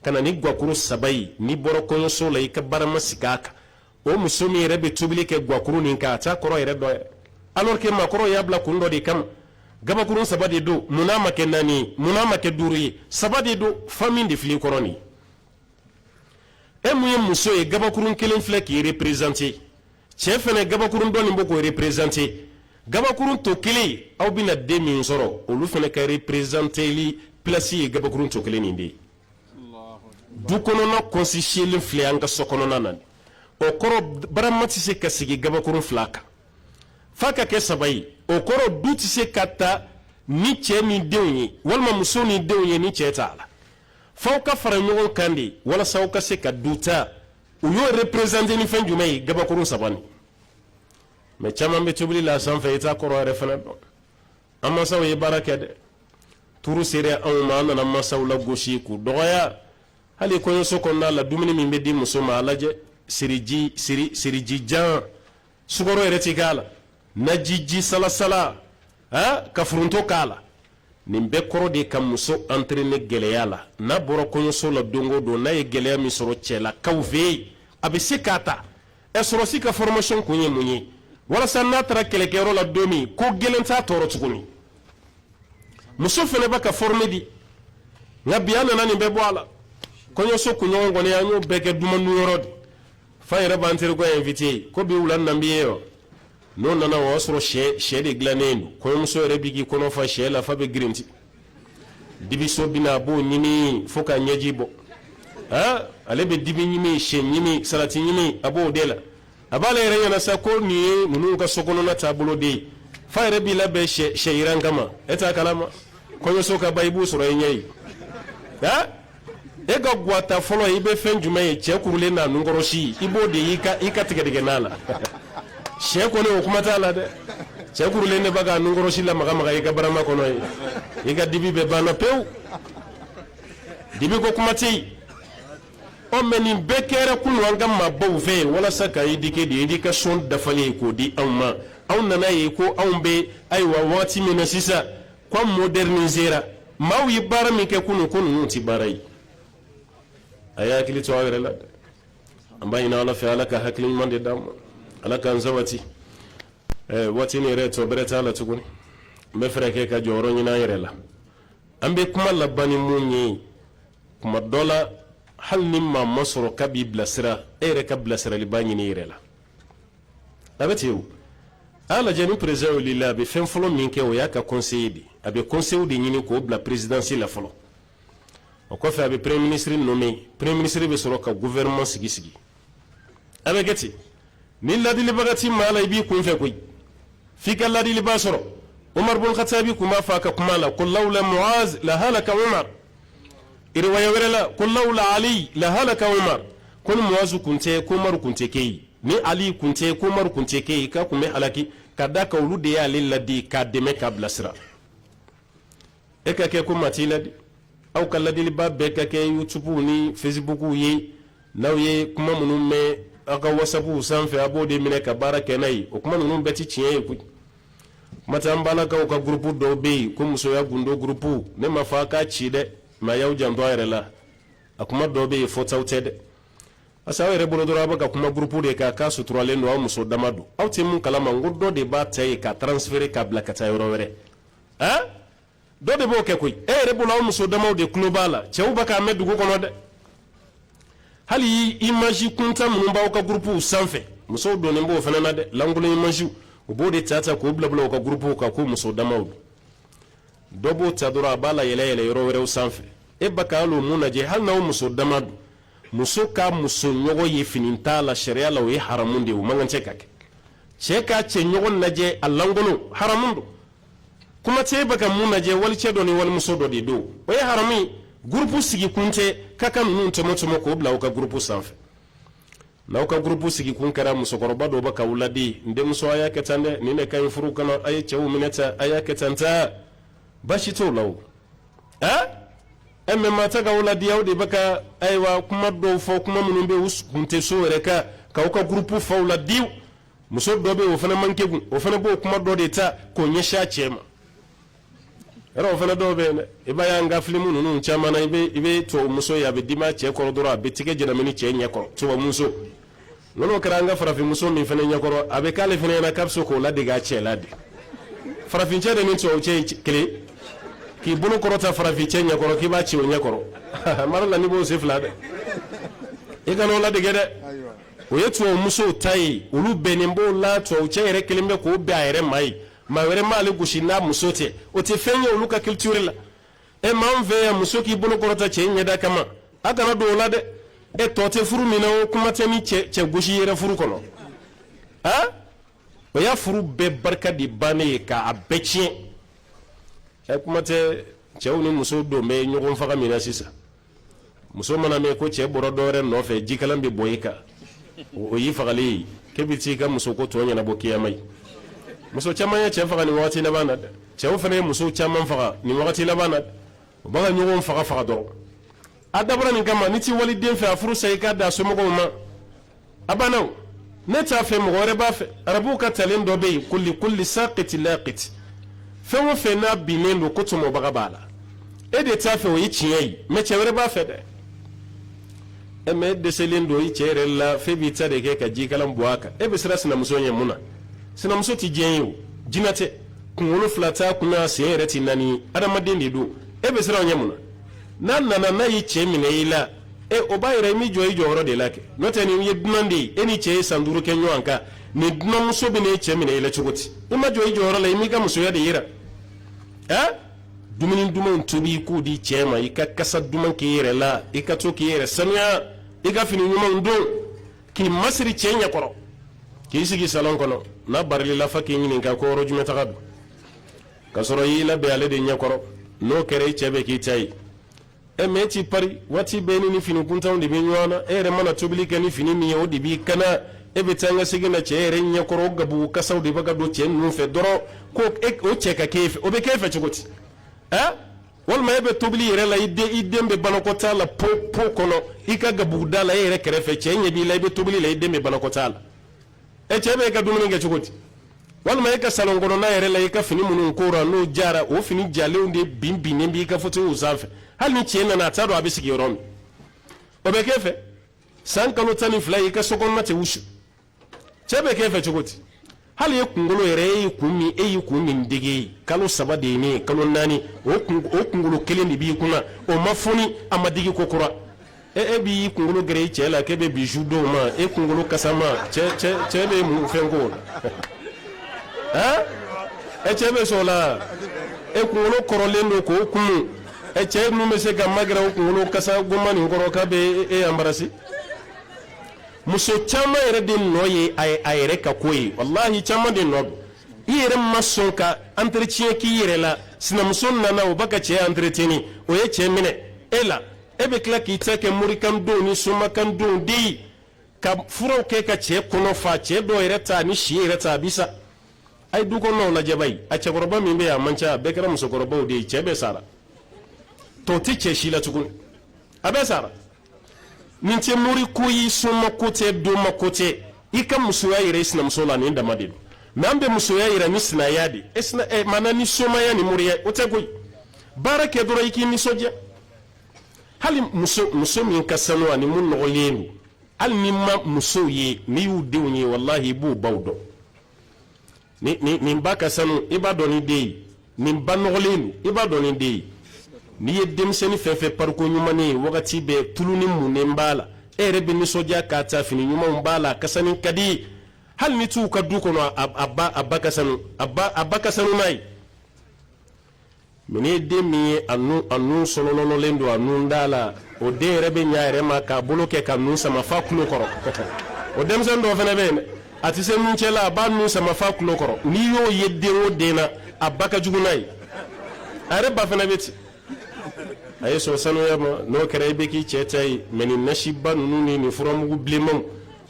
Speaker 3: ka na ni guwakuru saba ye n'i bɔra kɔɲɔso la i ka barama sigi a kan o muso min yɛrɛ bɛ tobili kɛ guwakuru nin kan a t'a kɔrɔ yɛrɛ dɔn yɛrɛ alors que maakɔrɔw y'a bila kun dɔ de kama gabakurun saba de don munna ma kɛ 4 ye munna ma kɛ 5 ye saba de don famille de fili kɔrɔ nin e mun ye muso ye gabakurun kelen filɛ k'i représenter cɛ fɛnɛ gabakurun dɔ nin bɛ k'o représenter gabakurun to kelen aw bɛna den min sɔrɔ olu fɛnɛ ka représenteli place ye gabakurun to kelen nin de ye du kɔnɔna kɔnsisiyelen filɛ an ka so kɔnɔna na o kɔrɔ barama tɛ se ka sigi gabakurun 2 kan f'a ka kɛ 3 ye o kɔrɔ du tɛ se ka ta ni cɛ ni denw ye walima muso ni denw ye ni cɛ t'a la f'aw ka fara ɲɔgɔn kan de walasa aw ka se ka du ta u y'o représenter ni fɛn jumɛn ye gabakurun 3 nin mais caman bɛ tobili la sanfɛ i t'a kɔrɔ yɛrɛ fɛnɛ dɔn an mansaw ye baara kɛ dɛ turu sera anw ma an nana mansaw la gosi k'u dɔgɔya hali kɔɲɔso kɔnɔna la dumuni min bɛ di muso ma a lajɛ siriji jan sukaro yɛrɛ tɛ k'a la naji ji salasala ka foronto k'a la nin bɛɛ kɔrɔ de ka muso entraîner gɛlɛya la n'a bɔra kɔɲɔso la don o don n'a ye gɛlɛya min sɔrɔ cɛlakaw fɛ yen a bɛ se k'a ta sɔrɔsi ka formation kun ye mun ye walasa n'a taara kɛlɛkɛyɔrɔ la don min ko gɛlɛn t'a tɔɔrɔ tuguni muso fɛnɛ bɛ ka former di nka bi an nana nin bɛɛ bɔ a la kɔɲɔso kunɲɔgɔn kɔni an y'o bɛɛ kɛ dumaniyɔrɔ de fa yɛrɛ b'an terikɛ invité ko bi wula nan b'i ye wa n'o nana o y'a sɔrɔ sɛ de dilannen don kɔɲɔmuso yɛrɛ b'i k'i kɔnɔ fa sɛ la fa bɛ girinti dibiso bɛna a b'o ɲini fo ka ɲɛji bɔ ale bɛ dibi ɲimi sɛ ɲimi salati ɲimi a b'o de la a b'ale yɛrɛ ɲɛna sa ko nin ye ninnu ka sokɔnɔna taabolo de ye fa yɛrɛ b'i labɛn sɛ yiran kama e t'a kalama kɔɲɔso ka ban i b'o sɔrɔ i ɲɛ ye e ka guwata fɔlɔ i bɛ fɛn jumɛn ye cɛ kurulen n'a nunkɔrɔsi i b'o de y'i ka tigɛdigɛna la sɛ kɔni o kuma t'a la dɛ cɛ kurulen de b'a ka nunkɔrɔsi lamaga i ka barama kɔnɔ ye i ka dibi bɛɛ banna pewu dibi ko kuma tɛ yen mais nin bɛɛ kɛra kunun an ka maabaw fɛ yen walasa ka éduquer de éducation dafalen k'o di anw ma anw nana ye ko anw bɛ ayiwa waati min na sisan ko an modernisera maaw ye baara min kɛ kunun ko ninnu tɛ baara ye a y'a hakili to aw yɛrɛ la dɛ an b'a ɲini ala fɛ ala ka hakili ɲuman de d'an ma ala k'an sabati waati nin yɛrɛ tɔ bɛrɛ t'a la tuguni n bɛ fɛrɛ kɛ ka jɔyɔrɔ ɲini an yɛrɛ la an bɛ kuma laban ni mun ye kuma dɔ la hali ni maa ma sɔrɔ k'a b'i bilasira e yɛrɛ ka bilasiraliba ɲini i yɛrɛ la a bɛ ten o a y'a lajɛ ni président wulila a bɛ fɛn fɔlɔ min kɛ o y'a ka conseiller de a bɛ conseiller de ɲini k'o bila présidence la fɔlɔ o kɔfɛ a bɛ premier ministre nommé premier ministre bɛ sɔrɔ ka gouvernement sigi a bɛ kɛ ten ni ladilibaga t'i maa la i b'i kunfɛ koyi fi ka ladili ba sɔrɔ umar bin khattabi kuma fa ka kuma la qul lawla muaz la halaka umar riwaya wɛrɛ la qul lawla ali la halaka umar ko ni muaz kunte ko umar kunte kei ni ali kunte ko umar kunte kei ka kun bɛ halaki ka da ka olu de y'ale ladi k'a dɛmɛ k'a bilasira e ka kɛ ko maa t'i ladi aw ka ladiliba bɛɛ ka kɛ youtube ni facebook ye n'aw ye kuma minnu mɛn aw ka whatsapp sanfɛ a b'o de minɛ ka baara kɛ n'a ye o kuma ninnu bɛɛ ti tiɲɛ ye koyi kuma tɛ an balakaw ka groupe dɔw bɛ yen ko musoya gundo groupe ne ma fɔ a k'a ci dɛ mais y'aw janto a yɛrɛ la a kuma dɔw bɛ yen fɔtaw tɛ dɛ parce que aw yɛrɛ bolo dɔrɔn a bɛ ka kuma groupe de kan k'a suturalen don aw muso dama don aw tɛ mun kalama n ko dɔ de b'a ta ye ka transférer ka bila ka taa yɔrɔ wɛrɛ han dɔ de b'o kɛ koyi e yɛrɛ bolo aw muso damaw de tulo b'a la cɛw bɛ k'a mɛn dugu kɔnɔ dɛ hali image kuntan minnu b'aw ka groupe sanfɛ musow donnen b'o fana na dɛ lankolon image u b'o de ta k'o bila bila u ka groupe kan ko muso damaw don dɔ b'o ta dɔrɔn a b'a la yɛlɛ yɛlɛ yɔrɔ wɛrɛw sanfɛ e bɛ ka hali o mun lajɛ hali n'aw muso dama don muso ka muso ɲɔgɔn ye fini t'a la sariya la o ye haramu de ye o man kan tɛ ka kɛ cɛ ka cɛ ɲɔgɔn lajɛ a lankolon haramu don kuma tɛ e bɛ ka mun lajɛ walicɛ dɔ ni walimuso dɔ de don o ye haramu ye groupe sigi kun tɛ k'a ka ninnu tɔmɔ k'o bila aw ka groupe sanfɛ n'aw ka groupe sigi kun kɛra musokɔrɔba dɔw bɛ k'aw ladi n denmuso a y'a kɛ tan dɛ nin de ka ɲi furu kɔnɔ a ye cɛw minɛ tan a y'a kɛ tan ta baasi t'o la o mais maa tɛ k'aw ladi aw de bɛ ka ayiwa kuma dɔw fɔ kuma minnu bɛ u kun tɛ so yɛrɛ kan k'aw ka groupe faw ladi muso dɔ bɛ yen o fana man kɛgun o fana b'o kuma dɔ de ta k'o ɲɛsin a cɛ ma yɛrɛ o fana dɔw bɛ yen dɛ i b'a ye an ka filimu ninnu caman na i bɛ tubabu muso ye a bɛ d'i ma cɛ kɔrɔ dɔrɔn a bɛ tigɛ jɛnɛmini cɛ ɲɛkɔrɔ tubabu muso n'o kɛra an ka farafin muso min fana ɲɛkɔrɔ a bɛ k'ale fana ɲɛna k'a bɛ se k'o ladege a cɛ la de farafin cɛ de ni tubabu cɛ ye kelen k'i bolo kɔrɔta farafin cɛ ɲɛkɔrɔ k'i b'a ci o ɲɛkɔrɔ mara la n'i b'o sen fila dɛ i kana o ladege dɛ o ye tubabu musow ta ye olu bɛnnen b'o la tubabu cɛ yɛrɛ kelen bɛ k'o bɛn a yɛrɛ ma ye maa wɛrɛ m'ale gosi n'a muso tɛ o tɛ fɛn ye olu ka culture la e maa min fɛ yan muso k'i bolo kɔrɔta cɛ ɲɛda kama a kana don o la dɛ e tɔ tɛ furu min na o kuma tɛ ni cɛ gosi yɛrɛ furu kɔnɔ o y'a furu bɛɛ barika de bannen ye k'a bɛɛ tiɲɛ e kuma tɛ cɛw ni musow don bɛ ɲɔgɔn faga min na sisan muso mana mɛn ko cɛ bɔra dɔ wɛrɛ nɔfɛ jikalan bɛ bɔ i kan o y'i fagalen ye k'e bɛ t'i ka muso ko tɔ ɲɛnabɔ kiyama ye muso caman ye cɛ faga nin wagati laban na dɛ cɛw fana ye muso caman faga nin wagati laban na u b'a ka ɲɔgɔn faga dɔrɔn a dabɔra nin kama ni t'i waliden fɛ a furu sa i k'a da somɔgɔw ma a banna o ne t'a fɛ mɔgɔ wɛrɛ b'a fɛ arabuw ka talen dɔ bɛ yen ko likulli saqiti laqit fɛn o fɛn n'a binnen don ko tɔmɔbaga b'a la e de t'a fɛ o ye tiɲɛ ye mais cɛ wɛrɛ b'a fɛ dɛ mais e dɛsɛlen don i cɛ yɛrɛ la fɛn b'i ta de kɛ ka jikalan bɔ a kan e bɛ siran sinamuso ɲɛ mun na sinamuso tɛ diɲɛ ye o jinɛ tɛ kunkolo fila t'a kunna sen yɛrɛ tɛ naani ye adamaden de don e bɛ siran o ɲɛ mun na n'a nana n'a y'i cɛ minɛ i la o b'a yɛrɛ i m'i jɔ i jɔyɔrɔ de la kɛ n'o tɛ nin ye dunan de ye e ni cɛ ye san 5 kɛ ɲɔgɔn kan nin dunanmuso bɛ n'e cɛ minɛ i la cogo di i ma jɔ i jɔyɔrɔ la i m'i ka musoya de yira dumuni dumanw tobi k'o di cɛ ma i ka kasa duman k'i yɛrɛ la i ka to k'i yɛrɛ sanuya i ka fini ɲumanw don k'i masiri cɛ ɲɛkɔrɔ k'i sigi salon kɔnɔ n'a barilila fa k'i ɲininka ko yɔrɔ jumɛn taga don ka sɔrɔ i labɛn ale de ɲɛkɔrɔ n'o kɛra i cɛ bɛ k'i ta ye mais e t'i pari waati bɛɛ ni fini kuntanw de bɛ ɲɔgɔn na e yɛrɛ mana tobili kɛ ni fini min ye o de b'i kana e bɛ taa n ka segin na cɛ yɛrɛ ɲɛkɔrɔ o gabugu kasaw de bɛ ka don cɛ ninnu fɛ dɔrɔn ko o cɛ ka k'e fɛ o bɛ k'e fɛ cogo di walima e bɛ tobili yɛrɛ la i den bɛ banakɔtaa la po kɔnɔ i ka gabuguda la e yɛrɛ kɛrɛfɛ cɛ ɲɛ b'i la i bɛ tobili la i den bɛ banakɔtaa la cɛ bɛ e ka dumuni kɛ cogo di walima e ka salon kɔnɔna yɛrɛ la i ka fini minnu kora n'o jara o fini jalenw de binnen b'i ka fauteuil sanfɛ hali ni cɛ nana a t'a dɔn a bɛ sigi yɔrɔ min o bɛ k'e fɛ san kalo 12 i ka sokɔnɔna tɛ wusu cɛ bɛ k'e fɛ cogo di hali e kunkolo yɛrɛ e y'i kun min dege kalo 3 de ye ne kalo 4 o kunkolo kelen de b'i kunna o ma foni a ma digi ko kura e b'i kunkolo gɛrɛ i cɛ la k'e bɛ bijou dɔw ma e kunkolo kasa ma cɛ bɛ mun fɛn ko la cɛ bɛ sɔn o la e kunkolo kɔrɔlen don k'o kun cɛ ninnu bɛ se ka magɛrɛ o kunkolo kasa goman nin kɔrɔ k'a bɛ e embarasser muso caman yɛrɛ de nɔ ye a yɛrɛ ka ko ye walahi caman de nɔ don i yɛrɛ ma sɔn ka entretien k'i yɛrɛ la sinamuso nana o baka cɛ entreteni o ye cɛ minɛ e la e bɛ tila k'i ta kɛ morikan don ni somakan don de ka furaw kɛ ka cɛ kɔnɔ fa cɛ dɔw yɛrɛ ta ni si yɛrɛ ta a bi sa a ye du kɔnɔnaw lajɛ bayi a cɛkɔrɔba min bɛ yen a man ca a bɛɛ kɛra musokɔrɔbaw de ye cɛ bɛɛ sara tɔ tɛ cɛ si la tuguni a bɛɛ sara nin tɛ mori ko y'i soma ko tɛ don ma ko tɛ i ka musoya yɛrɛ i sinamuso la nin dama de don mɛ an bɛ musoya yɛrɛ ni sinaya de mana ni somaya ni moriya o tɛ koyi baara kɛ dɔrɔn i k'i nisɔndiya hali muso min ka sanu ani mun nɔgɔlen don hali ni ma musow ye n'i y'u denw ye walahi i b'u baw dɔn nin ba ka sanu i b'a dɔn ni den ye nin ba nɔgɔlen don i b'a dɔn ni den ye n'i ye denmisɛnnin fɛn fɛn pariko ɲuman ye wagati bɛɛ tulu ni munnen b'a la e yɛrɛ bɛ nisɔndiya k'a ta fini ɲumanw b'a la kasani ka di hali ni t'u ka du kɔnɔ a ba ka sanu n'a ye mɛ n'i ye den min ye a nun sɔlɔlɔlen don a nun da la o den yɛrɛ bɛ ɲa a yɛrɛ ma k'a bolo kɛ ka nun sama fa tulo kɔrɔ o denmisɛnnin dɔw fana bɛ yen dɛ a tɛ se nun cɛ la a b'a nun sama fa tulo kɔrɔ n'i y'o ye den o den na a ba ka jugu n'a ye a yɛrɛ ba fana bɛ ten a ye sɔn sanuya ma n'o kɛra i bɛ k'i cɛ ta ye mɛ nin nasiba ninnu ni nin furamugu bilenmanw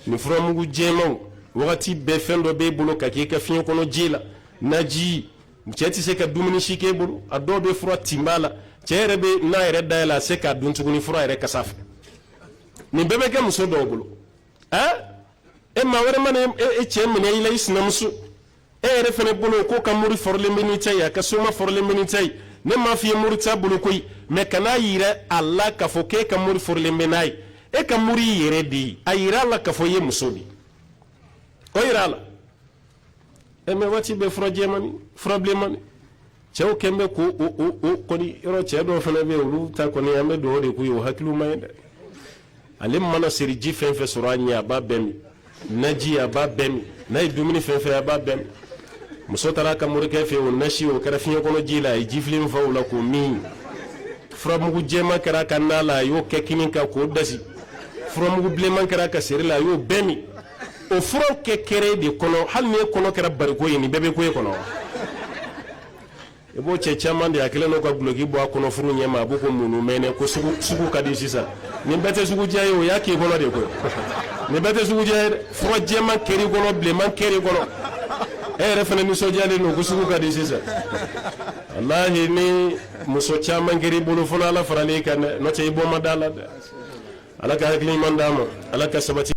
Speaker 3: nin furamugu jɛmanw wagati bɛɛ fɛn dɔ b'e bolo ka k'i ka fiɲɛ kɔnɔ ji la naji cɛ tɛ se ka dumuni si k'e bolo a dɔw bɛ fura tinba la cɛ yɛrɛ bɛ n'a yɛrɛ dayɛlɛ a se k'a dun tuguni fura yɛrɛ kasa fɛ nin bɛɛ bɛ kɛ muso dɔw bolo e maa wɛrɛ mana e cɛ minɛ i la i sinamuso e yɛrɛ fana bolo ko ka mori fɔrɔlen bɛ n'i ta ye a ka soma fɔrɔlen bɛ n'i ta ye ne m'a f'i ye mori t'a bolo koyi mɛ kana yira a la k'a fɔ k'e ka mori fɔrɔlen bɛ n'a ye e ka mori y'i yɛrɛ de ye a yira a la k'a fɔ i ye muso de ye o yira a la mɛ waati bɛɛ fura jɛmani fura bilenmani cɛw kɛn bɛ ko o kɔni yɔrɔ cɛ dɔw fana bɛ yen olu ta kɔni an bɛ dugawu de k'u ye o hakiliw man ɲi dɛ ale mana seri ji fɛn fɛn sɔrɔ a ɲɛ a b'a bɛɛ min naji a b'a bɛɛ min n'a ye dumuni fɛn fɛn a b'a bɛɛ min muso taara a ka morikɛ fɛ yen o nasi o kɛra fiɲɛ kɔnɔ ji la a ye ji filen fa o la k'o min furamugu jɛman kɛra a ka na la a y'o kɛ kini kan k'o dasi furamugu bilenman kɛra a ka seri la a y'o bɛɛ min o furaw kɛ kɛrɛ de kɔnɔ hali ni e kɔnɔ kɛra bariko ye nin bɛɛ bɛ ko e kɔnɔ wa i b'o cɛ caman de a kɛlen n'o ka guloki bɔ a kɔnɔ furu ɲɛma a b'o ko munu mɛnɛ ko sugu ka di sisan nin bɛɛ tɛ sugu diya ye o y'a k'i kɔnɔ de koyi nin bɛɛ tɛ sugu diya ye dɛ fura jɛman kɛr'i kɔnɔ bilenman kɛr'i kɔnɔ e yɛrɛ fana nisɔndiyalen don ko sugu ka di sisan walahi ni muso caman kɛr'i bolo fɔlɔ ala faral'i kan dɛ n'o tɛ i bɔ ma d'a la dɛ ala ka hakili ɲuman d'a ma ala ka sabati